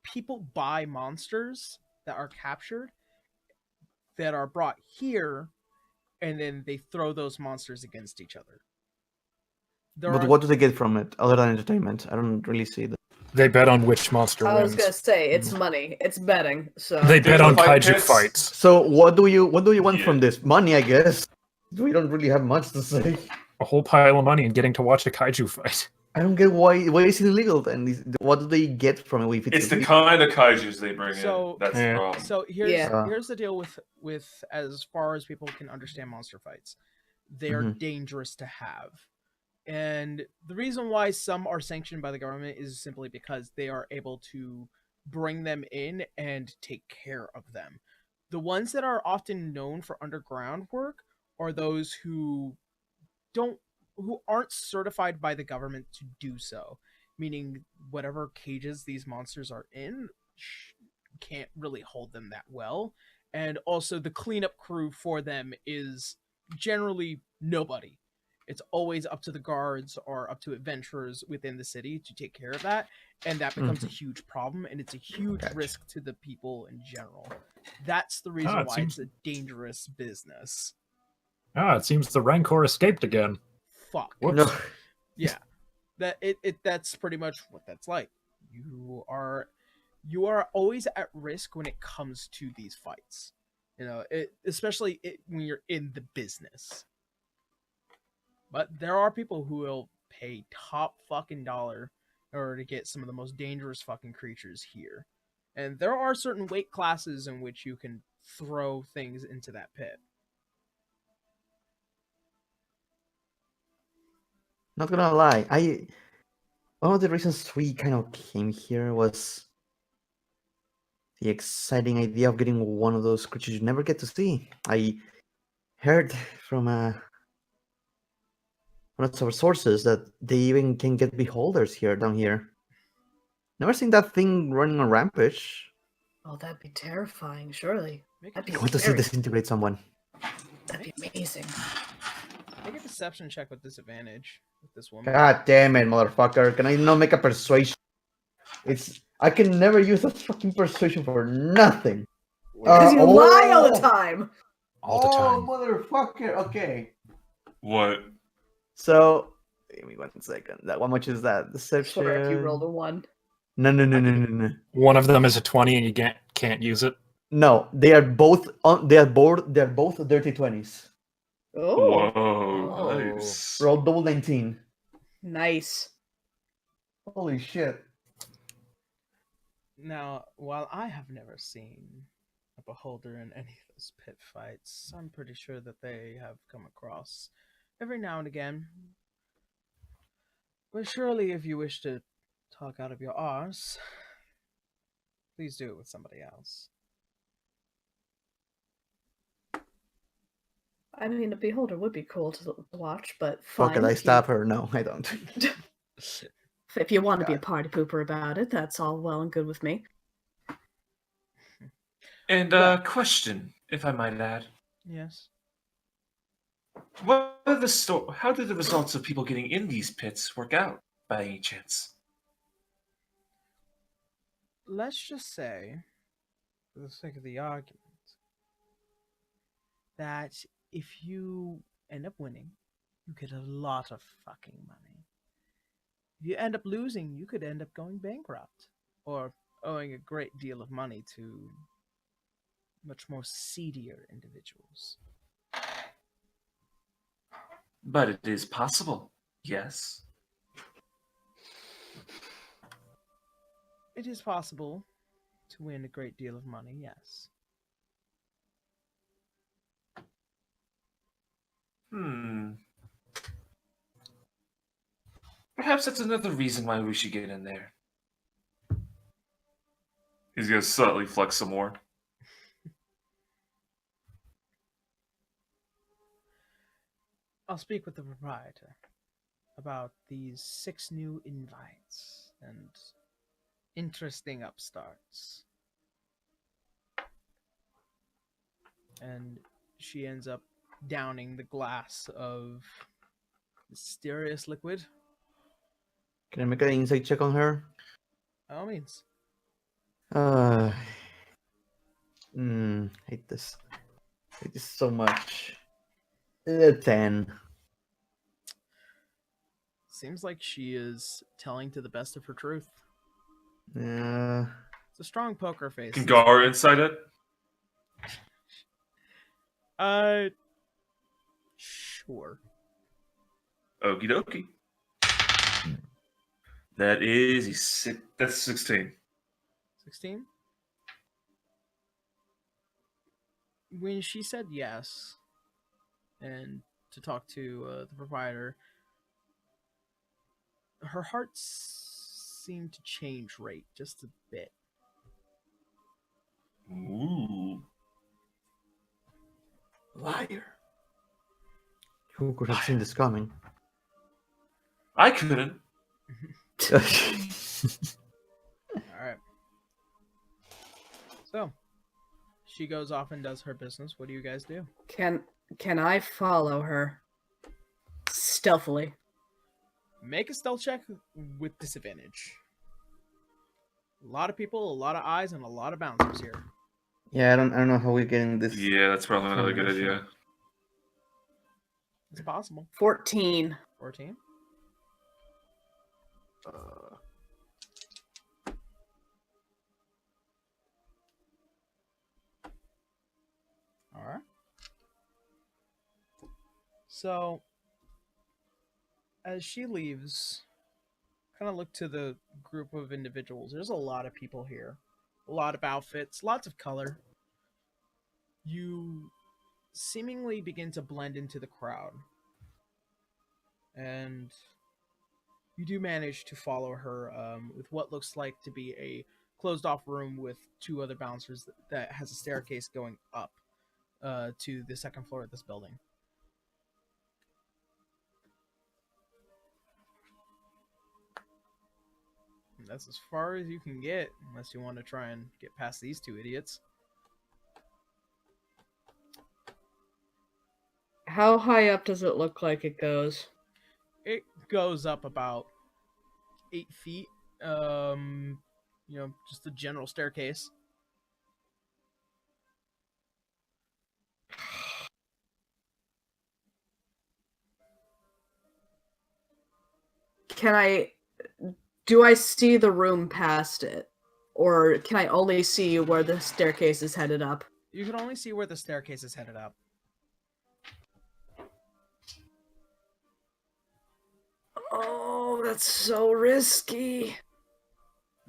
people buy monsters that are captured that are brought here, and then they throw those monsters against each other. But what do they get from it other than entertainment? I don't really see that. They bet on which monster I was wins. gonna say it's money. It's betting. So They bet on fight kaiju pits? fights. So what do you want Yeah. from this? Money, I guess. We don't really have much to say. A whole pile of money and getting to watch a kaiju fight. I don't get why is it illegal then? What do they get from it if It's the illegal? kind of kaijus they bring So- in. That's Yeah. the problem. So here's Yeah. here's the deal with as far as people can understand monster fights, they are Mhm. dangerous to have, and the reason why some are sanctioned by the government is simply because they are able to bring them in and take care of them. The ones that are often known for underground work are those who aren't certified by the government to do so, meaning whatever cages these monsters are in can't really hold them that well, and also the cleanup crew for them is generally nobody. It's always up to the guards or up to adventurers within the city to take care of that, and that becomes a huge problem, and it's a huge Gotcha. risk to the people in general. That's the reason it why seems- it's a dangerous business. It seems the Rancor escaped again. Fuck. Whoops. No. Yeah, that's pretty much what that's like. You are always at risk when it comes to these fights, especially when you're in the business. But there are people who will pay top fucking dollar in order to get some of the most dangerous fucking creatures here, and there are certain weight classes in which you can throw things into that pit. Not gonna lie, one of the reasons we kind of came here was the exciting idea of getting one of those creatures you never get to see. I heard from one of our sources that they even can get beholders down here. Never seen that thing running on rampage. oh, that'd be terrifying. Surely, Make that'd a, be I want to see scary. disintegrate someone. That'd be amazing. make a deception check with disadvantage with this woman. God damn it, motherfucker! Can I not make a persuasion? I can never use a fucking persuasion for nothing. Because you lie all the oh! time. All the time. Motherfucker! Okay. What? So, give me 1 second. How much is that? I Deception. swear, if you rolled a 1. No. One of them is a 20 and you can't use it. No, they are both they're both dirty 20s. Oh, Whoa, nice. Roll double 19. nice. Holy shit. Now, while I have never seen a beholder in any of those pit fights, I'm pretty sure that they have come across every now and again. But surely, if you wish to talk out of your arse, please do it with somebody else. I mean, a beholder would be cool to watch, but Fuck fine. it, I if you- stab her. No, I don't. If you want to be a party pooper about it, that's all well and good with me. And question, if I might add. Yes. What are how do the results of people getting in these pits work out, by any chance? Let's just say, for the sake of the argument, that if you end up winning, you get a lot of fucking money. If you end up losing, you could end up going bankrupt or owing a great deal of money to much more seedier individuals. But it is possible, yes. It is possible to win a great deal of money, yes. Perhaps that's another reason why we should get in there. He's gonna subtly flex some more. I'll speak with the proprietor about these 6 new invites and interesting upstarts. And she ends up downing the glass of mysterious liquid. Can I make an insight check on her? By all means. Hate this. Hate this so much. 10. Seems like she is telling to the best of her truth. Yeah. It's a strong poker face. Can Gar inside it? Sure. Okie dokie. That is that's 16. 16? When she said yes, and to talk to the proprietor, her heart seemed to change rate just a bit. Ooh. Liar. Who could have seen this coming? I couldn't. Alright. So, she goes off and does her business. What do you guys do? Can I follow her? Stealthily. Make a stealth check with disadvantage. A lot of people, a lot of eyes, and a lot of bouncers here. Yeah, I don't know how we're getting this. Yeah, that's probably another good idea. It's possible. 14. 14? Alright. So, as she leaves, kind of look to the group of individuals. There's a lot of people here. A lot of outfits, lots of color. You seemingly begin to blend into the crowd. And you do manage to follow her with what looks like to be a closed-off room with 2 other bouncers that has a staircase going up to the 2nd floor of this building. And that's as far as you can get, unless you want to try and get past these 2 idiots. How high up does it look like it goes? It goes up about 8 feet. Just a general staircase. Do I see the room past it? Or can I only see where the staircase is headed up? You can only see where the staircase is headed up. Oh, that's so risky.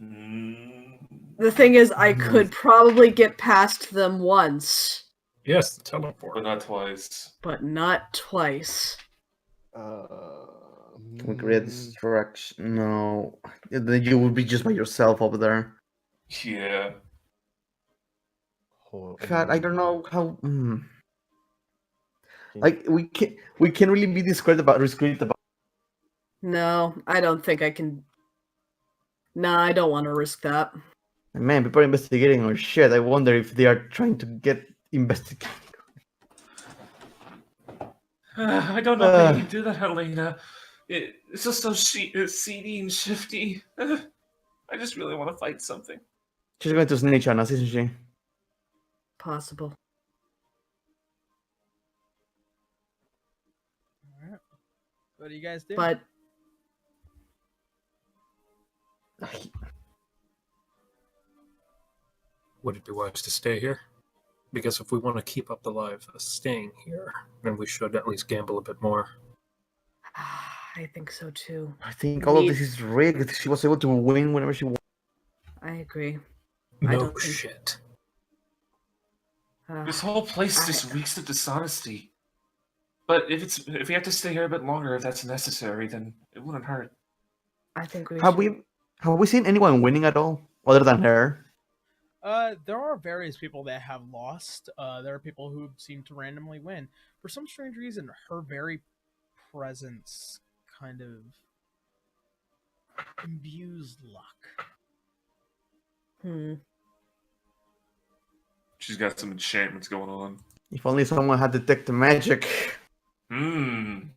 Mm. The thing is, I could probably get past them once. Yes, the teleport. But not twice. But not twice. Can we create distraction? No. Then you would be just by yourself over there. Yeah. God, I don't know how. Like we can't really be discreet about. No, I don't think I can Nah, I don't want to risk that. Man, people are investigating our shit. I wonder if they are trying to get investigated. I don't know how you can do that, Helena. It's just so seedy and shifty. I just really want to fight something. She's going to snitch on us, isn't she? Possible. Alright. What do you guys do? But Would it be wise to stay here? Because if we want to keep up the live staying here, then we should at least gamble a bit more. I think so too. I think all of this is rigged. She was able to win whenever she won. I agree. I No don't think- shit. This whole place just reeks of dishonesty. But if we have to stay here a bit longer, if that's necessary, then it wouldn't hurt. I think we Have should. we seen anyone winning at all other than her? There are various people that have lost. There are people who seem to randomly win. For some strange reason, her very presence kind of imbues luck. She's got some enchantments going on. If only someone had detected magic. And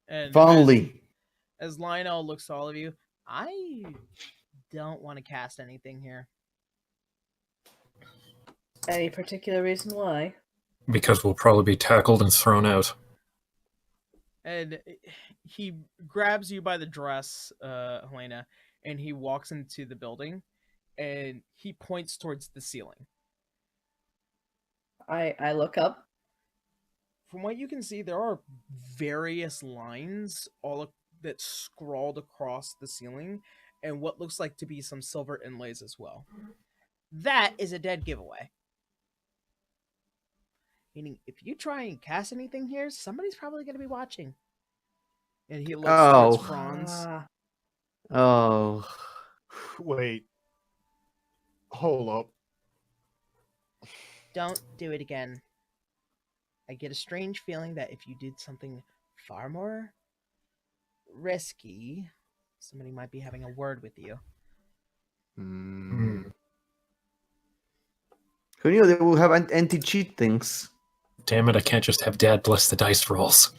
If only. as Lionel looks to all of you, I don't want to cast anything here. Any particular reason why? Because we'll probably be tackled and thrown out. And he grabs you by the dress, Helena, and he walks into the building, and he points towards the ceiling. I look up. From what you can see, there are various lines that scrawled across the ceiling, and what looks like to be some silver inlays as well. That is a dead giveaway. Meaning, if you try and cast anything here, somebody's probably going to be watching. And he looks towards Franz. Oh. Wait. Hold up. Don't do it again. I get a strange feeling that if you did something far more risky, somebody might be having a word with you. Who knew they will have anti-cheat things? Damn it, I can't just have Dad bless the dice rolls.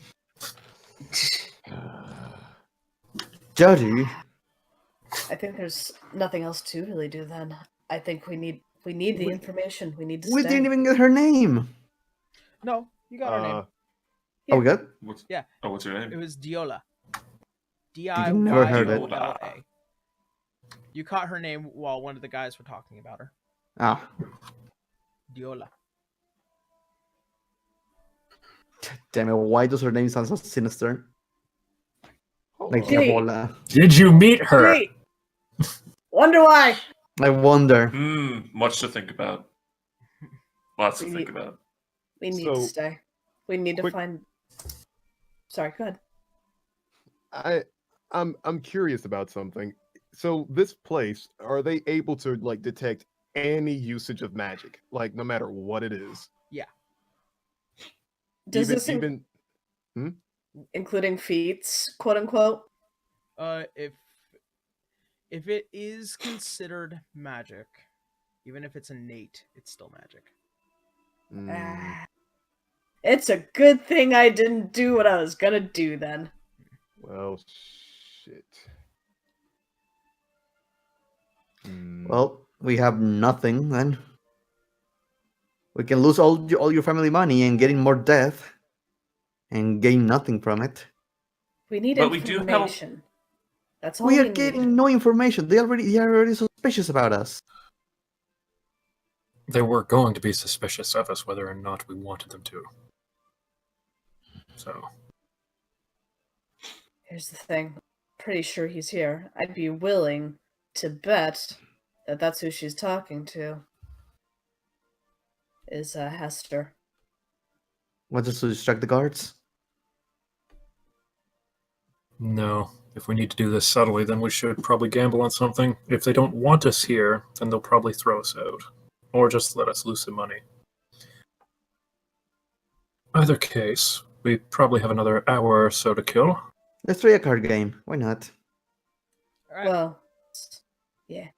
Judgy. I think there's nothing else to really do then. I think we need the information. We need to We stay. didn't even get her name. No, you got her name. Oh, we got? Yeah. Oh, what's her name? It was Diola. Never heard it. Diola. You caught her name while one of the guys were talking about her. Ah. Diola. Damn it, why does her name sound so sinister? Like Hey. Diabola. Did you meet her? Wait. Wonder why. I wonder. Much to think about. Lots to We think need- about. We need to So, stay. We need to quick- find. Sorry, go ahead. I'm curious about something. So this place, are they able to like detect any usage of magic, like no matter what it is? Yeah. Does even, this even including feats, quote unquote? If it is considered magic, even if it's innate, it's still magic. Ah. It's a good thing I didn't do what I was gonna do then. Well, shit. Well, we have nothing then. We can lose all your family money and getting more death and gain nothing from it. We need But we do have- information. That's all We are need. getting no information. They are already suspicious about us. They were going to be suspicious of us whether or not we wanted them to. So, Here's the thing. Pretty sure he's here. I'd be willing to bet that that's who she's talking to. Is Hester. Want us to distract the guards? no. If we need to do this subtly, then we should probably gamble on something. If they don't want us here, then they'll probably throw us out. Or just let us lose some money. Either case, we probably have another hour or so to kill. Let's try a card game. Why not? All right. Well, Yeah.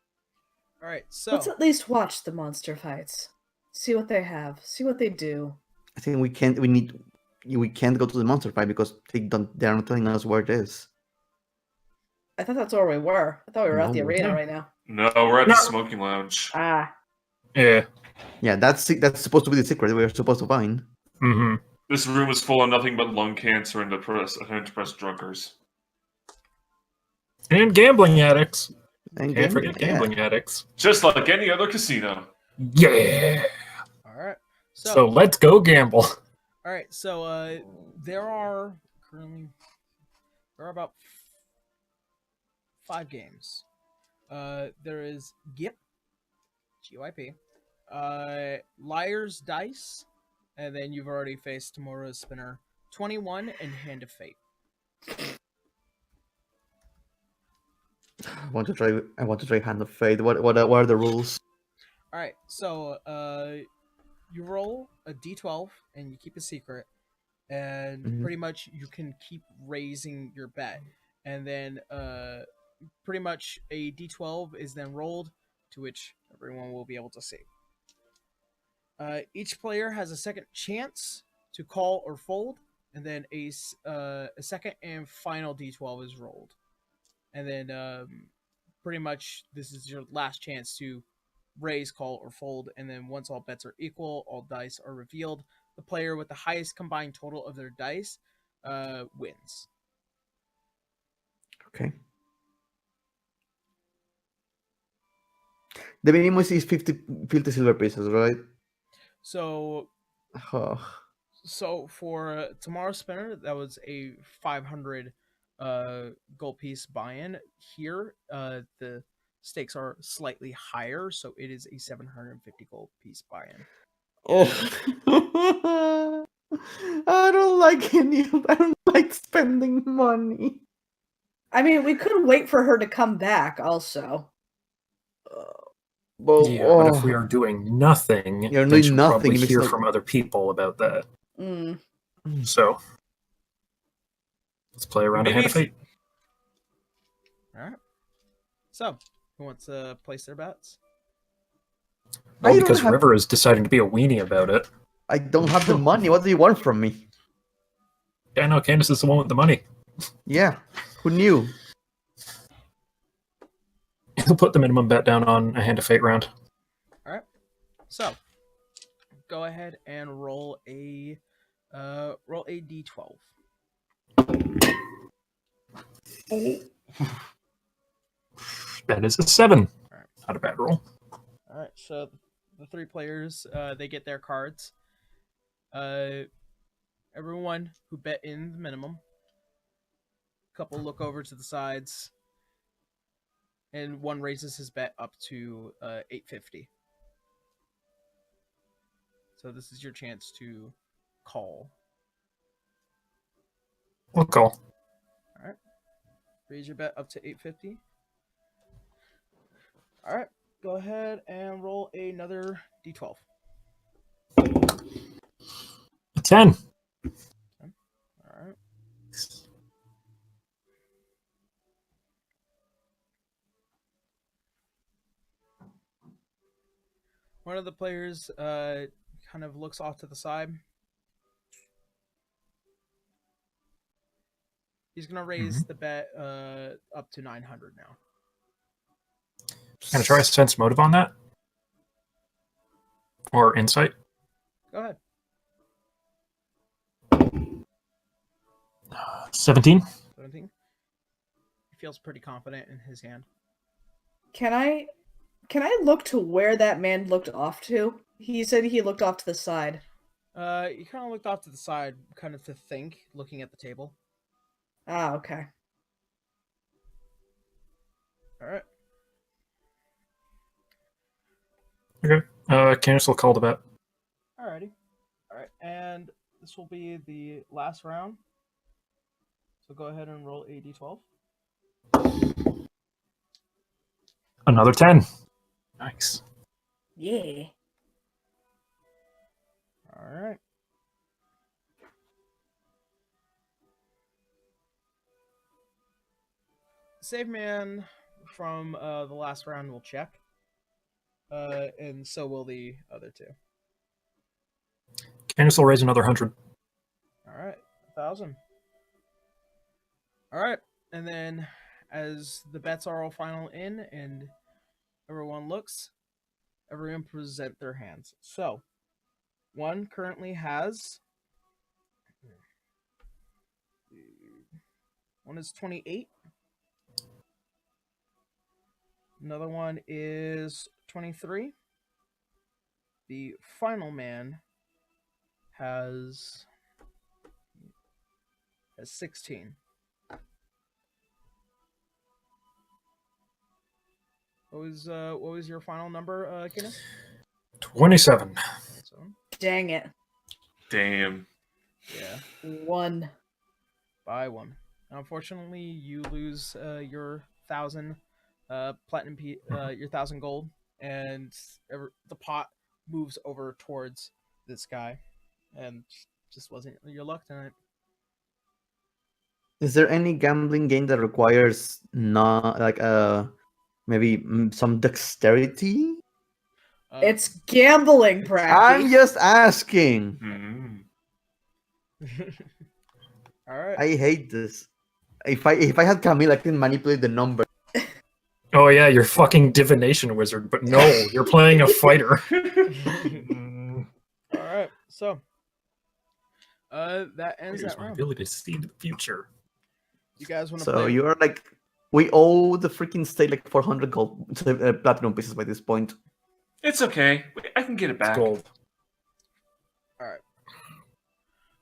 All right, so Let's at least watch the monster fights. See what they have. See what they do. I think we can't. We can't go to the monster fight because they're not telling us where it is. I thought that's where we were. I thought we were at the No. arena right now. No, we're at No. the smoking lounge. Ah. Yeah. Yeah, that's supposed to be the secret we're supposed to find. Mm-hmm. This room is full of nothing but lung cancer and depressed drunkards. And gambling addicts. And Can't forget yeah. gambling addicts. Just like any other casino. Yeah. all right. So let's go gamble. All right, so there are about 5 games. There is GIP, GYP, Liar's Dice, and then you've already faced Tomorrow's Spinner, 21, and Hand of Fate. I want to try Hand of Fate. What are the rules? All right, so you roll a d12 and you keep a secret, and Mhm. pretty much you can keep raising your bet, and then pretty much a d12 is then rolled, to which everyone will be able to see. Each player has a second chance to call or fold, and then a second and final d12 is rolled, and then pretty much this is your last chance to raise, call, or fold, and then once all bets are equal, all dice are revealed. The player with the highest combined total of their dice wins. Okay. The minimum is 50 silver pieces, right? So, Oh. for Tomorrow's Spinner, that was a 500 gold piece buy-in. Here, the stakes are slightly higher, so it is a 750 gold piece buy-in. Oh. I don't like spending money. I mean, we could wait for her to come back also. But, But if we are doing nothing, You're then doing she'll nothing, probably it makes hear no- from other people about that. Mm. So let's play around a hand of fate. All right. So, who wants to place their bets? I Well, don't because have- River is deciding to be a weenie about it. I don't have the money. What do you want from me? Yeah, no, Candace is the one with the money. Yeah, who knew? He'll put the minimum bet down on a hand of fate round. All right. So, go ahead and roll a d12. That is a 7. All right. Not a bad roll. All right. So the 3 players, they get their cards. Everyone who bet in the minimum. Couple look over to the sides, and one raises his bet up to 850. So this is your chance to call. We'll call. All right. Raise your bet up to 850. All right. Go ahead and roll another d12. A 10. All right. One of the players kind of looks off to the side. He's going to raise the bet up to 900 now. Can I try a sense motive on that? Or insight? Go ahead. 17. 17. He feels pretty confident in his hand. Can I look to where that man looked off to? He said he looked off to the side. He kind of looked off to the side, kind of to think, looking at the table. Ah, okay. All right. Okay. Candace will call the bet. Alrighty. All right, and this will be the last round. So go ahead and roll a d12. Another 10. Nice. Yeah. All right. Save man from the last round will check. And so will the other two. Candace will raise another 100. All right, 1,000. All right, and then as the bets are all final in and everyone looks, everyone present their hands. So, one currently has. One is 28. Another one is 23. The final man has 16. What was your final number, Kenneth? 27. So, Dang it. Damn. yeah, 1. by 1. Unfortunately, you lose your 1,000 platinum, your 1,000 gold, and the pot moves over towards this guy, and just wasn't your luck tonight. Is there any gambling game that requires not like maybe some dexterity? It's gambling, Bracky. I'm just asking. All right. I hate this. If I had Camille, I can manipulate the number. Oh yeah, you're fucking divination wizard, but no, you're playing a fighter. All right. So that ends Here's that my round. ability to see the future. You guys want to So play? you are like, we owe the freaking state like 400 gold platinum pieces by this point. It's okay. I can get it It's back. gold. All right.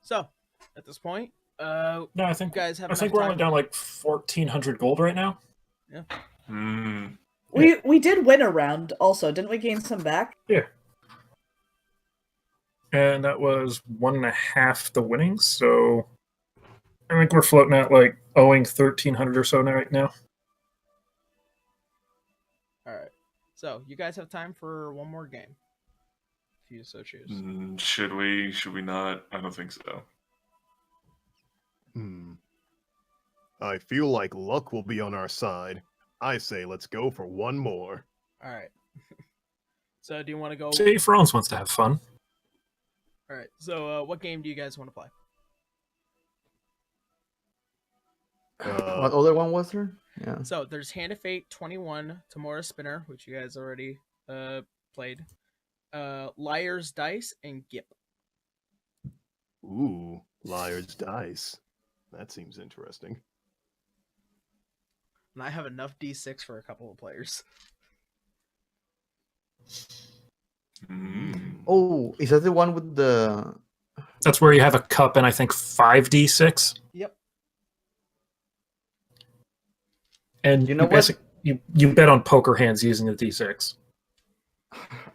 So at this point, No, I think you guys have. I think enough we're only time. down like 1,400 gold right now. Yeah. We did win a round also, didn't we gain some back? Yeah. And that was 1.5 the winnings, so I think we're floating at like owing 1,300 or so right now. All right. So you guys have time for one more game, if you so choose. Should we? Should we not? I don't think so. I feel like luck will be on our side. I say let's go for one more. All right. So do you want to go? See, Franz wants to have fun. All right. So what game do you guys want to play? What other one was there? Yeah. So there's Hand of Fate 21, Tamora Spinner, which you guys already played. Liar's Dice and Gip. Ooh, Liar's Dice. That seems interesting. And I have enough D6 for a couple of players. Oh, is that the one with the? That's where you have a cup and I think 5d6. Yep. And You know what? You bet on poker hands using the d6.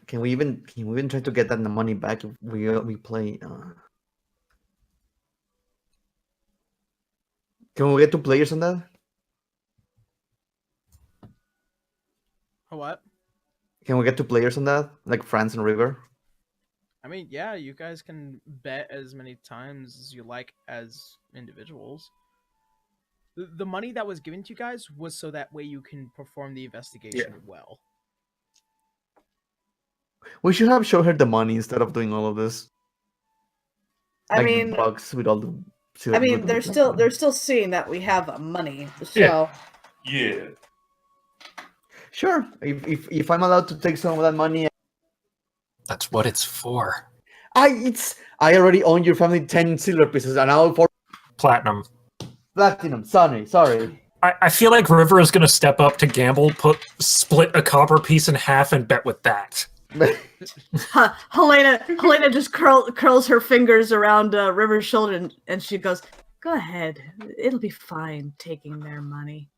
Can we even try to get that money back if we play? Can we get 2 players on that? What? Can we get 2 players on that, like France and River? I mean, yeah, you guys can bet as many times as you like as individuals. The money that was given to you guys was so that way you can perform the investigation well. We should have shown her the money instead of doing all of this. I Like mean, the bugs with all the. I mean, they're still seeing that we have money. So Yeah. Sure. If I'm allowed to take some of that money, That's what it's for. I already own your family 10 silver pieces, and now for Platinum. platinum. Sorry. I feel like River is going to step up to gamble, split a copper piece in half, and bet with that. Helena just curls her fingers around River's shoulder and she goes, "Go ahead, it'll be fine taking their money."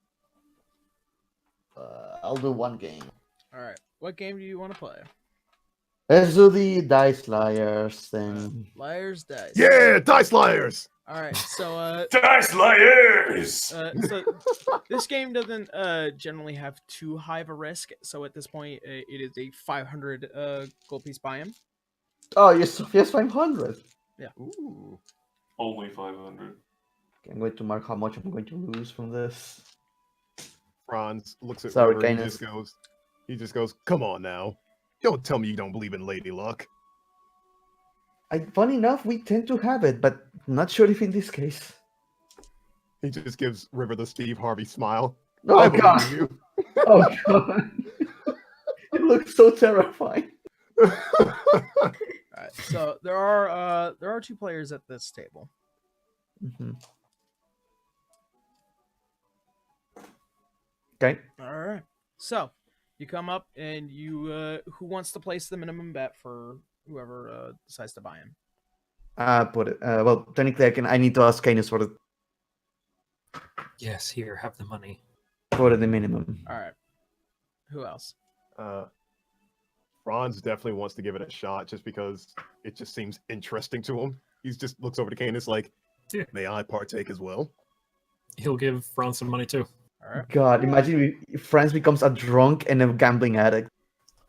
I'll do one game. All right. What game do you want to play? Let's do the Dice Liars thing. Liar's Dice. Yeah, Dice Liars! All right. So Dice Liars! so this game doesn't generally have too high of a risk. So at this point, it is a 500 gold piece buy-in. Oh, yes, 500. Ooh. Only 500. Okay, I'm going to mark how much I'm going to lose from this. Franz looks at Sorry, River. Canis. He just goes, "Come on now, don't tell me you don't believe in lady luck." Funny enough, we tend to have it, but not sure if in this case. He just gives River the Steve Harvey smile. Oh I believe god! in you. Oh god! It looks so terrifying. All right, so there are 2 players at this table. Mhm. Okay. All right. So you come up and you who wants to place the minimum bet for whoever decides to buy in? Put it. Well, technically, I need to ask Canis for Yes, here, have the money. the minimum. All right. Who else? Franz definitely wants to give it a shot just because it just seems interesting to him. He just looks over to Canis like, Yeah. "May I partake as well?" He'll give Franz some money too. All right. God, imagine if Franz becomes a drunk and a gambling addict.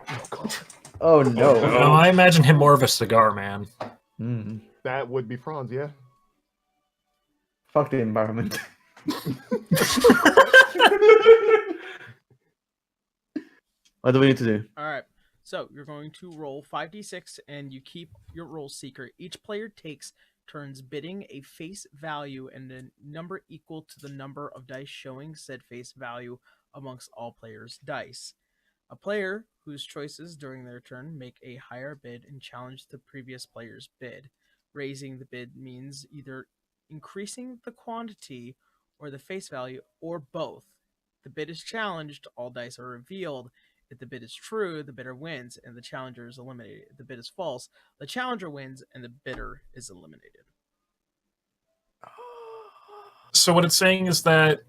Oh god, Oh no. no. No, I imagine him more of a cigar man. Hmm. that would be Franz, yeah. Fuck the environment. What do we need to do? All right. So you're going to roll 5d6 and you keep your roll secret. Each player takes turns bidding a face value and a number equal to the number of dice showing said face value amongst all players' dice. A player whose choices during their turn make a higher bid and challenge the previous player's bid. Raising the bid means either increasing the quantity or the face value, or both. The bid is challenged, all dice are revealed. If the bid is true, the bidder wins and the challenger is eliminated. If the bid is false, the challenger wins and the bidder is eliminated. So what it's saying is that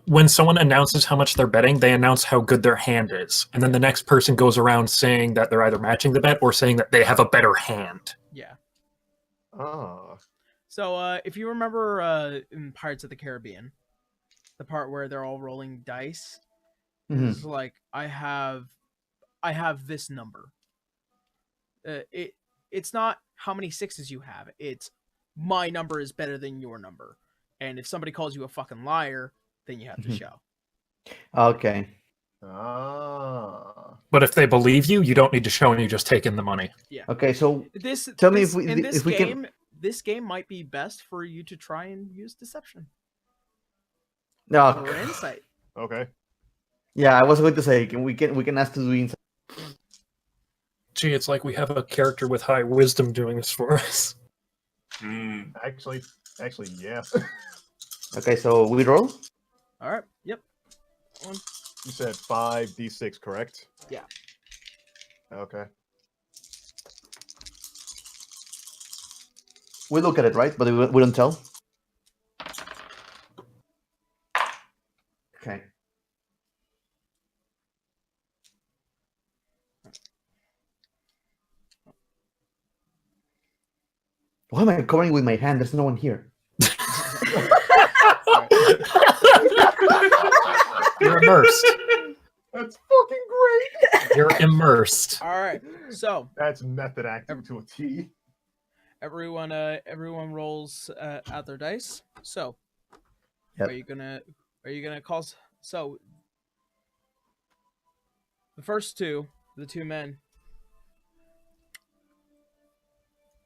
when someone announces how much they're betting, they announce how good their hand is. And then the next person goes around saying that they're either matching the bet or saying that they have a better hand. Yeah. Ah. So if you remember in Pirates of the Caribbean, the part where they're all rolling dice, it's like I have this number. It's not how many sixes you have. It's my number is better than your number. And if somebody calls you a fucking liar, then you have to show. Okay. Ah. But if they believe you, you don't need to show and you just take in the money. Yeah. Okay, so Tell me this, if we- in this if we game, can- this game might be best for you to try and use deception no. or insight. Okay. Yeah, I was going to say we can ask to do insight. Gee, it's like we have a character with high wisdom doing this for us. Actually, yeah. Okay, so we roll. All right. Yep. You said 5d6, correct? Yeah. Okay. We look at it, right? But we don't tell. Okay. Why am I covering with my hand? There's no one here. You're immersed. That's fucking great. You're immersed. All right. So That's method acting to a T. everyone rolls out their dice. So Yep. are you gonna call? So the first two, the two men,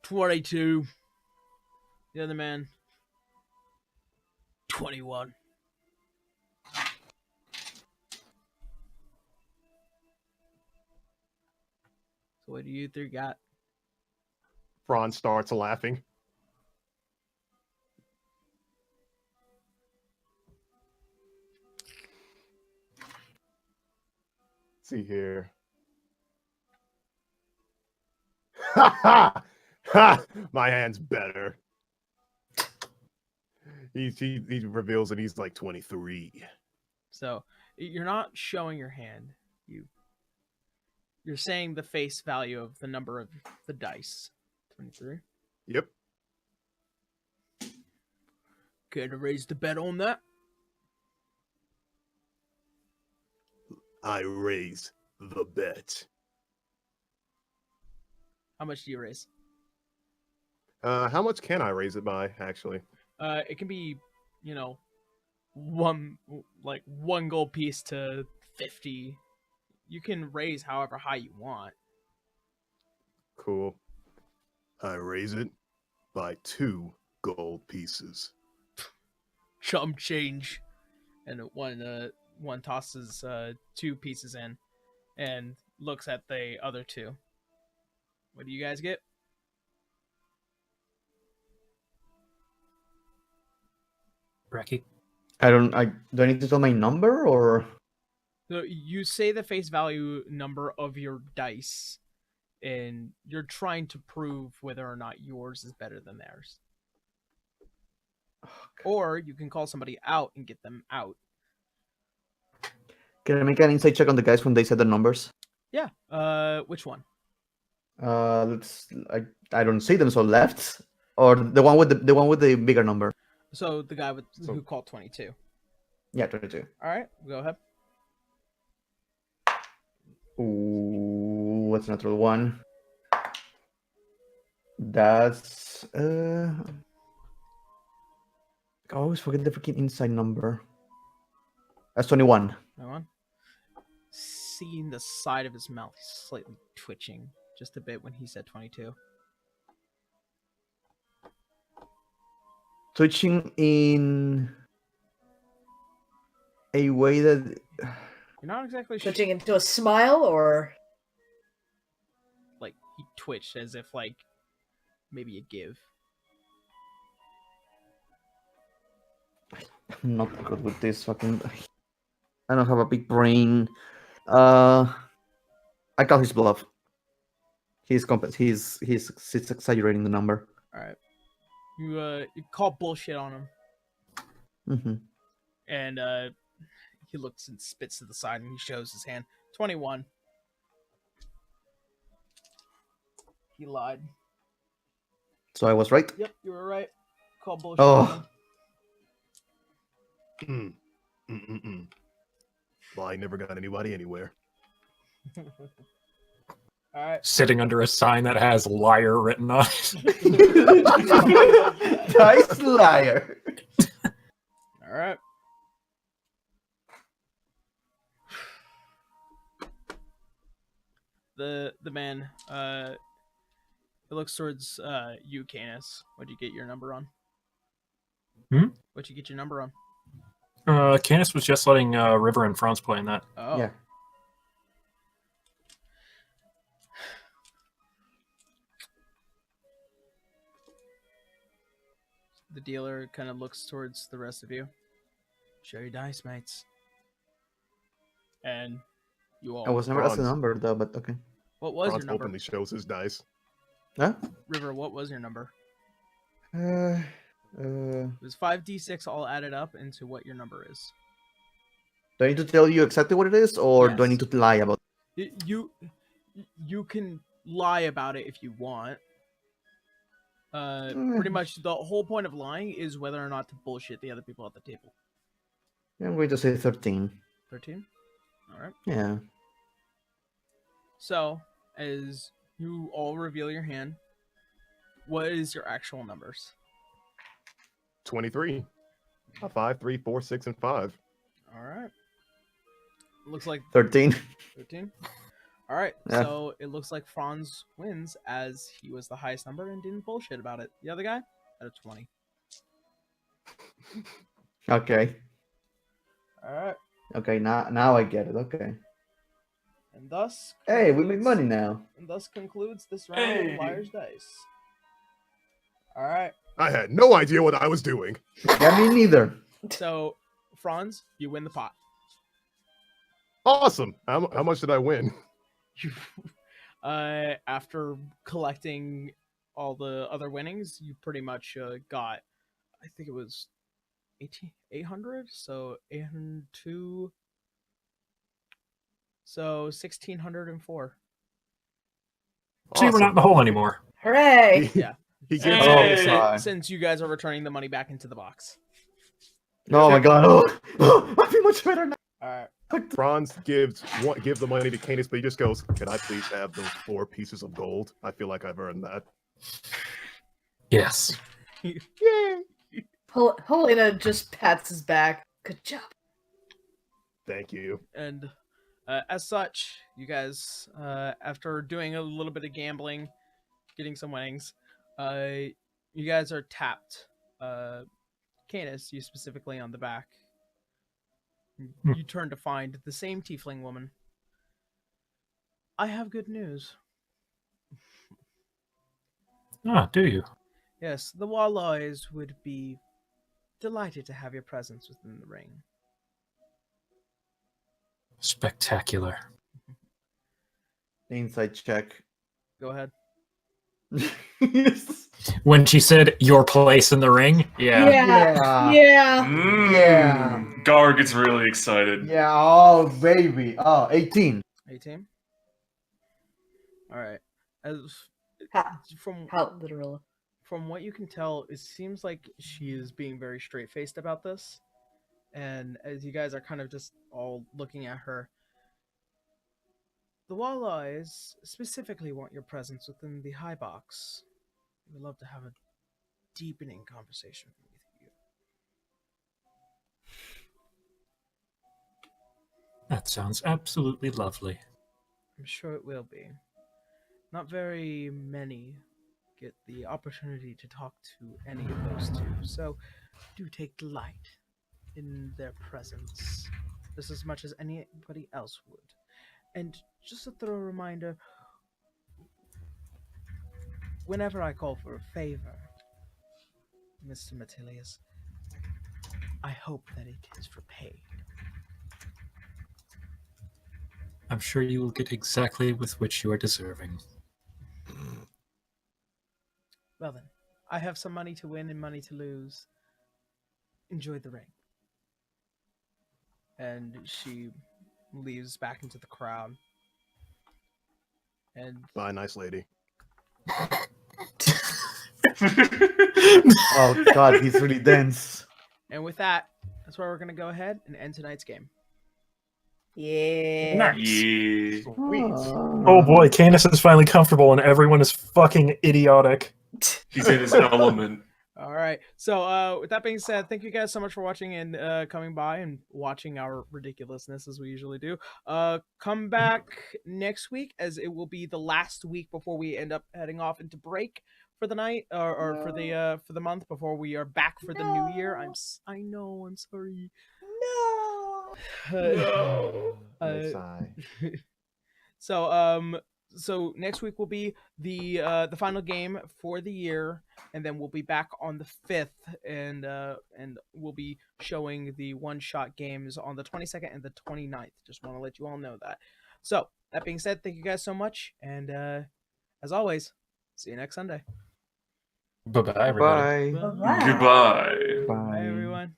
22. The other man, 21. So what do you three got? Franz starts laughing. Let's see here. Ha ha! Ha! My hand's better. He reveals that he's like 23. So you're not showing your hand. You're saying the face value of the number of the dice. 23. Yep. Care to raise the bet on that? I raise the bet. How much do you raise? How much can I raise it by, actually? It can be, one gold piece to 50. You can raise however high you want. Cool. I raise it by 2 gold pieces. Chump change. And one tosses 2 pieces in and looks at the other 2. What do you guys get? Brecky. Do I need to tell my number or? So you say the face value number of your dice, and you're trying to prove whether or not yours is better than theirs. Or you can call somebody out and get them out. Can I make an insight check on the guys when they said the numbers? Yeah. Which one? I don't see them, so left or the one with the bigger number. So the guy who called 22. Yeah, 22. All right, go ahead. Ooh, what's natural one? That's I always forget the freaking inside number. That's 21. That one. Seeing the side of his mouth slightly twitching just a bit when he said 22. Twitching in a way that You're not exactly Switching into a smile, or like he twitched as if like maybe a give. I'm not good with this fucking. I don't have a big brain. I call his bluff. He's exaggerating the number. All right. You call bullshit on him, Mm-hmm. and he looks and spits to the side, and he shows his hand. 21. He lied. So I was right. Yep, you were right. Call bullshit. Oh. On Mm. Well, I never got anybody anywhere. him. All right. Sitting under a sign that has liar written on it. Dice liar. All right. The man it looks towards you, Canis. What'd you get your number on? What'd you get your number on? Canis was just letting River and Franz play in that. Oh. Yeah. The dealer kind of looks towards the rest of you. Show your dice, mates. And you all. I was never asked the Franz. number though, but okay. What was Franz your number? openly shows his dice. Huh? River, what was your number? Uh, It was 5d6 all added up into what your number is. do I need to tell you exactly what it is, or do I Yes. need to lie about You can lie about it if you want. Pretty much the whole point of lying is whether or not to bullshit the other people at the table. it? I'm going to say 13. 13? Alright. Yeah. So, as you all reveal your hand, what is your actual numbers? 23. 5, 3, 4, 6, and 5. Alright. Looks like 13. 13. Alright, Yeah. so it looks like Franz wins as he was the highest number and didn't bullshit about it. The other guy had a 20. Okay. Alright. Okay, now I get it. Okay. And thus Hey, we make concludes- money now. And thus concludes this round Hey. of Liar's Dice. Alright. I had no idea what I was doing. Yeah, me neither. So Franz, you win the pot. Awesome. How much did I win? You after collecting all the other winnings, you pretty much got, I think it was 800, so 802, so 1604. See, we're not in the hole anymore. hooray! Yeah. He gives Hey. Since- my. since you guys are returning the money back into the box. Oh my god. Oh, I feel much better now. All right. Franz gives the money to Canis, but he just goes, "Can I please have those 4 pieces of gold? I feel like I've earned that." Yes. Helena just pats his back. Good job. Thank you. And as such, you guys, after doing a little bit of gambling, getting some winnings, you guys are tapped. Canis, you specifically on the back. You turn to find the same tiefling woman. I have good news. Ah, do you? Yes, the Walloys would be delighted to have your presence within the ring. Spectacular. Inside check. Go ahead. Yes. When she said your place in the ring, yeah. Yeah. Yeah. Gar gets really excited. Yeah. Oh, baby. Oh, 18. 18. All right. As from Literal. from what you can tell, it seems like she is being very straight-faced about this. And as you guys are kind of just all looking at her, the Walleyes specifically want your presence within the high box. We would love to have a deepening conversation with you. That sounds absolutely lovely. I'm sure it will be. Not very many get the opportunity to talk to any of those two, so do take delight in their presence just as much as anybody else would. And just a thorough reminder, whenever I call for a favor, Mr. Mattilius, I hope that it is repaid. I'm sure you will get exactly with which you are deserving. Well then, I have some money to win and money to lose. Enjoy the ring. And she leaves back into the crowd. And Bye, nice lady. Oh, God, he's really dense. And with that, that's where we're going to go ahead and end tonight's game. Yeah. Nice. Yeah. Sweet. Oh boy, Candace is finally comfortable and everyone is fucking idiotic. He's in his element. All right. So with that being said, thank you guys so much for watching and coming by and watching our ridiculousness as we usually do. Come back next week as it will be the last week before we end up heading off into break for the night or for the month before we are back for the new year. I know. I'm sorry. No. Uh, Sigh. So next week will be the final game for the year, and then we'll be back on the 5th, and we'll be showing the one-shot games on the 22nd and the 29th. Just want to let you all know that. So that being said, thank you guys so much, and as always, see you next Sunday. Bye-bye, everybody. Bye. Bye. Goodbye. Bye. Bye everyone.